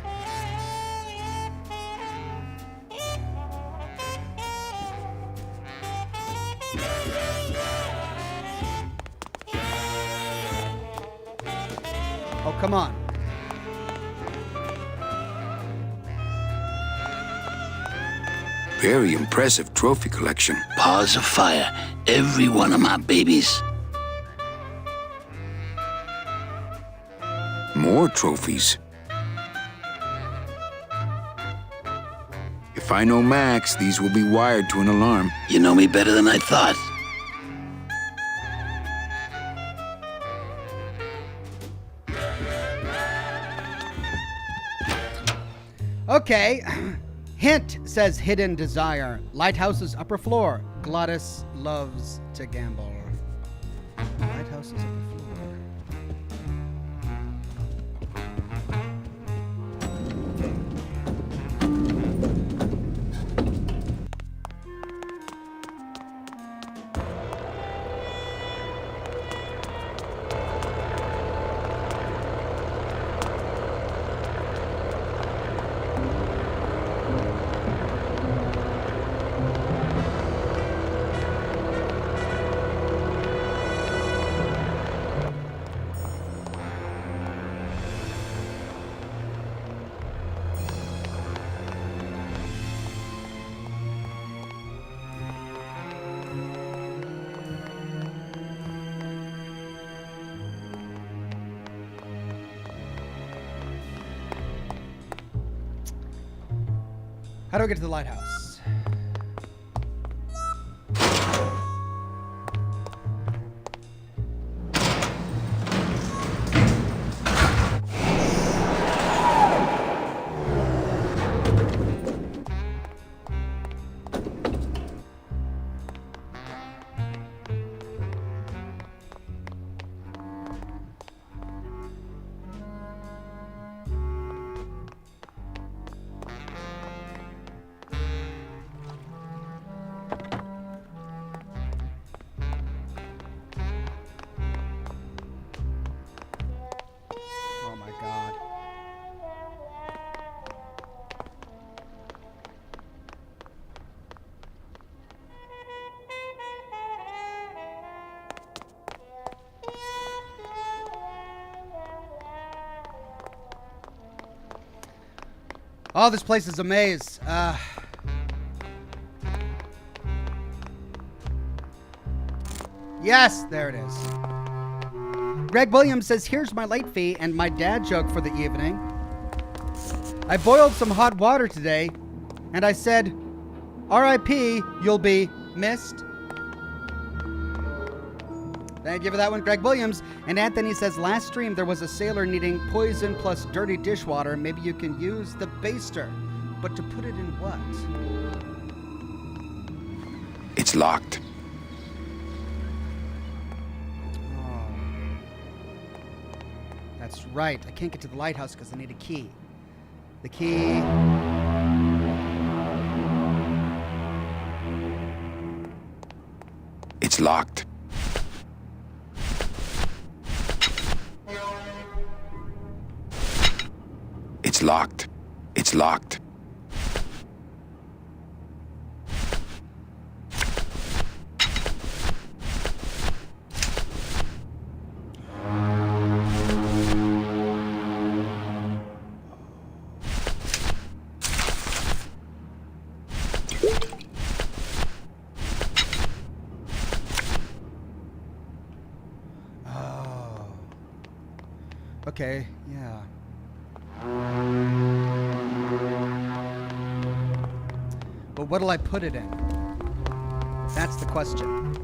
Speaker 1: Oh, come on.
Speaker 2: Very impressive trophy collection.
Speaker 6: Paws of fire. Every one of my babies.
Speaker 2: More trophies. If I know Max, these will be wired to an alarm.
Speaker 6: You know me better than I thought.
Speaker 1: Okay. Hint says hidden desire. Lighthouse's upper floor. Glottis loves to gamble. Lighthouse's upper floor. How do I get to the lighthouse? Oh my God. Oh, this place is a maze. Yes, there it is. Greg Williams says, here's my late fee and my dad joke for the evening. I boiled some hot water today, and I said, R.I.P., you'll be missed. Thank you for that one, Greg Williams. And Anthony says, last stream there was a sailor needing poison plus dirty dishwater. Maybe you can use the baster. But to put it in what?
Speaker 2: It's locked.
Speaker 1: That's right. I can't get to the lighthouse because I need a key. The key.
Speaker 2: It's locked. It's locked. It's locked.
Speaker 1: Okay, yeah. But what'll I put it in? That's the question.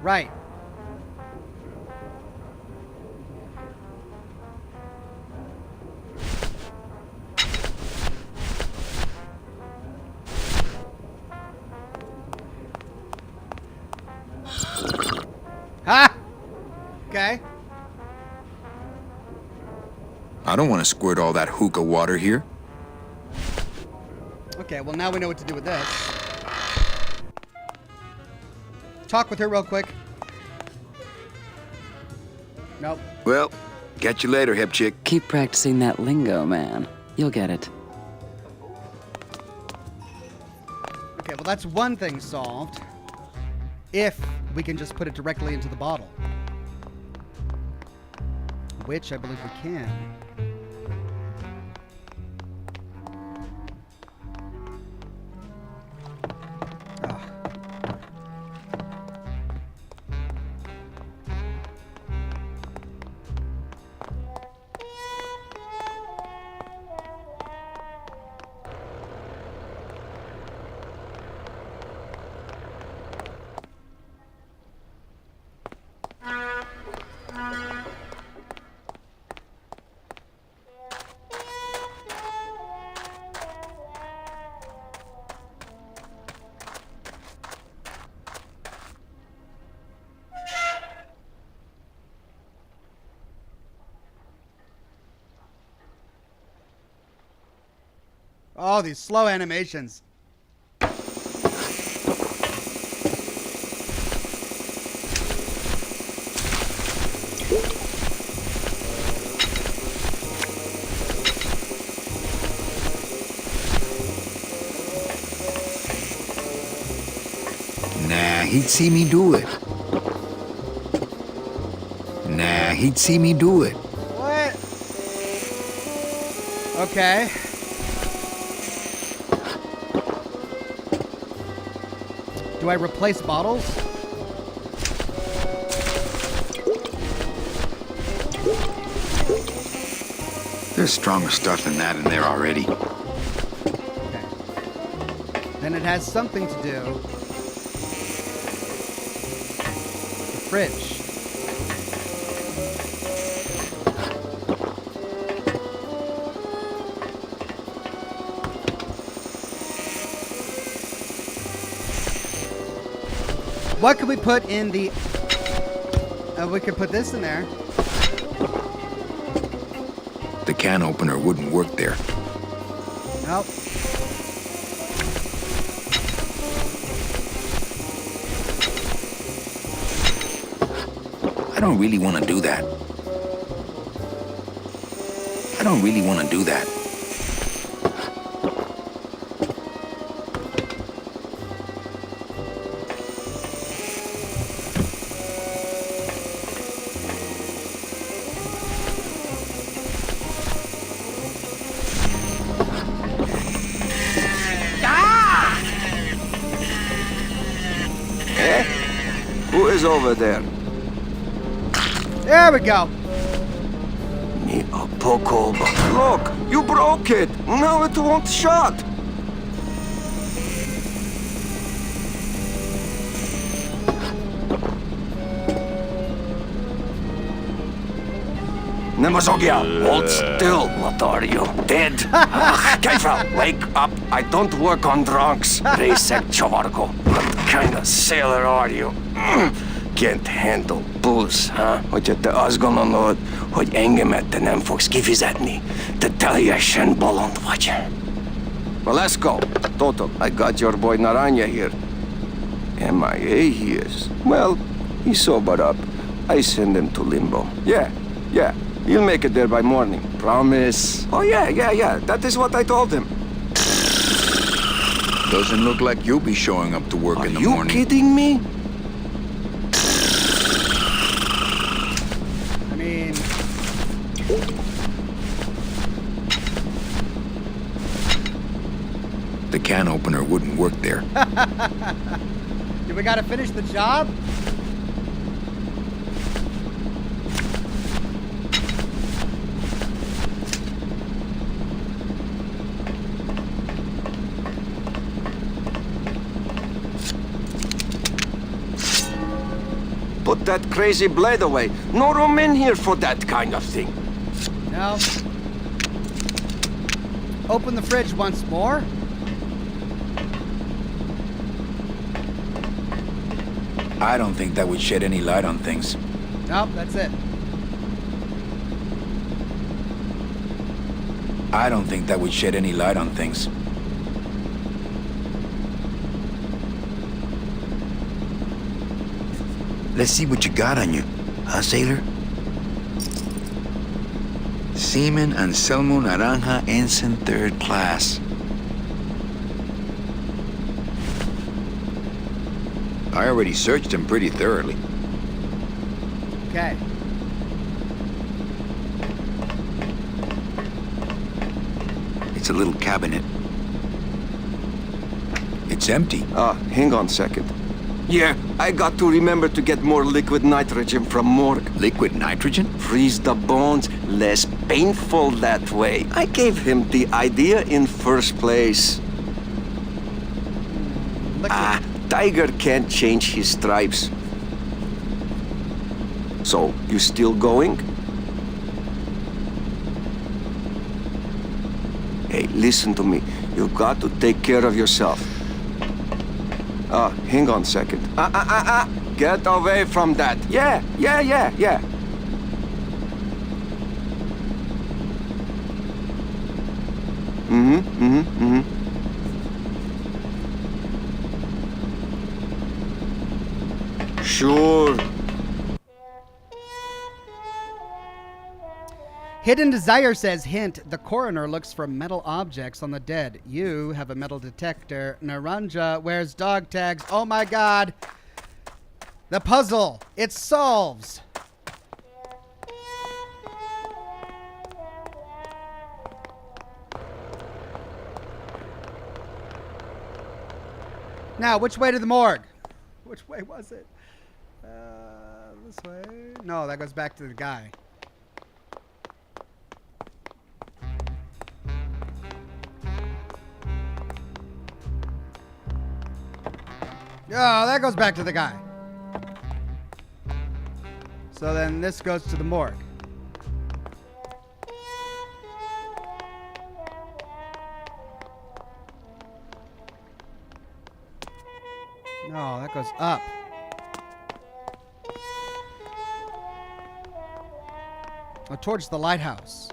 Speaker 1: Right. Ah! Okay.
Speaker 2: I don't want to squirt all that hookah water here.
Speaker 1: Okay, well now we know what to do with this. Talk with her real quick. Nope.
Speaker 2: Well, catch you later, hip chick.
Speaker 12: Keep practicing that lingo, man. You'll get it.
Speaker 1: Okay, well that's one thing solved. If we can just put it directly into the bottle. Which I believe we can. Oh, these slow animations.
Speaker 2: Nah, he'd see me do it. Nah, he'd see me do it.
Speaker 1: What? Okay. Do I replace bottles?
Speaker 2: There's stronger stuff than that in there already.
Speaker 1: Okay. Then it has something to do with the fridge. What could we put in the... we could put this in there.
Speaker 2: The can opener wouldn't work there.
Speaker 1: Nope.
Speaker 2: I don't really want to do that. I don't really want to do that.
Speaker 4: Who is over there?
Speaker 1: There we go.
Speaker 4: Me a poco. Look, you broke it. Now it won't shut. Nemazogia, hold still. What are you, dead? Careful, wake up. I don't work on drunks. Resek Chavarko. What kind of sailor are you? Can't handle booze, huh? Hogyha te azt gondolod, hogy engemet nem fogsz kifizetni, te teljesen bolond vagy. Well, let's go. Toto, I got your boy Naranja here. MIA he is. Well, he's sobered up. I send him to Limbo. Yeah. He'll make it there by morning. Promise. Oh, yeah. That is what I told him.
Speaker 2: Doesn't look like you'll be showing up to work in the morning.
Speaker 4: Are you kidding me?
Speaker 1: I mean...
Speaker 2: The can opener wouldn't work there.
Speaker 1: Do we gotta finish the job?
Speaker 13: Put that crazy blade away. No room in here for that kind of thing.
Speaker 1: No. Open the fridge once more.
Speaker 2: I don't think that would shed any light on things.
Speaker 1: Nope, that's it.
Speaker 2: I don't think that would shed any light on things. Let's see what you got on you, huh, sailor? Seaman Anselmo Naranja, Ensign 3rd Class. I already searched him pretty thoroughly.
Speaker 1: Okay.
Speaker 2: It's a little cabinet. It's empty.
Speaker 13: Hang on a second. Yeah, I got to remember to get more liquid nitrogen from Morg.
Speaker 2: Liquid nitrogen?
Speaker 13: Freeze the bones, less painful that way. I gave him the idea in first place. Tiger can't change his stripes. So, you still going? Hey, listen to me. You've got to take care of yourself. Hang on a second. Get away from that. Yeah. Sure.
Speaker 1: Hidden Desire says, hint, the coroner looks for metal objects on the dead. You have a metal detector. Naranja wears dog tags. Oh my god. The puzzle. It solves. Now, which way to the morgue? Which way was it? This way? No, that goes back to the guy. Oh, that goes back to the guy. So then this goes to the morgue. No, that goes up. Oh, towards the lighthouse.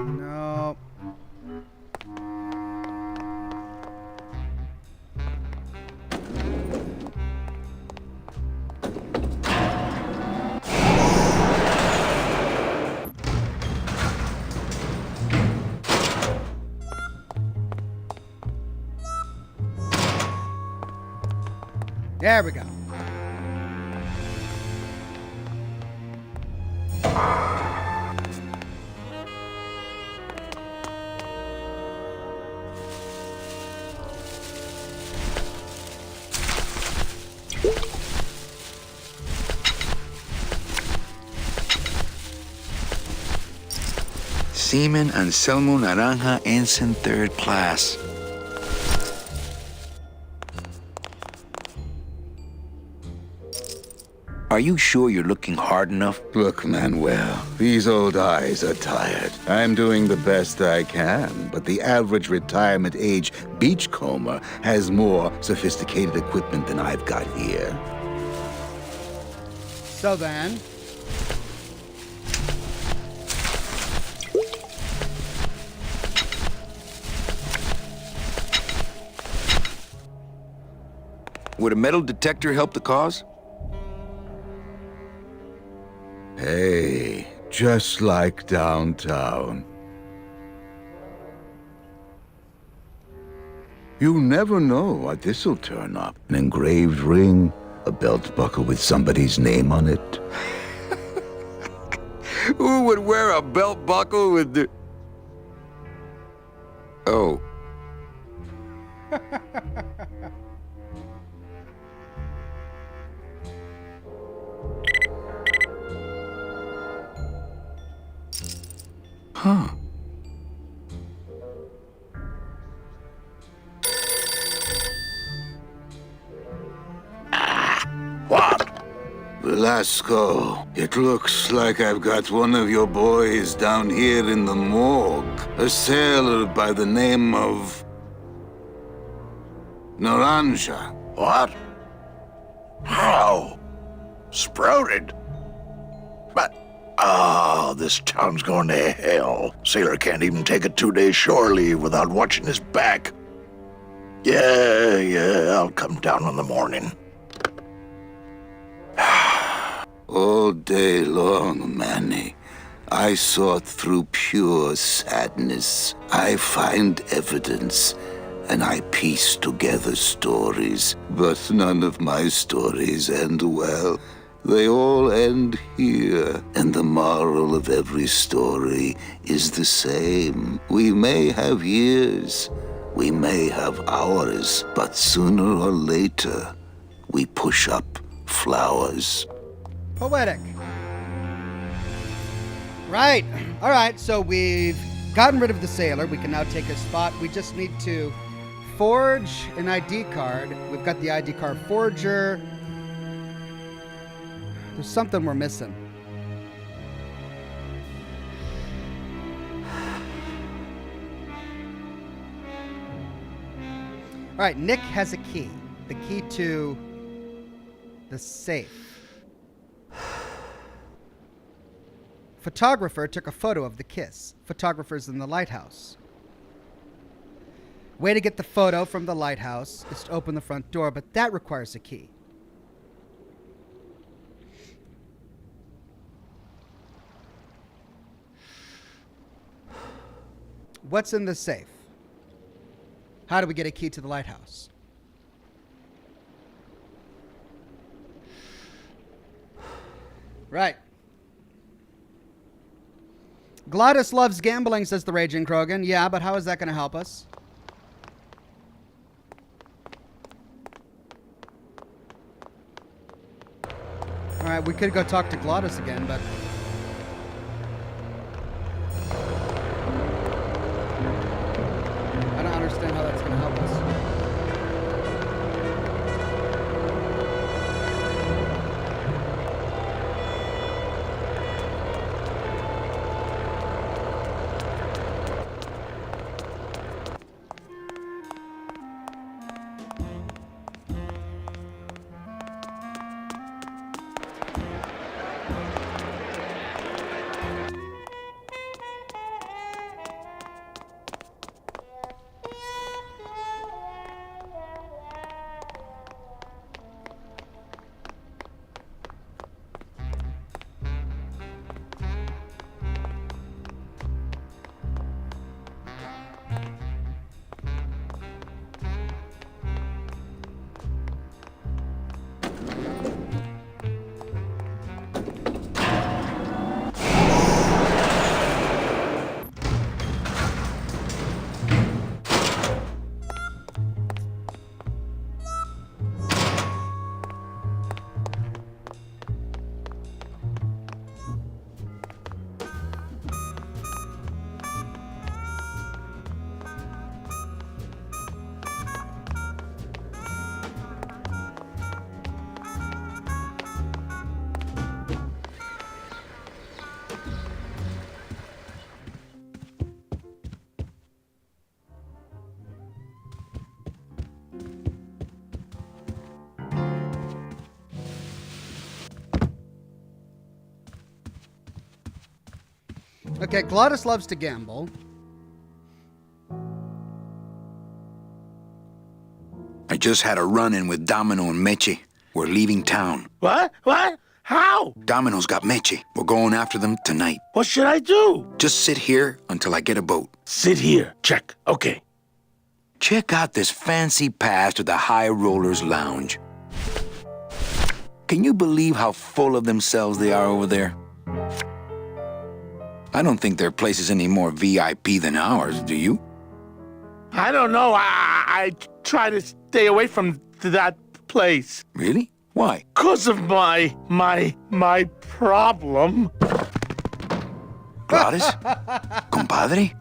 Speaker 1: No. There we go.
Speaker 2: Seaman Anselmo Naranja, Ensign 3rd Class. Are you sure you're looking hard enough?
Speaker 14: Look, Manuel, these old eyes are tired. I'm doing the best I can, but the average retirement age beachcomber has more sophisticated equipment than I've got here.
Speaker 1: So then...
Speaker 2: Would a metal detector help the cause?
Speaker 14: Hey, just like downtown. You never know what this'll turn up. An engraved ring, a belt buckle with somebody's name on it.
Speaker 2: Who would wear a belt buckle with the... Oh. Huh.
Speaker 6: What?
Speaker 14: Velasco, it looks like I've got one of your boys down here in the morgue. A sailor by the name of... Naranja.
Speaker 6: What? How? Sprouted? But, this town's going to hell. Sailor can't even take a 2-day shore leave without watching his back. Yeah, I'll come down in the morning.
Speaker 14: All day long, Manny, I sought through pure sadness. I find evidence, and I piece together stories. But none of my stories end well. They all end here, and the moral of every story is the same. We may have years, we may have hours, but sooner or later, we push up flowers.
Speaker 1: Poetic. Right. All right, so we've gotten rid of the sailor. We can now take his spot. We just need to forge an ID card. We've got the ID card forger. There's something we're missing. All right, Nick has a key. The key to the safe. Photographer took a photo of the kiss. Photographer's in the lighthouse. Way to get the photo from the lighthouse is to open the front door, but that requires a key. What's in the safe? How do we get a key to the lighthouse? Right. Gladys loves gambling, says the Raging Krogan. Yeah, but how is that going to help us? All right, we could go talk to Gladys again, but... I don't understand how that's going to help us. Okay, Glottis loves to gamble.
Speaker 2: I just had a run-in with Domino and Meche. We're leaving town.
Speaker 6: What? How?
Speaker 2: Domino's got Meche. We're going after them tonight.
Speaker 6: What should I do?
Speaker 2: Just sit here until I get a boat.
Speaker 6: Sit here. Check. Okay.
Speaker 2: Check out this fancy pass to the High Rollers Lounge. Can you believe how full of themselves they are over there? I don't think their place is any more VIP than ours, do you?
Speaker 6: I don't know. I try to stay away from that place.
Speaker 2: Really? Why?
Speaker 6: 'Cause of my problem.
Speaker 2: Gladys? Compadre?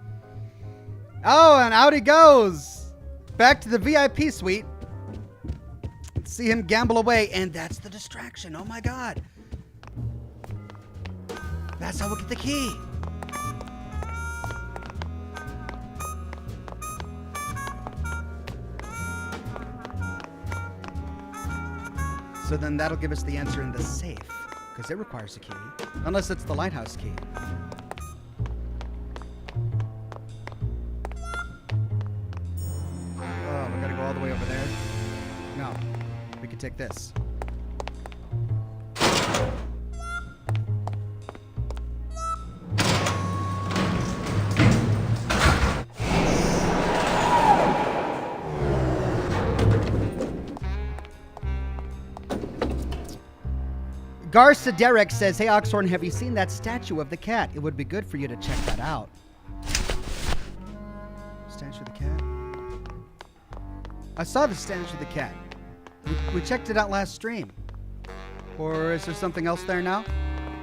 Speaker 1: Oh, and out he goes. Back to the VIP suite. Let's see him gamble away, and that's the distraction. Oh my God. That's how we'll get the key. So then that'll give us the answer in the safe, because it requires a key, unless it's the lighthouse key. Oh, we gotta go all the way over there? No, we can take this. Garza Derek says, hey, Oxhorn, have you seen that statue of the cat? It would be good for you to check that out. Statue of the cat? I saw the statue of the cat. We checked it out last stream. Or is there something else there now?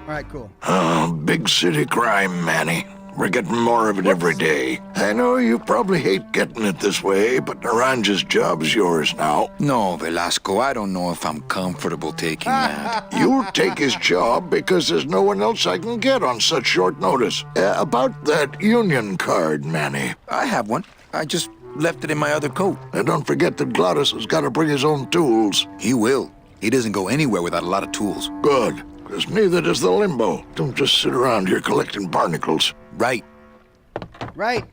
Speaker 1: All right, cool.
Speaker 15: Oh, big city crime, Manny. We're getting more of it every day. I know you probably hate getting it this way, but Naranja's job's yours now.
Speaker 2: No, Velasco, I don't know if I'm comfortable taking that.
Speaker 15: You'll take his job because there's no one else I can get on such short notice. About that union card, Manny.
Speaker 2: I have one. I just left it in my other coat.
Speaker 15: And don't forget that Glottis has got to bring his own tools.
Speaker 2: He will. He doesn't go anywhere without a lot of tools.
Speaker 15: Good, because neither does the Limbo. Don't just sit around here collecting barnacles.
Speaker 2: Right.
Speaker 1: Right.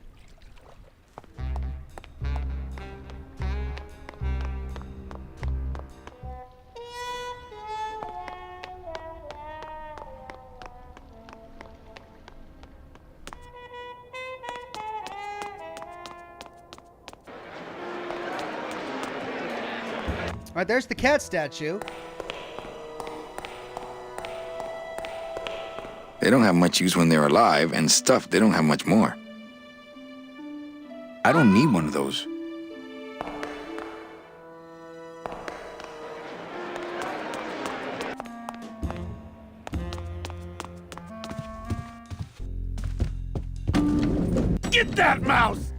Speaker 1: All right, there's the cat statue.
Speaker 2: They don't have much use when they're alive, and stuff, they don't have much more. I don't need one of those.
Speaker 6: Get that mouse!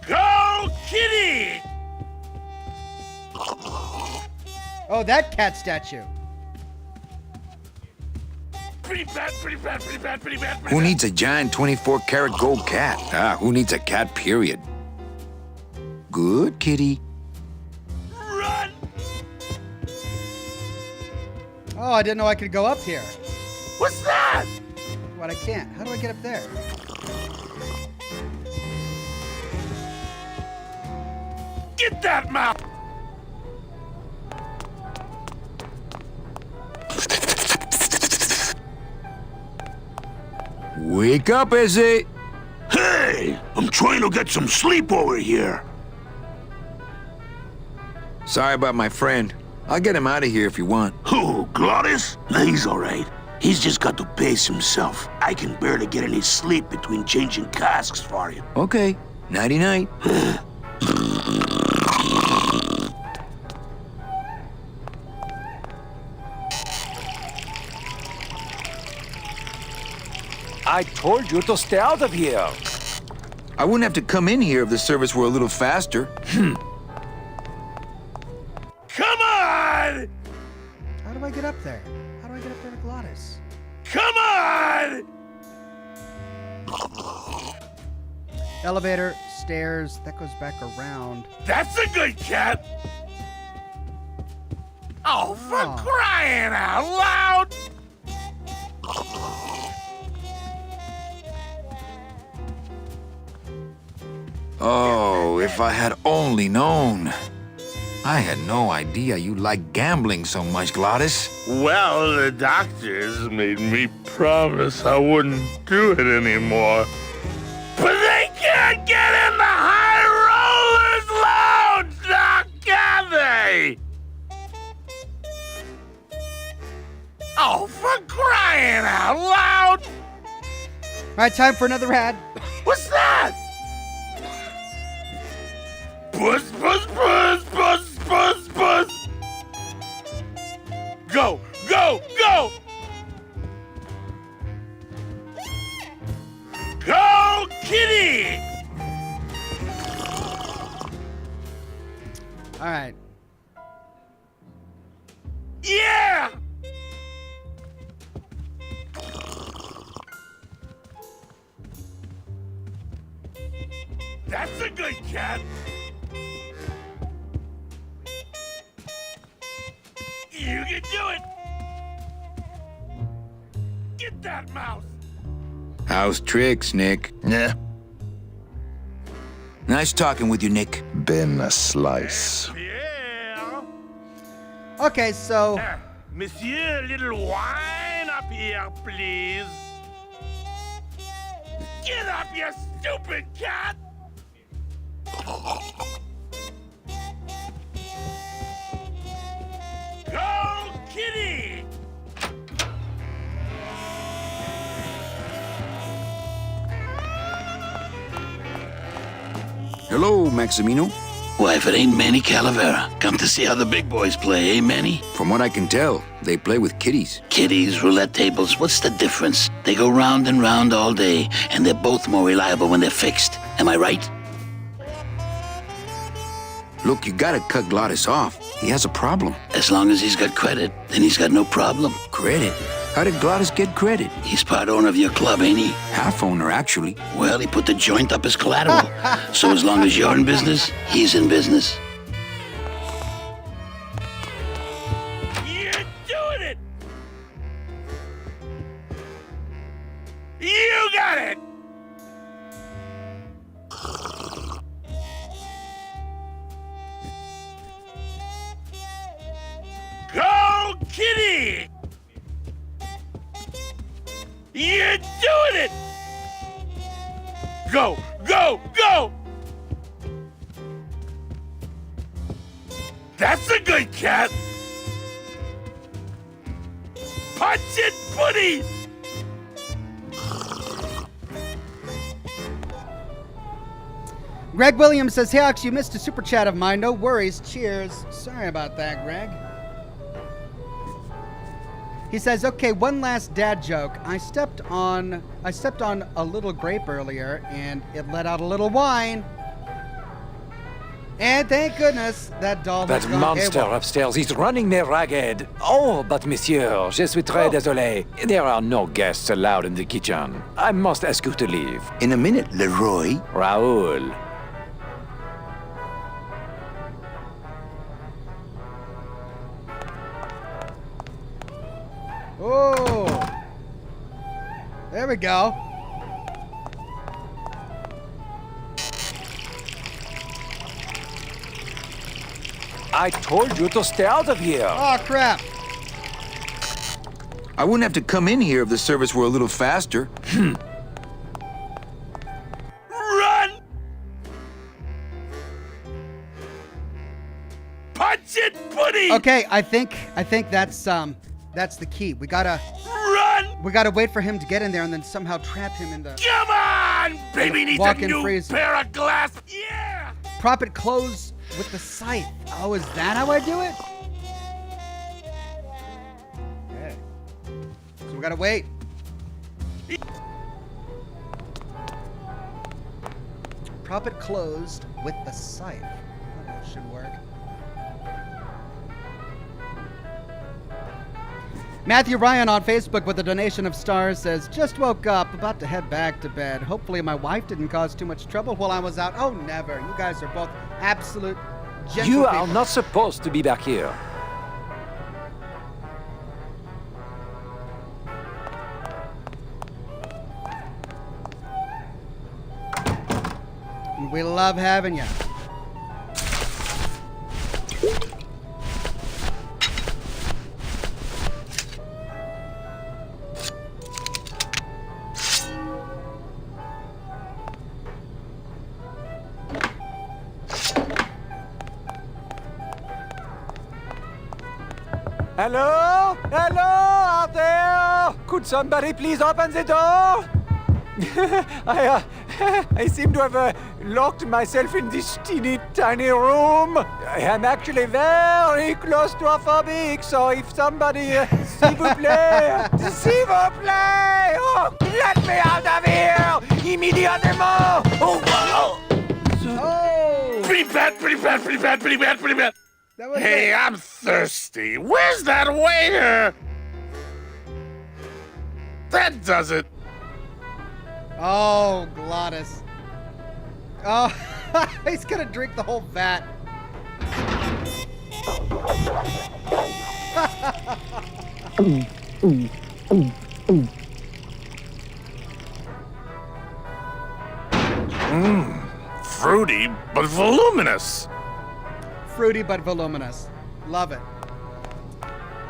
Speaker 6: Go, kitty!
Speaker 1: Oh, that cat statue.
Speaker 6: Pretty bad, pretty bad, pretty bad, pretty bad.
Speaker 2: Who needs a giant 24-karat gold cat? Who needs a cat, period? Good kitty.
Speaker 6: Run!
Speaker 1: Oh, I didn't know I could go up here.
Speaker 6: What's that?
Speaker 1: What, I can't. How do I get up there?
Speaker 6: Get that mouse!
Speaker 2: Wake up, Izzy!
Speaker 6: Hey! I'm trying to get some sleep over here.
Speaker 2: Sorry about my friend. I'll get him out of here if you want.
Speaker 6: Who, Glottis? Nah, he's all right. He's just got to pace himself. I can barely get any sleep between changing casks for him.
Speaker 2: Okay. Nighty-night.
Speaker 10: I told you to stay out of here.
Speaker 2: I wouldn't have to come in here if the service were a little faster.
Speaker 6: Come on!
Speaker 1: How do I get up there? How do I get up there to Glottis?
Speaker 6: Come on!
Speaker 1: Elevator, stairs, that goes back around.
Speaker 6: That's a good cat! Oh, for crying out loud!
Speaker 2: Oh, if I had only known. I had no idea you liked gambling so much, Glottis.
Speaker 6: Well, the doctors made me promise I wouldn't do it anymore. But they can't get in the high rollers lounge, now can they? Oh, for crying out loud!
Speaker 1: All right, time for another ad.
Speaker 6: What's that? Buzz, buzz, buzz, buzz, buzz, buzz. Go, go, go! Go, kitty!
Speaker 1: All right.
Speaker 6: Yeah! That's a good cat. You can do it. Get that mouse.
Speaker 2: How's tricks, Nick?
Speaker 11: Yeah.
Speaker 2: Nice talking with you, Nick.
Speaker 11: Been a slice.
Speaker 1: Okay, so
Speaker 6: Monsieur, a little wine up here, please. Get up, you stupid cat! Go, kitty!
Speaker 2: Hello, Maximino.
Speaker 6: Why, if it ain't Manny Calavera, come to see how the big boys play, eh, Manny?
Speaker 2: From what I can tell, they play with kitties.
Speaker 6: Kitties, roulette tables, what's the difference? They go round and round all day, and they're both more reliable when they're fixed. Am I right?
Speaker 2: Look, you gotta cut Glottis off. He has a problem.
Speaker 6: As long as he's got credit, then he's got no problem.
Speaker 2: Credit? How did Glottis get credit?
Speaker 6: He's part owner of your club, ain't he?
Speaker 2: Half owner, actually.
Speaker 6: Well, he put the joint up as collateral. So as long as you're in business, he's in business. You're doing it! You got it! Go, kitty! You're doing it! Go, go, go! That's a good cat! Punch it, buddy!
Speaker 1: Greg Williams says, "Hey, Ox, you missed a super chat of mine. No worries. Cheers." Sorry about that, Greg. He says, "Okay, one last dad joke. I stepped on a little grape earlier, and it let out a little wine. And thank goodness that doll
Speaker 10: That
Speaker 1: has gone
Speaker 10: monster
Speaker 1: AWOL."
Speaker 10: upstairs is running me ragged. Oh, but monsieur, je suis très désolé. There are no guests allowed in the kitchen. I must ask you to leave.
Speaker 2: In a minute, Leroy.
Speaker 10: Raoul.
Speaker 1: Oh, there we go.
Speaker 10: I told you to stay out of here.
Speaker 1: Oh, crap.
Speaker 2: I wouldn't have to come in here if the service were a little faster.
Speaker 6: Run! Punch it, buddy!
Speaker 1: Okay, I think that's the key. We gotta wait for him to get in there and then somehow trap him in the
Speaker 6: Come on! Baby needs a
Speaker 1: walk-in
Speaker 6: new
Speaker 1: freezer.
Speaker 6: pair of glass. Yeah!
Speaker 1: Prop it close with the scythe. Oh, is that how I do it? Okay. So we gotta wait. Prop it closed with the scythe. Oh, that should work. Matthew Ryan on Facebook with a donation of stars says, "Just woke up, about to head back to bed. Hopefully my wife didn't cause too much trouble while I was out." Oh, never. You guys are both absolute gentle
Speaker 10: You
Speaker 1: people.
Speaker 10: are not supposed to be back here.
Speaker 1: We love having you.
Speaker 10: Hello? Hello out there? Could somebody please open the door? I seem to have locked myself in this teeny tiny room. I am actually very claustrophobic, so if somebody, s'il vous plaît, s'il vous plaît, oh, let me out of here, immediately. Oh, wow.
Speaker 1: Oh!
Speaker 6: Pretty bad, pretty bad, pretty bad, pretty bad, pretty bad. Hey, I'm thirsty. Where's that waiter? That does it.
Speaker 1: Oh, Glottis. Oh, he's gonna drink the whole vat.
Speaker 6: Fruity, but voluminous.
Speaker 1: Fruity but voluminous. Love it.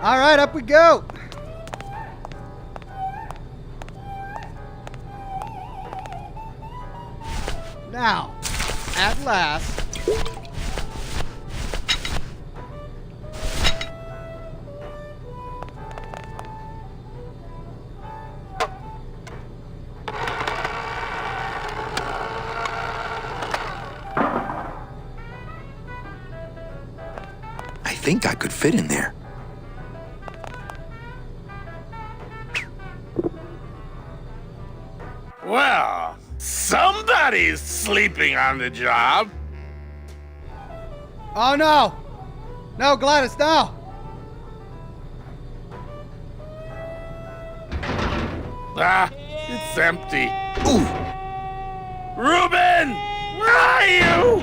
Speaker 1: All right, up we go. Now, at last.
Speaker 2: I think I could fit in there.
Speaker 6: Well, somebody's sleeping on the job.
Speaker 1: Oh no! No, Gladys, no!
Speaker 6: Ah, it's empty. Ooh. Reuben! Where are you?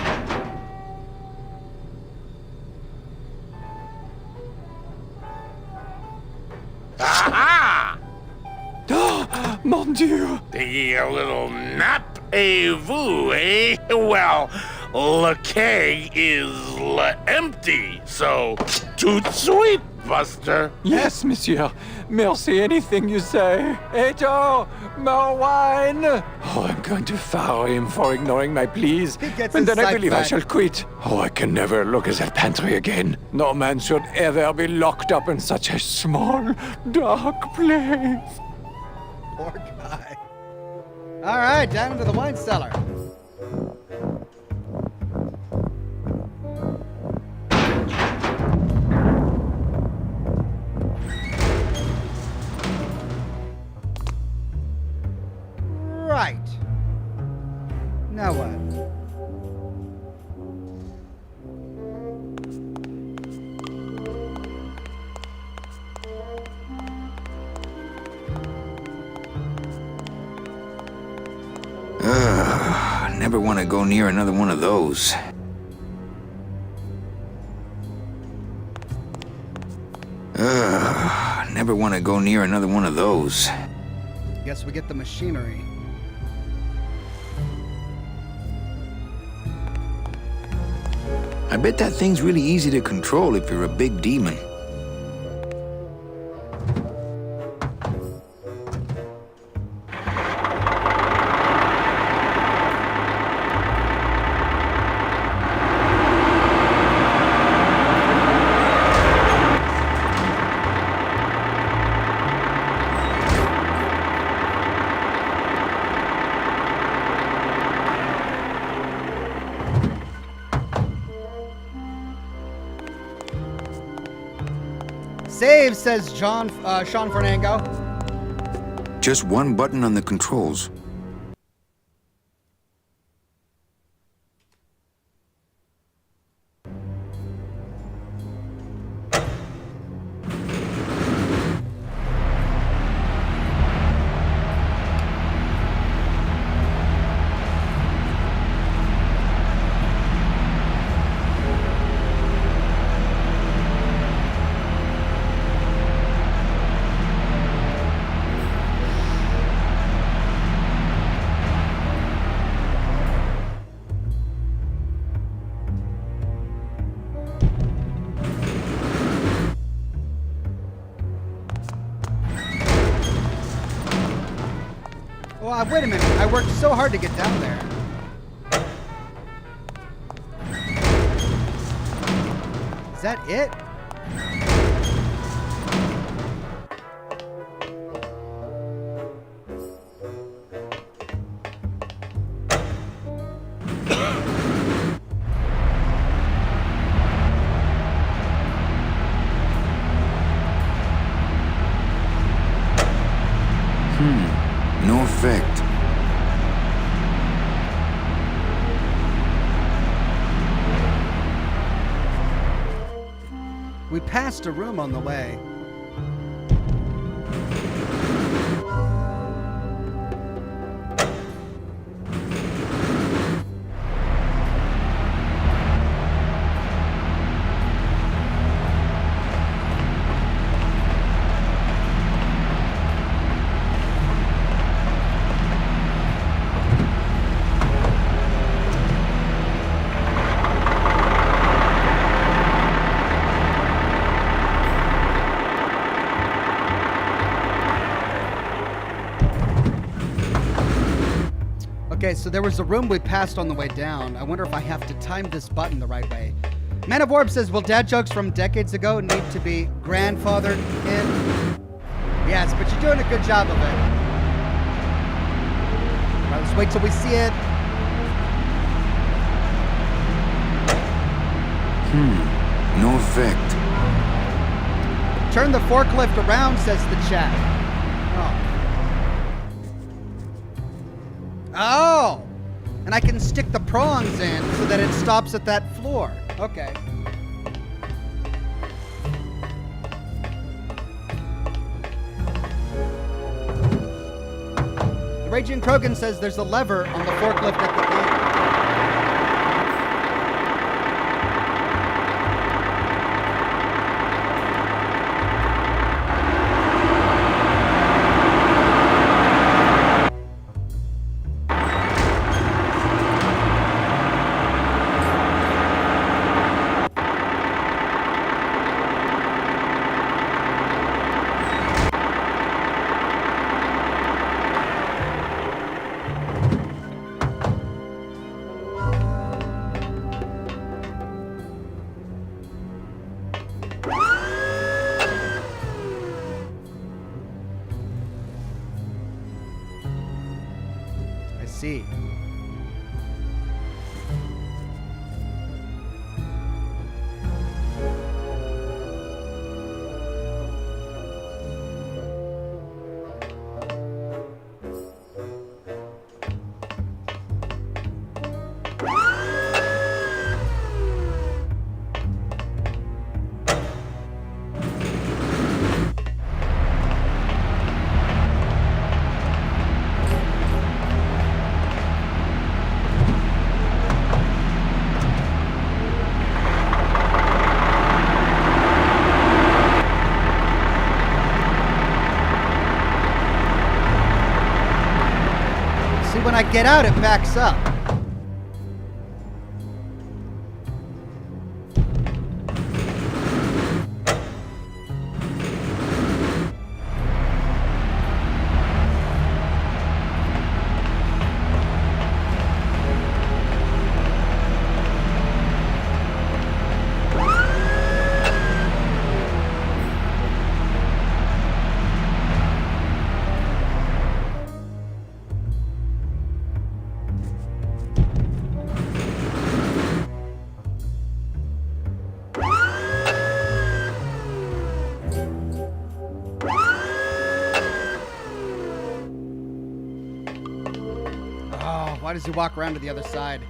Speaker 6: Aha!
Speaker 10: Oh, mon Dieu!
Speaker 6: Taking a little nap, vous, eh? Well, le keg is empty, so toot sweet, Buster.
Speaker 10: Yes, monsieur. Merci, anything you say. Eto, more wine. Oh, I'm going to fire him for ignoring my pleas. And then I believe I shall quit. Oh, I can never look at that pantry again. No man should ever be locked up in such a small, dark place.
Speaker 1: Poor guy. All right, down into the wine cellar. Right. Now what?
Speaker 2: I never want to go near another one of those. Never want to go near another one of those.
Speaker 1: Guess we get the machinery.
Speaker 2: I bet that thing's really easy to control if you're a big demon.
Speaker 1: Save, says Sean Fandango.
Speaker 2: Just one button on the controls.
Speaker 1: Well, wait a minute. I worked so hard to get down there. Is that it?
Speaker 2: No effect.
Speaker 1: We passed a room on the way. Okay, so there was a room we passed on the way down. I wonder if I have to time this button the right way. Man of Orb says, will dad jokes from decades ago need to be grandfathered in? Yes, but you're doing a good job of it. All right, let's wait till we see it.
Speaker 2: No effect.
Speaker 1: Turn the forklift around, says the chat. Oh, and I can stick the prongs in so that it stops at that floor. Okay. The Raging Krogan says there's a lever on the forklift at the end. See. When I get out, it backs up. Why does he walk around to the other side?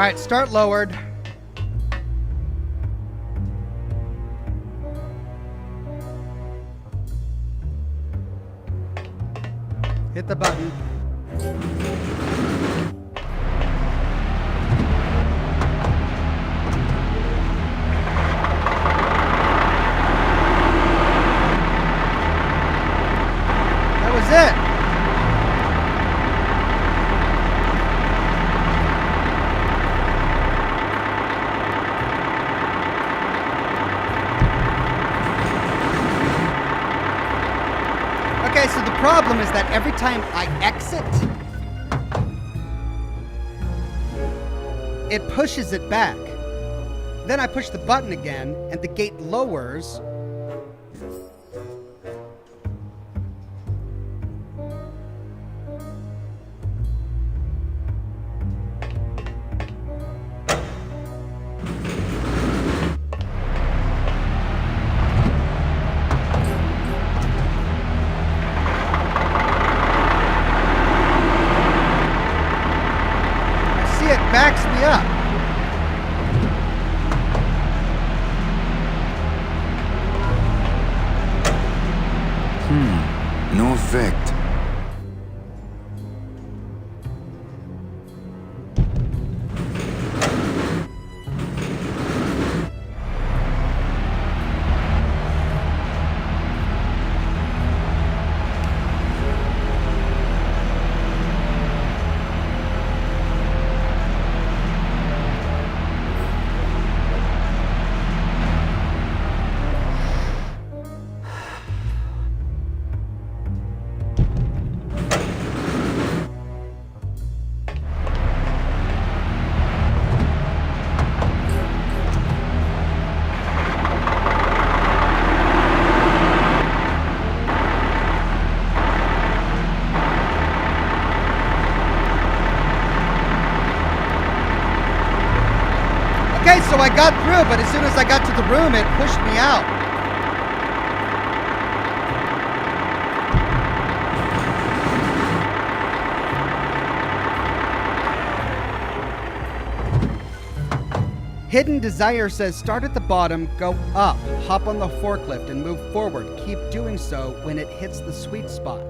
Speaker 1: right, start lowered. Hit the button. That was it. Okay, so the problem is that every time I exit, it pushes it back. Then I push the button again, and the gate lowers. Backs me up.
Speaker 2: No effect.
Speaker 1: Okay, so I got through, but as soon as I got to the room, it pushed me out. Hidden Desire says start at the bottom, go up, hop on the forklift, and move forward. Keep doing so when it hits the sweet spot.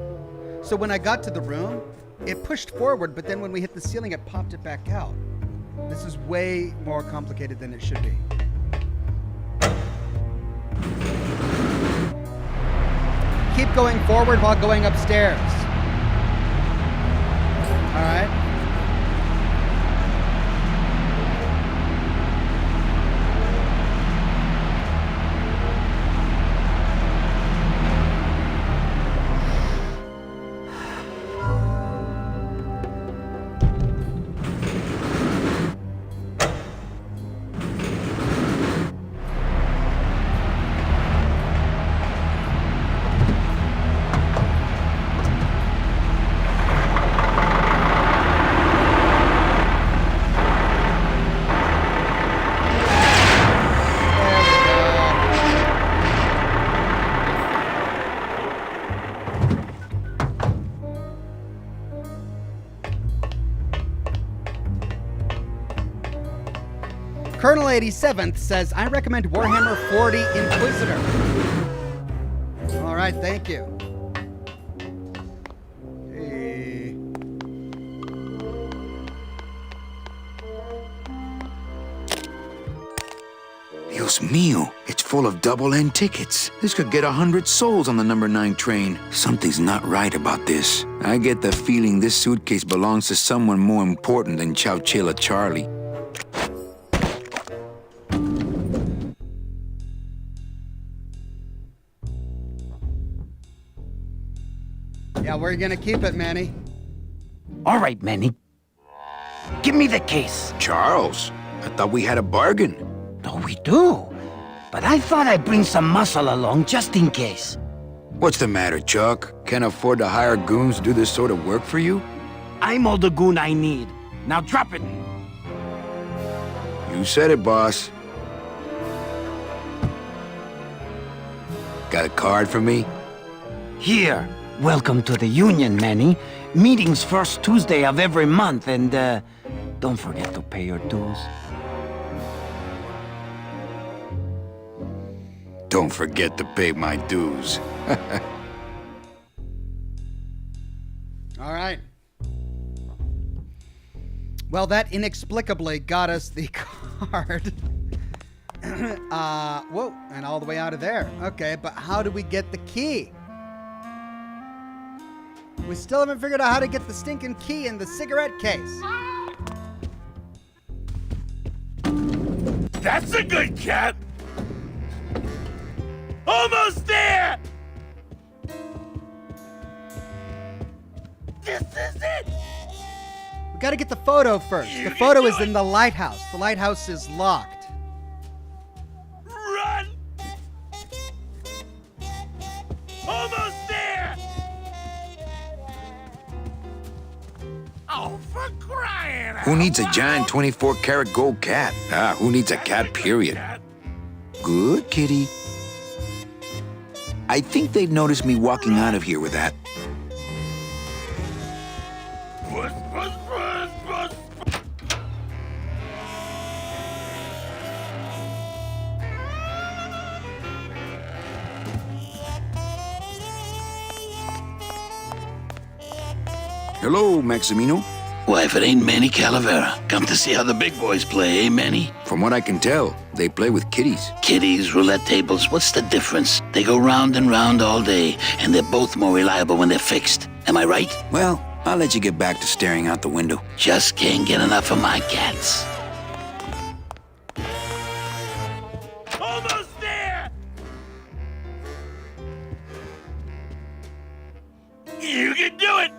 Speaker 1: So when I got to the room, it pushed forward, but then when we hit the ceiling, it popped it back out. This is way more complicated than it should be. Keep going forward while going upstairs. All right. Colonel 87th says, I recommend Warhammer 40 Inquisitor. All right, thank you. Hey.
Speaker 2: Dios mío, it's full of double-end tickets. This could get 100 souls on the number 9 train. Something's not right about this. I get the feeling this suitcase belongs to someone more important than Chowchilla Charlie.
Speaker 1: Yeah, where are you gonna keep it, Manny?
Speaker 4: All right, Manny. Give me the case.
Speaker 2: Charles, I thought we had a bargain.
Speaker 4: Oh, we do. But I thought I'd bring some muscle along just in case.
Speaker 2: What's the matter, Chuck? Can't afford to hire goons to do this sort of work for you?
Speaker 4: I'm all the goon I need. Now drop it.
Speaker 2: You said it, boss. Got a card for me?
Speaker 4: Here. Welcome to the Union, Manny. Meetings first Tuesday of every month, and, Don't forget to pay your dues.
Speaker 2: Don't forget to pay my dues.
Speaker 1: All right. Well, that inexplicably got us the card. Whoa, and all the way out of there. Okay, but how do we get the key? We still haven't figured out how to get the stinking key in the cigarette case.
Speaker 6: That's a good cat! Almost there! This is it!
Speaker 1: We gotta get the photo first. The photo is in the lighthouse. The lighthouse is locked.
Speaker 6: Run! Almost there! Oh, for crying out
Speaker 2: Who needs a giant 24-karat gold cat? Who needs a cat, period? Good, kitty. I think they'd notice me walking out of here with that.
Speaker 6: Puss, puss, puss, puss.
Speaker 2: Hello, Maximino.
Speaker 6: Why, if it ain't Manny Calavera, come to see how the big boys play, eh, Manny?
Speaker 2: From what I can tell, they play with kitties.
Speaker 6: Kitties, roulette tables, what's the difference? They go round and round all day, and they're both more reliable when they're fixed. Am I right?
Speaker 2: Well, I'll let you get back to staring out the window.
Speaker 6: Just can't get enough of my cats. Almost there! You can do it!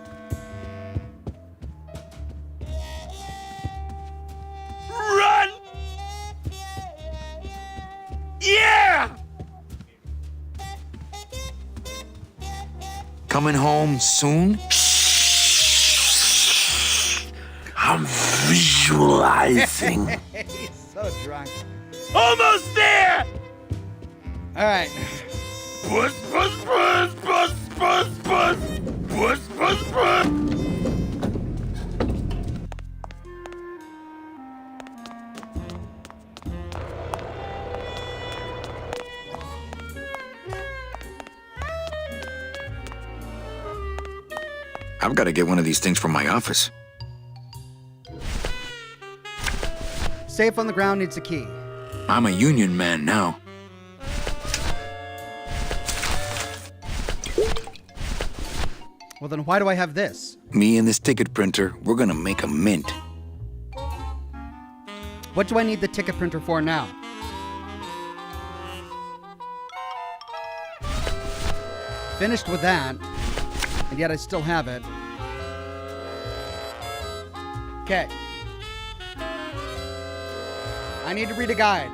Speaker 6: Run! Yeah!
Speaker 2: Coming home soon?
Speaker 4: I'm visualizing.
Speaker 1: He's so drunk.
Speaker 6: Almost there!
Speaker 1: All right.
Speaker 6: Puss, puss, puss, puss, puss, puss, puss, puss, puss.
Speaker 2: I've got to get one of these things from my office.
Speaker 1: Safe on the ground needs a key.
Speaker 2: I'm a union man now.
Speaker 1: Well, then why do I have this?
Speaker 2: Me and this ticket printer, we're gonna make a mint.
Speaker 1: What do I need the ticket printer for now? Finished with that, and yet I still have it. Okay. I need to read a guide.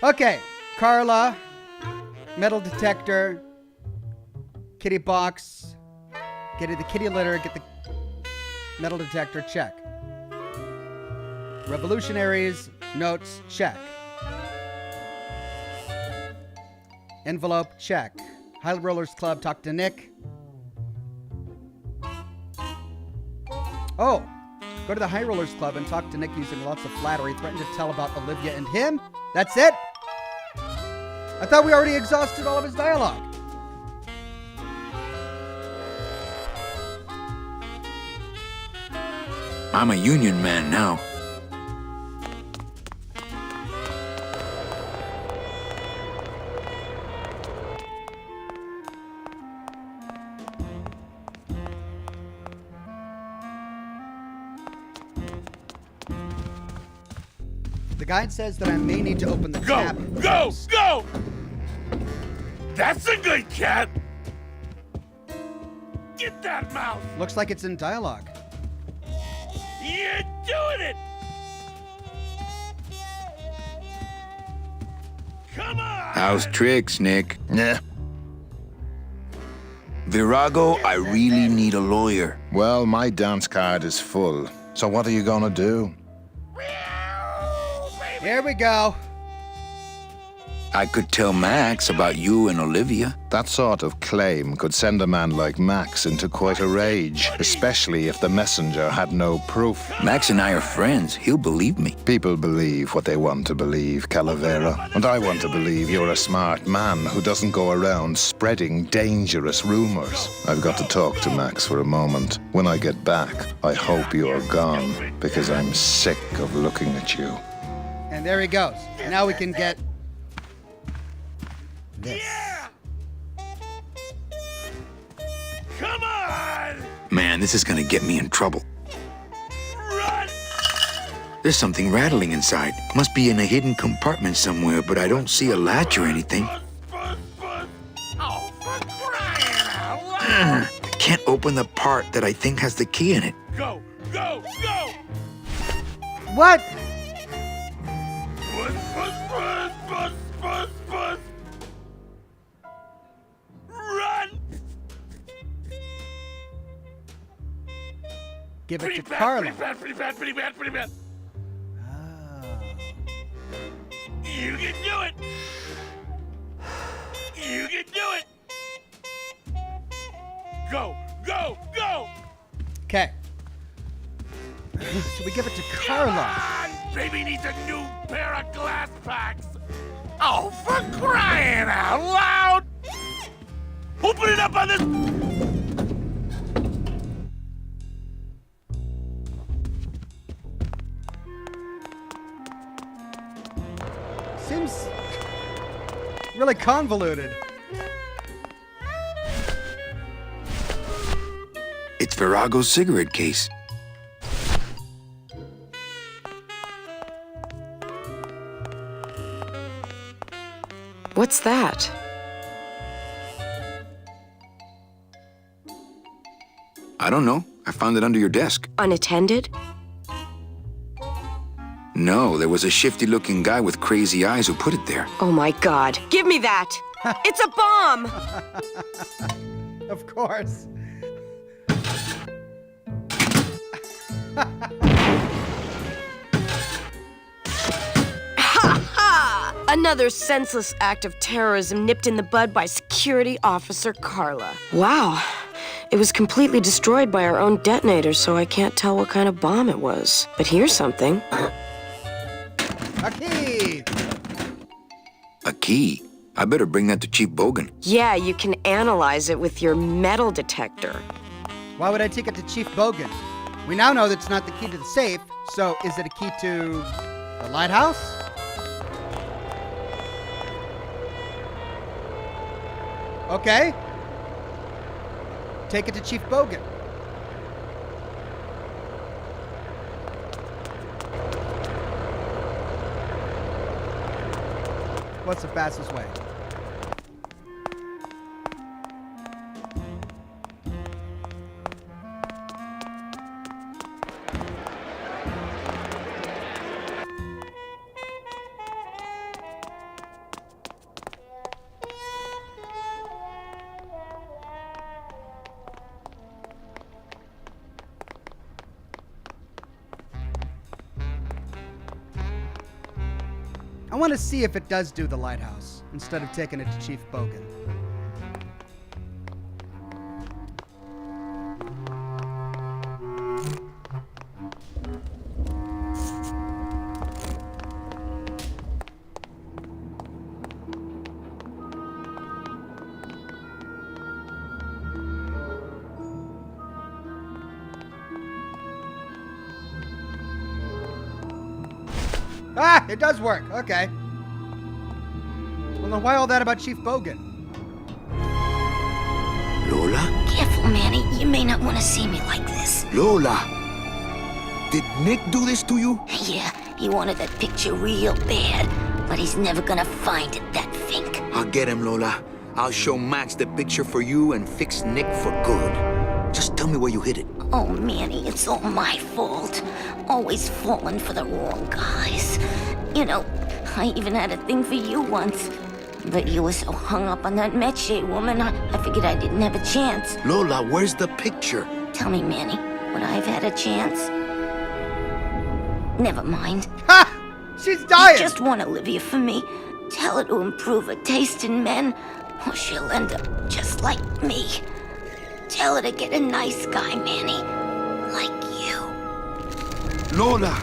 Speaker 1: Okay, Carla, metal detector, kitty box, get the kitty litter, get the metal detector, check. Revolutionaries, notes, check. Envelope, check. High Rollers Club, talk to Nick. Oh, go to the High Rollers Club and talk to Nick using lots of flattery. Threaten to tell about Olivia and him. That's it? I thought we already exhausted all of his dialogue.
Speaker 2: I'm a union man now.
Speaker 1: The guide says that I may need to open the tap.
Speaker 6: Go! Go! That's a good cat! Get that mouse!
Speaker 1: Looks like it's in dialogue.
Speaker 6: You're doing it! Come on!
Speaker 2: How's tricks, Nick?
Speaker 11: Yeah.
Speaker 2: Virago, I really need a lawyer.
Speaker 11: Well, my dance card is full. So what are you gonna do?
Speaker 1: Here we go.
Speaker 2: I could tell Max about you and Olivia.
Speaker 11: That sort of claim could send a man like Max into quite a rage, especially if the messenger had no proof.
Speaker 2: Max and I are friends. He'll believe me.
Speaker 11: People believe what they want to believe, Calavera. And I want to believe you're a smart man who doesn't go around spreading dangerous rumors. I've got to talk to Max for a moment. When I get back, I hope you're gone, because I'm sick of looking at you.
Speaker 1: And there he goes. Now we can get this.
Speaker 6: Come on!
Speaker 2: Man, this is gonna get me in trouble.
Speaker 6: Run!
Speaker 2: There's something rattling inside. Must be in a hidden compartment somewhere, but I don't see a latch or anything.
Speaker 6: Oh, for crying out loud!
Speaker 2: I can't open the part that I think has the key in it.
Speaker 6: Go, go, go!
Speaker 1: What?
Speaker 6: Buzz! Run!
Speaker 1: Give it to
Speaker 6: Pretty bad,
Speaker 1: Carla.
Speaker 6: pretty bad.
Speaker 1: Oh.
Speaker 6: You can do it! You can do it! Go!
Speaker 1: Okay. So we give it to Carla.
Speaker 6: Baby needs a new pair of glass packs! Oh, for crying out loud! Open it up on this...
Speaker 1: Seems really convoluted.
Speaker 2: It's Virago's cigarette case.
Speaker 8: What's that?
Speaker 2: I don't know. I found it under your desk.
Speaker 8: Unattended?
Speaker 2: No, there was a shifty-looking guy with crazy eyes who put it there.
Speaker 8: Oh my God. Give me that! It's a bomb!
Speaker 1: Of course.
Speaker 8: Another senseless act of terrorism nipped in the bud by Security Officer Carla. Wow. It was completely destroyed by our own detonator, so I can't tell what kind of bomb it was. But here's something.
Speaker 1: A key!
Speaker 2: A key? I better bring that to Chief Bogan.
Speaker 8: Yeah, you can analyze it with your metal detector.
Speaker 1: Why would I take it to Chief Bogan? We now know that's not the key to the safe, so is it a key to the lighthouse? Okay. Take it to Chief Bogan. What's the fastest way? I want to see if it does do the lighthouse, instead of taking it to Chief Bogan. Ah, it does work. Okay. Well, then why all that about Chief Bogan?
Speaker 2: Lola?
Speaker 7: Careful, Manny. You may not want to see me like this.
Speaker 2: Lola! Did Nick do this to you?
Speaker 7: Yeah, he wanted that picture real bad, but he's never gonna find it, that fink.
Speaker 2: I'll get him, Lola. I'll show Max the picture for you and fix Nick for good. Just tell me where you hid it.
Speaker 7: Oh, Manny, it's all my fault. Always falling for the wrong guys. You know, I even had a thing for you once. But you were so hung up on that Meche woman, I figured I didn't have a chance.
Speaker 2: Lola, where's the picture?
Speaker 7: Tell me, Manny, would I have had a chance? Never mind.
Speaker 1: Ha! She's dying!
Speaker 7: You just want Olivia for me. Tell her to improve her taste in men, or she'll end up just like me. Tell her to get a nice guy, Manny. Like you.
Speaker 2: Lola!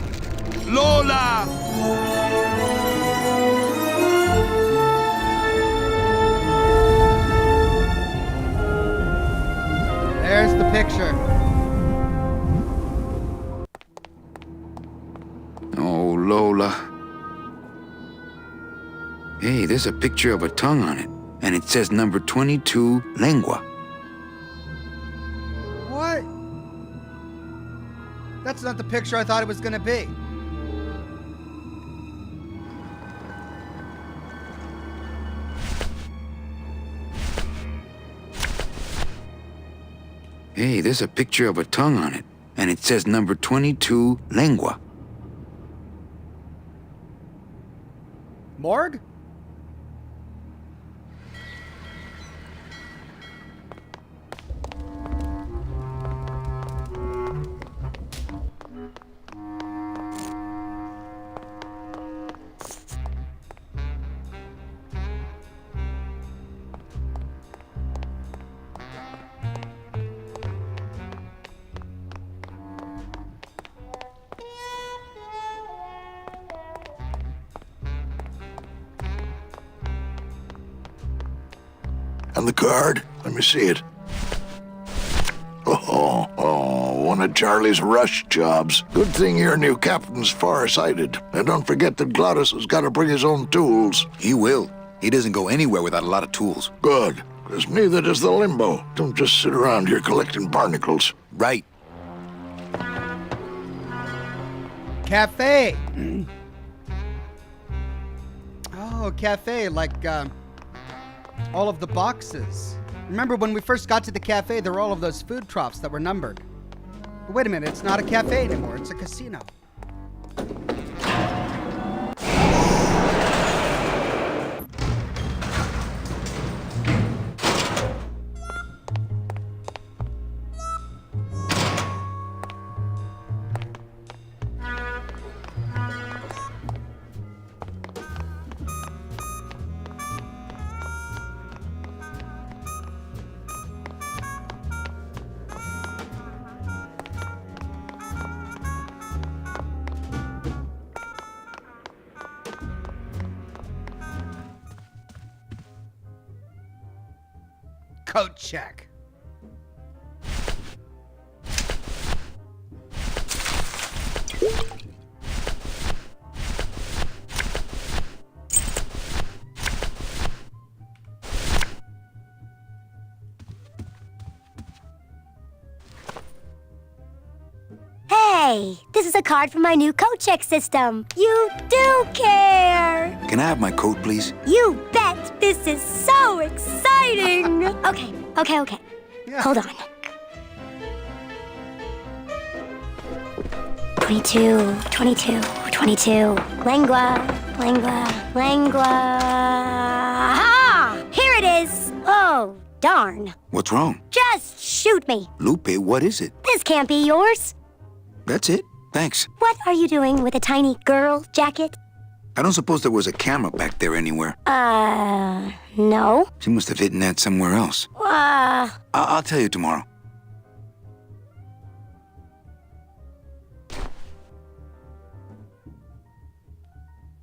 Speaker 2: Lola!
Speaker 1: There's the picture.
Speaker 2: Oh, Lola. Hey, there's a picture of a tongue on it, and it says number 22, lengua.
Speaker 1: What? That's not the picture I thought it was gonna be.
Speaker 2: Hey, there's a picture of a tongue on it, and it says number 22, lengua.
Speaker 1: Morgue?
Speaker 15: And the card? Let me see it. Oh, one of Charlie's rush jobs. Good thing your new captain's far-sighted. And don't forget that Glottis has got to bring his own tools.
Speaker 2: He will. He doesn't go anywhere without a lot of tools.
Speaker 15: Good, because neither does the Limbo. Don't just sit around here collecting barnacles.
Speaker 2: Right.
Speaker 1: Cafe. Oh, cafe, like, all of the boxes. Remember when we first got to the cafe, there were all of those food troughs that were numbered. But wait a minute, it's not a cafe anymore, it's a casino. Coat check.
Speaker 7: Hey, this is a card from my new coat check system. You do care.
Speaker 2: Can I have my coat, please?
Speaker 7: You bet. This is so exciting. Okay.
Speaker 1: Yeah.
Speaker 7: Hold on. 22. Lengua. Ha! Here it is. Oh, darn.
Speaker 2: What's wrong?
Speaker 7: Just shoot me.
Speaker 2: Lupe, what is it?
Speaker 7: This can't be yours.
Speaker 2: That's it. Thanks.
Speaker 7: What are you doing with a tiny girl jacket?
Speaker 2: I don't suppose there was a camera back there anywhere.
Speaker 7: No.
Speaker 2: She must have hidden that somewhere else. I'll tell you tomorrow.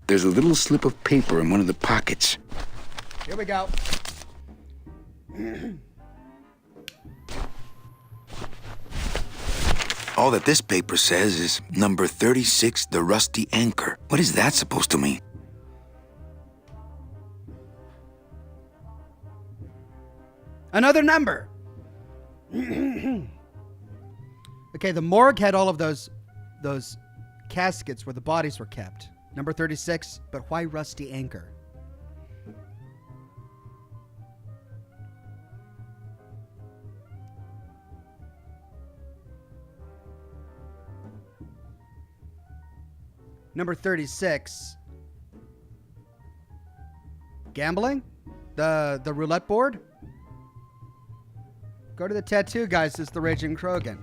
Speaker 2: There's a little slip of paper in one of the pockets.
Speaker 1: Here we go.
Speaker 2: All that this paper says is number 36, the rusty anchor. What is that supposed to mean?
Speaker 1: Another number. Okay, the morgue had all of those caskets where the bodies were kept. Number 36, but why rusty anchor? Number 36. Gambling? The roulette board? Go to the tattoo guy, says the Raging Krogan.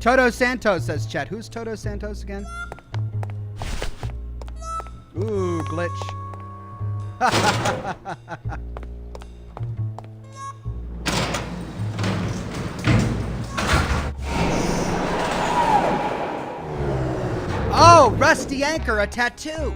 Speaker 1: Toto Santos, says Chet. Who's Toto Santos again? Ooh, glitch. Oh, rusty anchor, a tattoo.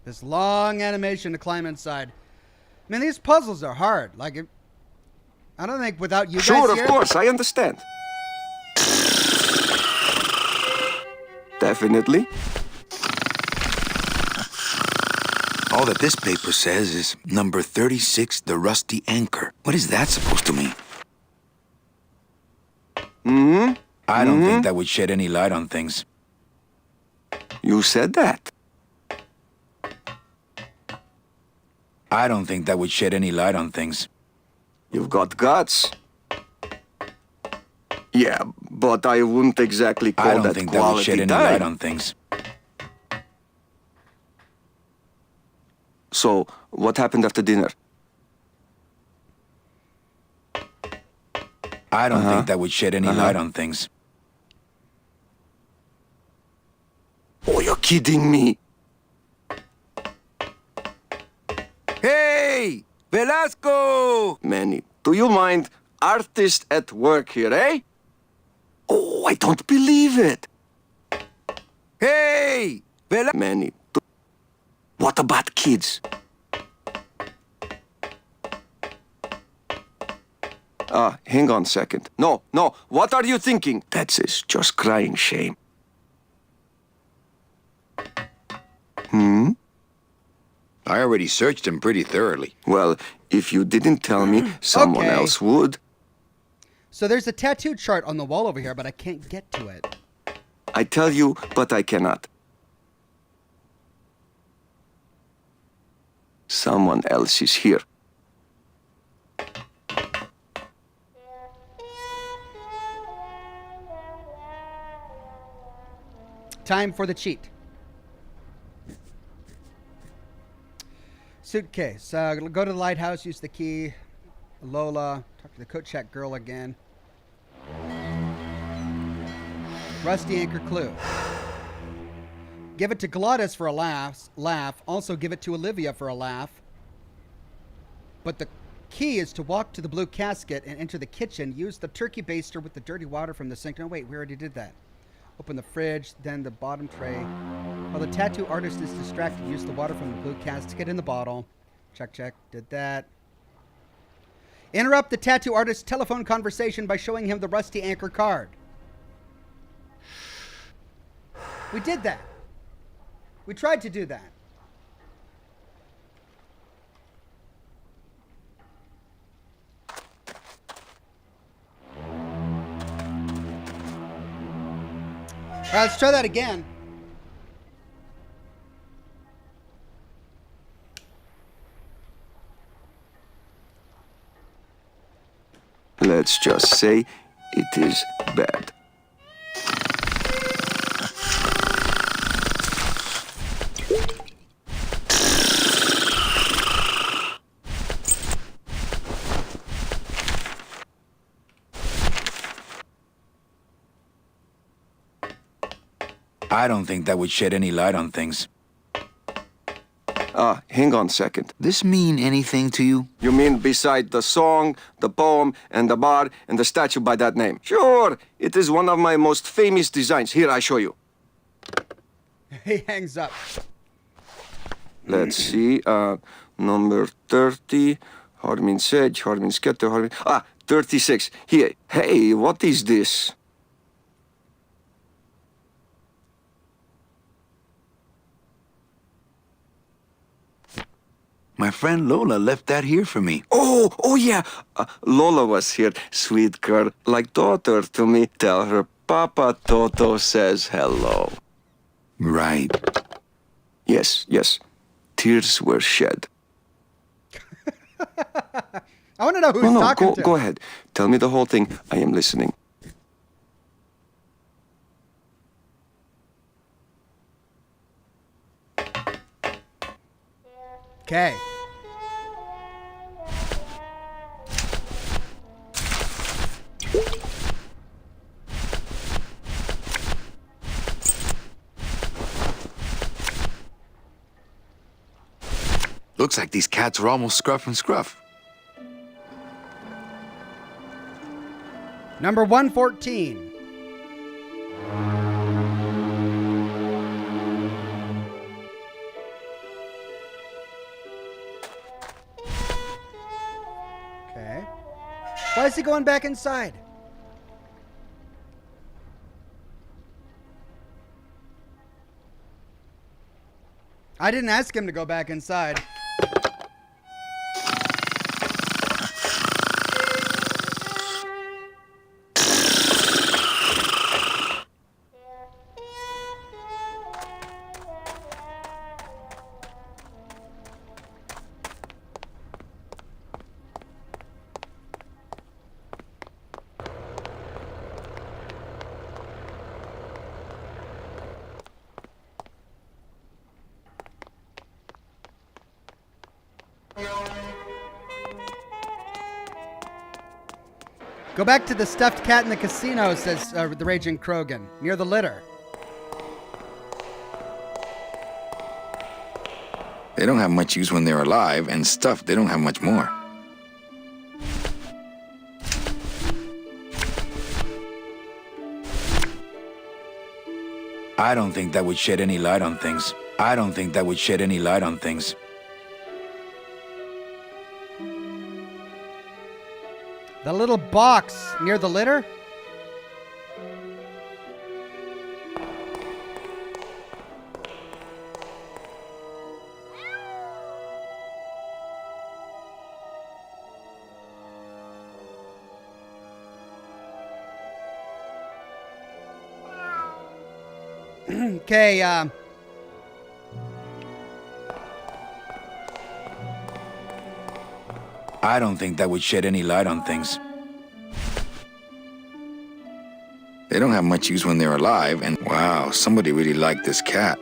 Speaker 1: This long animation to climb inside. I mean, these puzzles are hard. Like, I don't think without you guys
Speaker 13: Sure, of
Speaker 1: here-
Speaker 13: course, I understand. Definitely.
Speaker 2: All that this paper says is number 36, the rusty anchor. What is that supposed to mean?
Speaker 13: Mm-hmm.
Speaker 2: I don't think that would shed any light on things.
Speaker 13: You said that.
Speaker 2: I don't think that would shed any light on things.
Speaker 13: You've got guts. Yeah, but I wouldn't exactly call
Speaker 2: I don't
Speaker 13: that
Speaker 2: think that would
Speaker 13: quality
Speaker 2: shed any
Speaker 13: time.
Speaker 2: light on things.
Speaker 13: So, what happened after dinner?
Speaker 2: I don't think that would shed any light on things.
Speaker 13: Oh, you're kidding me.
Speaker 2: Hey! Velasco!
Speaker 13: Manny, do you mind? Artist at work here, eh? Oh, I don't believe it.
Speaker 2: Hey!
Speaker 13: Manny, what about kids? Hang on a second. No, what are you thinking? That's it, just crying shame.
Speaker 2: I already searched him pretty thoroughly.
Speaker 13: Well, if you didn't tell me, someone
Speaker 1: Okay.
Speaker 13: else would.
Speaker 1: So there's a tattoo chart on the wall over here, but I can't get to it.
Speaker 13: I tell you, but I cannot. Someone else is here.
Speaker 1: Time for the cheat. Suitcase. Go to the lighthouse, use the key. Lola. Talk to the coat check girl again. Rusty anchor clue. Give it to Glottis for a laugh. Also give it to Olivia for a laugh. But the key is to walk to the blue casket and enter the kitchen. Use the turkey baster with the dirty water from the sink. No, wait, we already did that. Open the fridge, then the bottom tray. While the tattoo artist is distracted, use the water from the blue casket in the bottle. Check, did that. Interrupt the tattoo artist's telephone conversation by showing him the rusty anchor card. We did that. We tried to do that. All right, let's try that again.
Speaker 13: Let's just say it is bad.
Speaker 2: I don't think that would shed any light on things.
Speaker 13: Hang on a second.
Speaker 2: This mean anything to you?
Speaker 13: You mean beside the song, the poem, and the bar, and the statue by that name? Sure, it is one of my most famous designs. Here, I show you.
Speaker 1: He hangs up.
Speaker 13: Let's see, number 30, Harmin Sedge, Harmin Sketter, 36. Here, hey, what is this?
Speaker 2: My friend Lola left that here for me.
Speaker 13: Oh yeah. Lola was here, sweet girl, like daughter to me. Tell her Papa Toto says hello.
Speaker 2: Right.
Speaker 13: Yes. Tears were shed.
Speaker 1: I want to know who he's talking to.
Speaker 13: Go ahead. Tell me the whole thing. I am listening.
Speaker 1: Okay.
Speaker 2: Looks like these cats are almost scruff and scruff.
Speaker 1: Number 114. Okay. Why is he going back inside? I didn't ask him to go back inside. Go back to the stuffed cat in the casino, says the Raging Krogan, near the litter.
Speaker 2: They don't have much use when they're alive, and stuffed, they don't have much more. I don't think that would shed any light on things. I don't think that would shed any light on things.
Speaker 1: The little box near the litter? Okay,
Speaker 2: I don't think that would shed any light on things. They don't have much use when they're alive, and wow, somebody really liked this cat.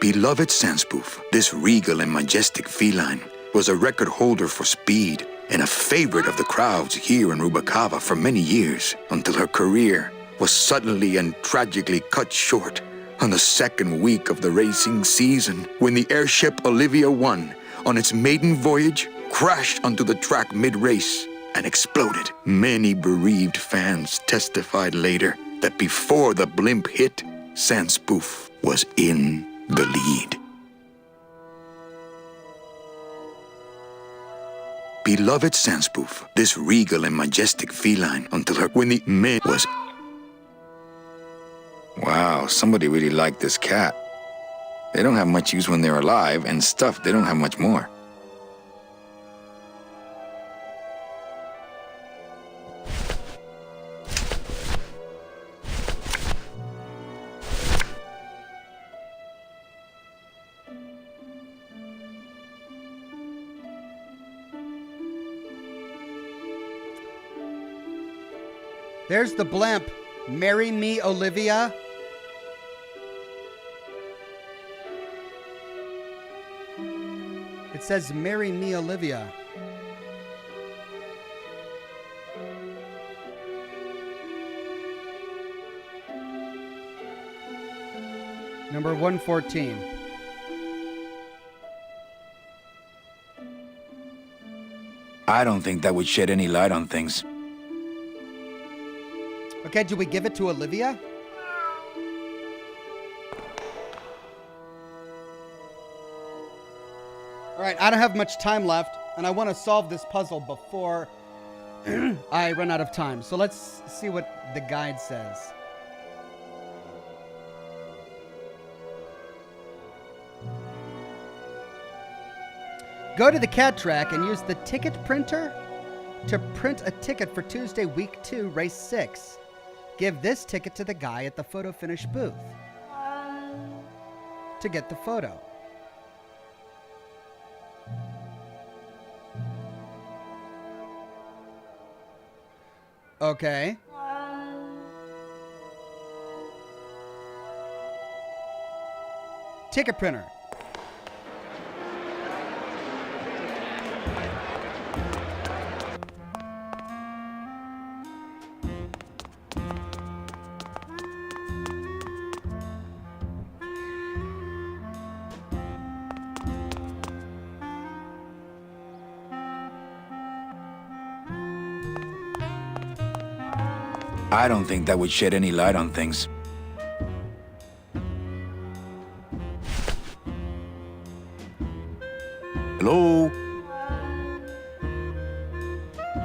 Speaker 2: Beloved Sandspoof, this regal and majestic feline was a record holder for speed and a favorite of the crowds here in Rubacava for many years, until her career was suddenly and tragically cut short on the second week of the racing season, when the airship Olivia 1, on its maiden voyage, crashed onto the track mid-race and exploded. Many bereaved fans testified later that before the blimp hit, Sandspoof was in the lead. Beloved Sandspoof, this regal and majestic feline, until her when the man was... Wow, somebody really liked this cat. They don't have much use when they're alive, and stuffed, they don't have much more.
Speaker 1: there's the blimp. Marry me, Olivia. It says, marry me, Olivia. Number 114.
Speaker 2: I don't think that would shed any light on things.
Speaker 1: Okay, do we give it to Olivia? All right, I don't have much time left, and I want to solve this puzzle before I run out of time. So let's see what the guide says. Go to the cat track and use the ticket printer to print a ticket for Tuesday, week 2, race 6. Give this ticket to the guy at the photo finish booth to get the photo. Okay. Ticket printer.
Speaker 2: I don't think that would shed any light on things. Hello?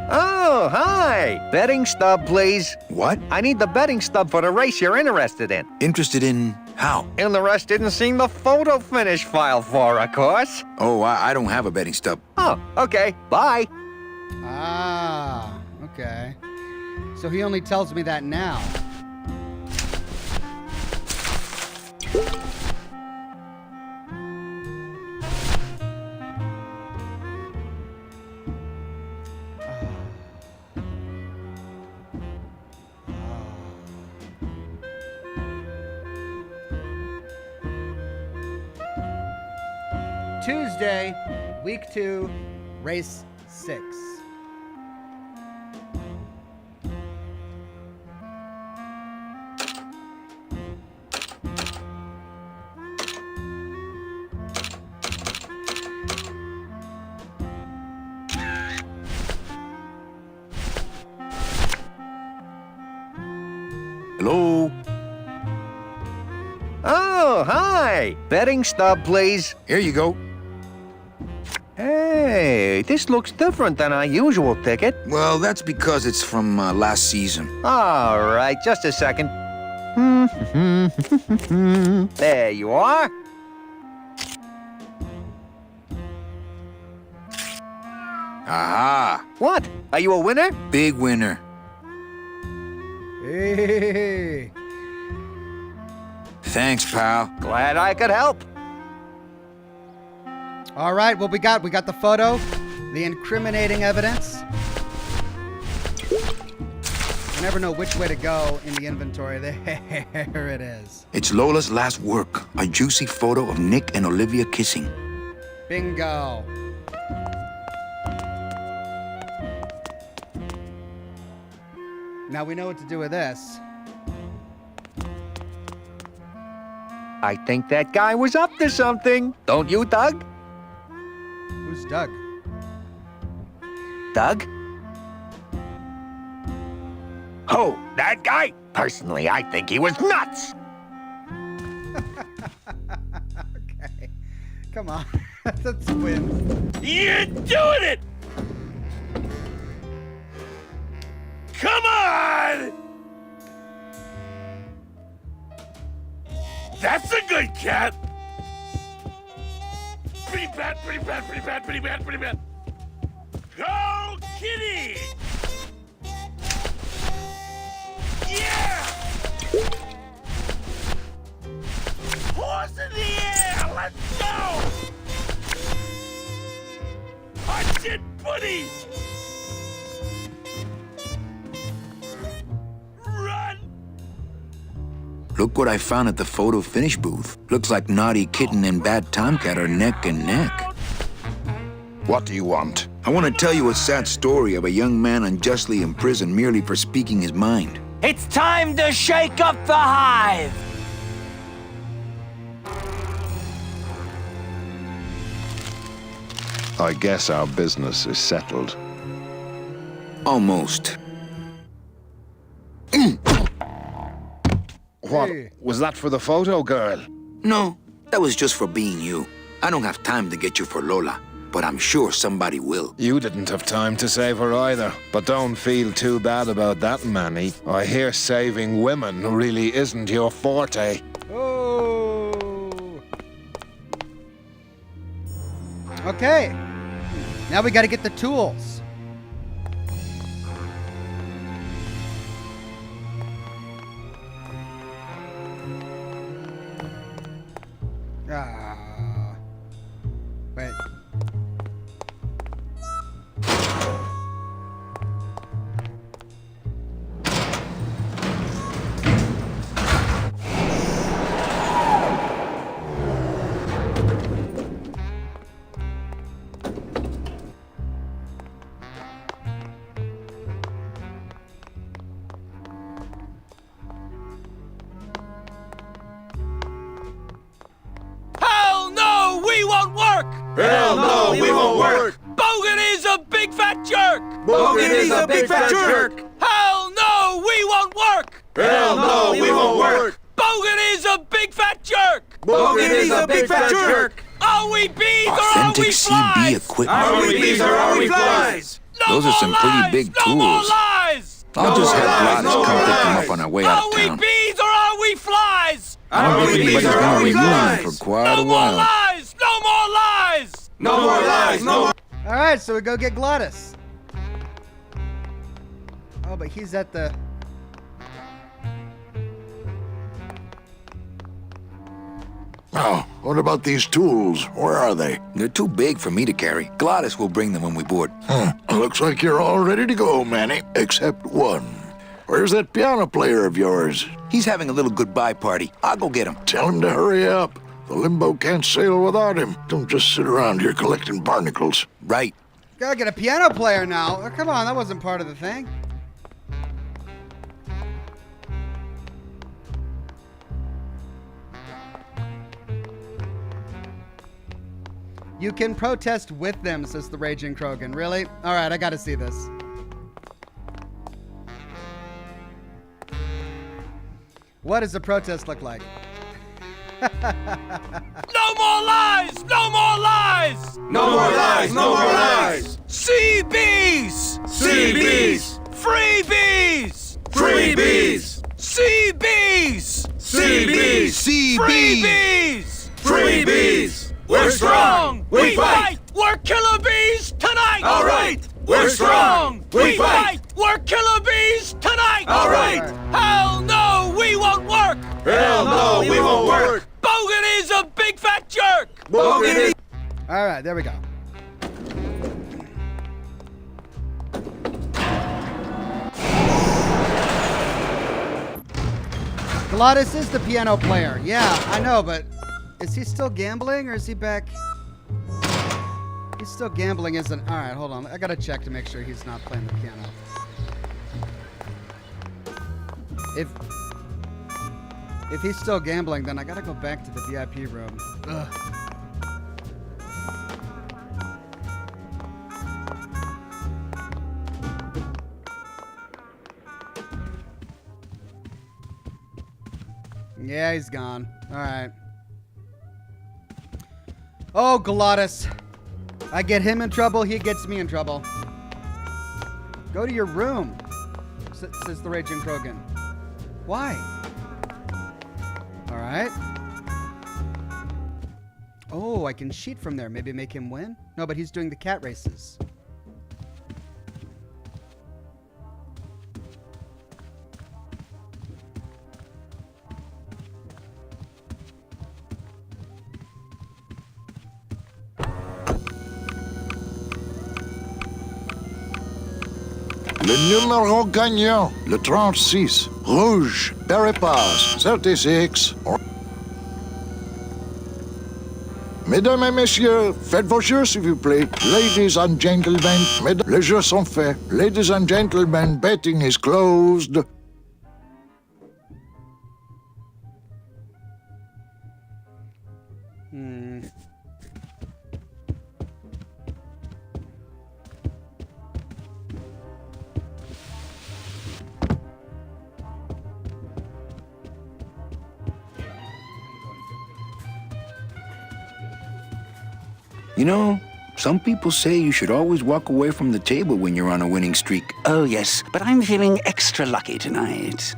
Speaker 16: Oh, hi! Betting stub, please.
Speaker 2: What?
Speaker 16: I need the betting stub for the race you're interested in.
Speaker 2: Interested in how?
Speaker 16: And the rest didn't seem the photo finish file for, of course.
Speaker 2: Oh, I don't have a betting stub.
Speaker 16: Oh, okay. Bye.
Speaker 1: Ah, okay. So he only tells me that now. Tuesday, week 2, race 6.
Speaker 2: Hello?
Speaker 16: Oh, hi! Betting stub, please.
Speaker 2: Here you go.
Speaker 16: Hey, this looks different than our usual ticket.
Speaker 2: Well, that's because it's from last season.
Speaker 16: All right, just a second. There you are.
Speaker 2: Aha!
Speaker 16: What? Are you a winner?
Speaker 2: Big winner.
Speaker 1: Hey.
Speaker 2: Thanks, pal.
Speaker 16: Glad I could help.
Speaker 1: All right, what we got? We got the photo, the incriminating evidence. I never know which way to go in the inventory. There it is.
Speaker 2: It's Lola's last work, a juicy photo of Nick and Olivia kissing.
Speaker 1: Bingo. Now we know what to do with this.
Speaker 16: I think that guy was up to something. Don't you, Doug?
Speaker 1: Who's Doug?
Speaker 16: Doug? Oh, that guy? Personally, I think he was nuts.
Speaker 1: Okay. Come on. Let's win.
Speaker 6: You're doing it! Come on! That's a good cat! Pretty bad, pretty bad, pretty bad, pretty bad, pretty bad. Go, kitty! Yeah! Horse in the air! Let's go! Punch it, buddy! Run!
Speaker 2: Look what I found at the photo finish booth. Looks like Naughty Kitten and Bad Tomcat are neck and neck.
Speaker 11: What do you want?
Speaker 2: I want to tell you a sad story of a young man unjustly imprisoned merely for speaking his mind.
Speaker 17: It's time to shake up the hive!
Speaker 11: I guess our business is settled.
Speaker 2: Almost.
Speaker 11: What? Was that for the photo girl?
Speaker 2: No, that was just for being you. I don't have time to get you for Lola, but I'm sure somebody will.
Speaker 11: You didn't have time to save her either. But don't feel too bad about that, Manny. I hear saving women really isn't your forte.
Speaker 1: Oh. Okay. Now we got to get the tools. Wait.
Speaker 17: Hell no, we won't work!
Speaker 15: Hell no, we won't work!
Speaker 17: Bogan is a big fat jerk!
Speaker 15: Bogan is a big fat jerk!
Speaker 17: Hell no, we won't work!
Speaker 15: Hell no, we won't work!
Speaker 17: Bogan is a big fat jerk!
Speaker 15: Bogan is a big fat jerk!
Speaker 17: Are we bees or are
Speaker 2: Authentic
Speaker 17: we
Speaker 2: CB
Speaker 17: flies?
Speaker 2: equipment.
Speaker 15: Are we bees or are we flies?
Speaker 17: No
Speaker 2: Those are
Speaker 17: more
Speaker 2: some
Speaker 17: lies,
Speaker 2: pretty big
Speaker 17: no more
Speaker 2: tools.
Speaker 17: lies!
Speaker 2: I'll just
Speaker 15: more
Speaker 2: have
Speaker 15: lies,
Speaker 2: Gladys
Speaker 15: no
Speaker 2: come
Speaker 15: more
Speaker 2: pick them
Speaker 15: lies.
Speaker 2: up on our way out
Speaker 17: Are
Speaker 2: of
Speaker 17: we
Speaker 2: town.
Speaker 17: bees or are we flies?
Speaker 2: I don't think anybody's gonna be ruining for quite
Speaker 17: No
Speaker 2: a
Speaker 17: more
Speaker 2: while.
Speaker 17: lies! No more lies!
Speaker 15: No more lies, no more.
Speaker 1: All right, so we go get Glottis. Oh, but he's at the...
Speaker 15: Now, what about these tools? Where are they?
Speaker 2: They're too big for me to carry. Gladys will bring them when we board.
Speaker 15: Looks like you're all ready to go, Manny. Except one. Where's that piano player of yours?
Speaker 2: He's having a little goodbye party. I'll go get him.
Speaker 15: Tell him to hurry up. The limbo can't sail without him. Don't just sit around here collecting barnacles.
Speaker 2: Right.
Speaker 1: Gotta get a piano player now. Oh, come on, that wasn't part of the thing. You can protest with them, says the Raging Krogan. Really? All right, I gotta see this. What does a protest look like?
Speaker 17: No more lies! No more lies!
Speaker 15: No more lies, no more lies!
Speaker 17: CBs!
Speaker 15: CBs!
Speaker 17: Freebies!
Speaker 15: Freebies!
Speaker 17: CBs!
Speaker 15: CBs!
Speaker 17: Freebies!
Speaker 15: Freebies! We're strong! We fight!
Speaker 17: We're killer bees tonight!
Speaker 15: All right! We're strong! We fight!
Speaker 17: We're killer bees tonight!
Speaker 15: All right!
Speaker 17: Hell no, we won't work!
Speaker 15: Hell no, we won't work!
Speaker 17: Bogan is a big fat jerk!
Speaker 15: Bogan is...
Speaker 1: All right, there we go. Glottis is the piano player. Yeah, I know, but is he still gambling or is he back? He's still gambling, isn't? All right, hold on. I gotta check to make sure he's not playing the piano. If he's still gambling, then I gotta go back to the VIP room. Ugh. Yeah, he's gone. All right. Oh, Glottis. I get him in trouble, he gets me in trouble. Go to your room, says the Raging Krogan. Why? All right. Oh, I can cheat from there. Maybe make him win? No, but he's doing the cat races.
Speaker 15: Le numéro gagnant, le 36. Rouge, Berrepas, 36. Mesdames et messieurs, faites vos jeux s'il vous plaît. Ladies and gentlemen, les jeux sont faits. Ladies and gentlemen, betting is closed.
Speaker 2: You know, some people say you should always walk away from the table when you're on a winning streak.
Speaker 5: Oh, yes, but I'm feeling extra lucky tonight.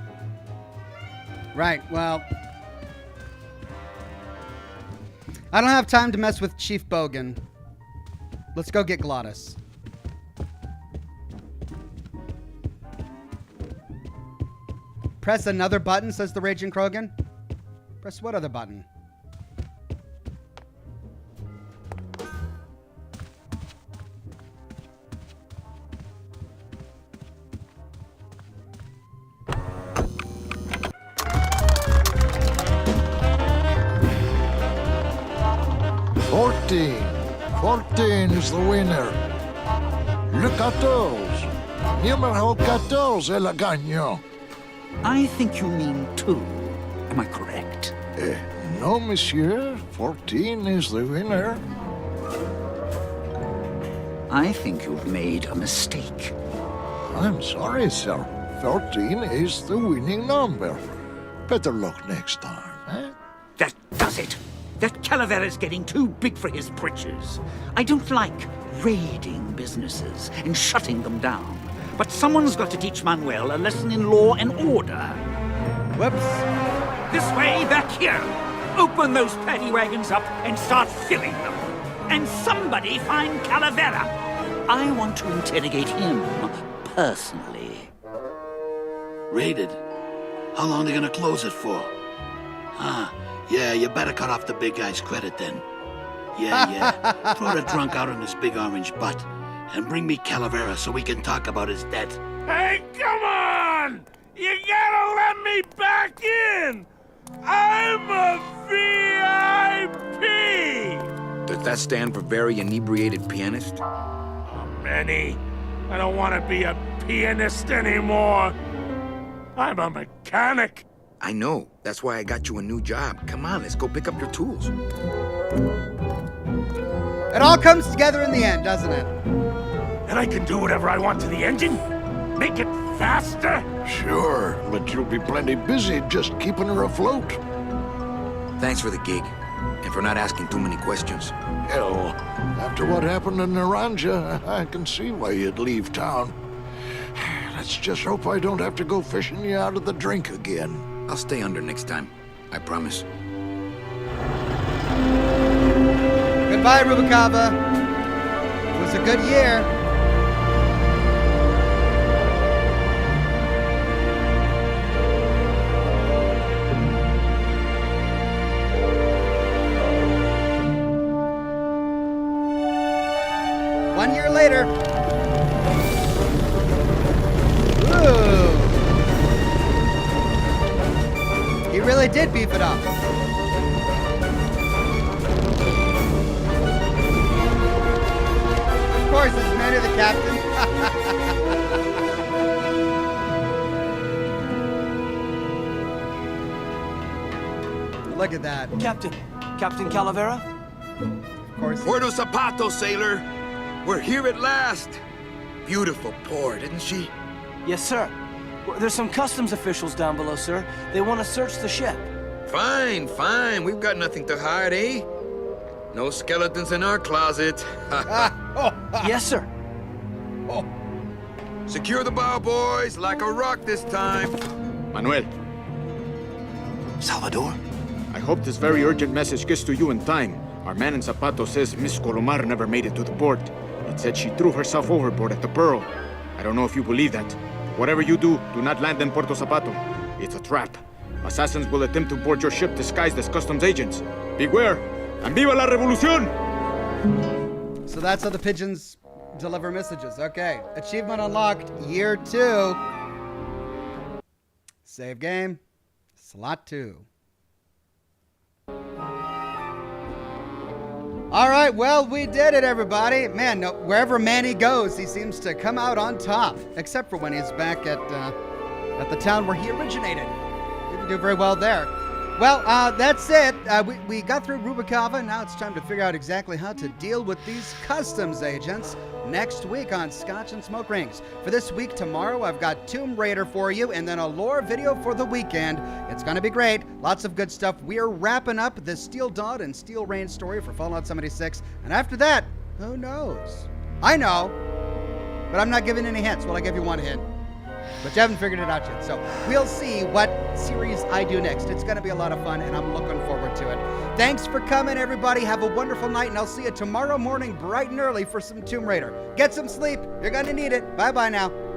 Speaker 1: Right, well... I don't have time to mess with Chief Bogan. Let's go get Glottis. Press another button, says the Raging Krogan. Press what other button?
Speaker 15: $14. 14 is the winner. Le 14. Numéro 14 est le gagnant.
Speaker 5: I think you mean 2. Am I correct?
Speaker 15: No, monsieur. 14 is the winner.
Speaker 5: I think you've made a mistake.
Speaker 15: I'm sorry, sir. 14 is the winning number. Better luck next time, eh?
Speaker 5: That does it. That Calavera's getting too big for his britches. I don't like raiding businesses and shutting them down. But someone's got to teach Manuel a lesson in law and order.
Speaker 1: Whoops.
Speaker 5: This way, back here. Open those paddy wagons up and start filling them. And somebody find Calavera. I want to interrogate him personally.
Speaker 6: Raided? How long are they gonna close it for? Yeah, you better cut off the big guy's credit then. Yeah. Throw the drunk out on his big orange butt. And bring me Calavera so we can talk about his debt.
Speaker 17: Hey, come on! You gotta let me back in! I'm a VIP!
Speaker 2: Does that stand for very inebriated pianist?
Speaker 17: Manny, I don't want to be a pianist anymore. I'm a mechanic.
Speaker 2: I know. That's why I got you a new job. Come on, let's go pick up your tools.
Speaker 1: It all comes together in the end, doesn't it?
Speaker 17: And I can do whatever I want to the engine? Make it faster?
Speaker 15: Sure, but you'll be plenty busy just keeping her afloat.
Speaker 2: Thanks for the gig, and for not asking too many questions.
Speaker 15: Hell, after what happened in Naranja, I can see why you'd leave town. Let's just hope I don't have to go fishing you out of the drink again.
Speaker 2: I'll stay under next time. I promise.
Speaker 1: Goodbye, Rubacava. It was a good year. One year later. Ooh. He really did beef it up. Of course, it's Manny the captain. Look at that.
Speaker 18: Captain Calavera?
Speaker 1: Of course.
Speaker 2: Puerto Zapato, sailor. We're here at last. Beautiful port, isn't she?
Speaker 18: Yes, sir. There's some customs officials down below, sir. They want to search the ship.
Speaker 2: Fine. We've got nothing to hide, eh? No skeletons in our closet.
Speaker 18: Yes, sir.
Speaker 2: Secure the bow, boys, like a rock this time.
Speaker 3: Manuel.
Speaker 6: Salvador?
Speaker 3: I hope this very urgent message gets to you in time. Our man in Zapato says Miss Colomar never made it to the port. It said she threw herself overboard at the Pearl. I don't know if you believe that. Whatever you do not land in Puerto Zapato. It's a trap. Assassins will attempt to board your ship disguised as customs agents. Beware, and viva la revolución!
Speaker 1: So that's how the pigeons deliver messages. Okay. Achievement unlocked, year 2. Save game, slot 2. All right, well, we did it, everybody. Man, no, wherever Manny goes, he seems to come out on top, except for when he's back at the town where he originated. Didn't do very well there. Well, that's it. We got through Rubacava. Now it's time to figure out exactly how to deal with these customs agents next week on Scotch and Smoke Rings. For this week, tomorrow, I've got Tomb Raider for you and then a lore video for the weekend. It's going to be great. Lots of good stuff. We are wrapping up the Steel Dawn and Steel Rain story for Fallout 76. And after that, who knows? I know, but I'm not giving any hints. Well, I give you one hint. but you haven't figured it out yet. So we'll see what series I do next. It's going to be a lot of fun, and I'm looking forward to it. Thanks for coming, everybody. Have a wonderful night, and I'll see you tomorrow morning bright and early for some Tomb Raider. Get some sleep. You're going to need it. Bye-bye now.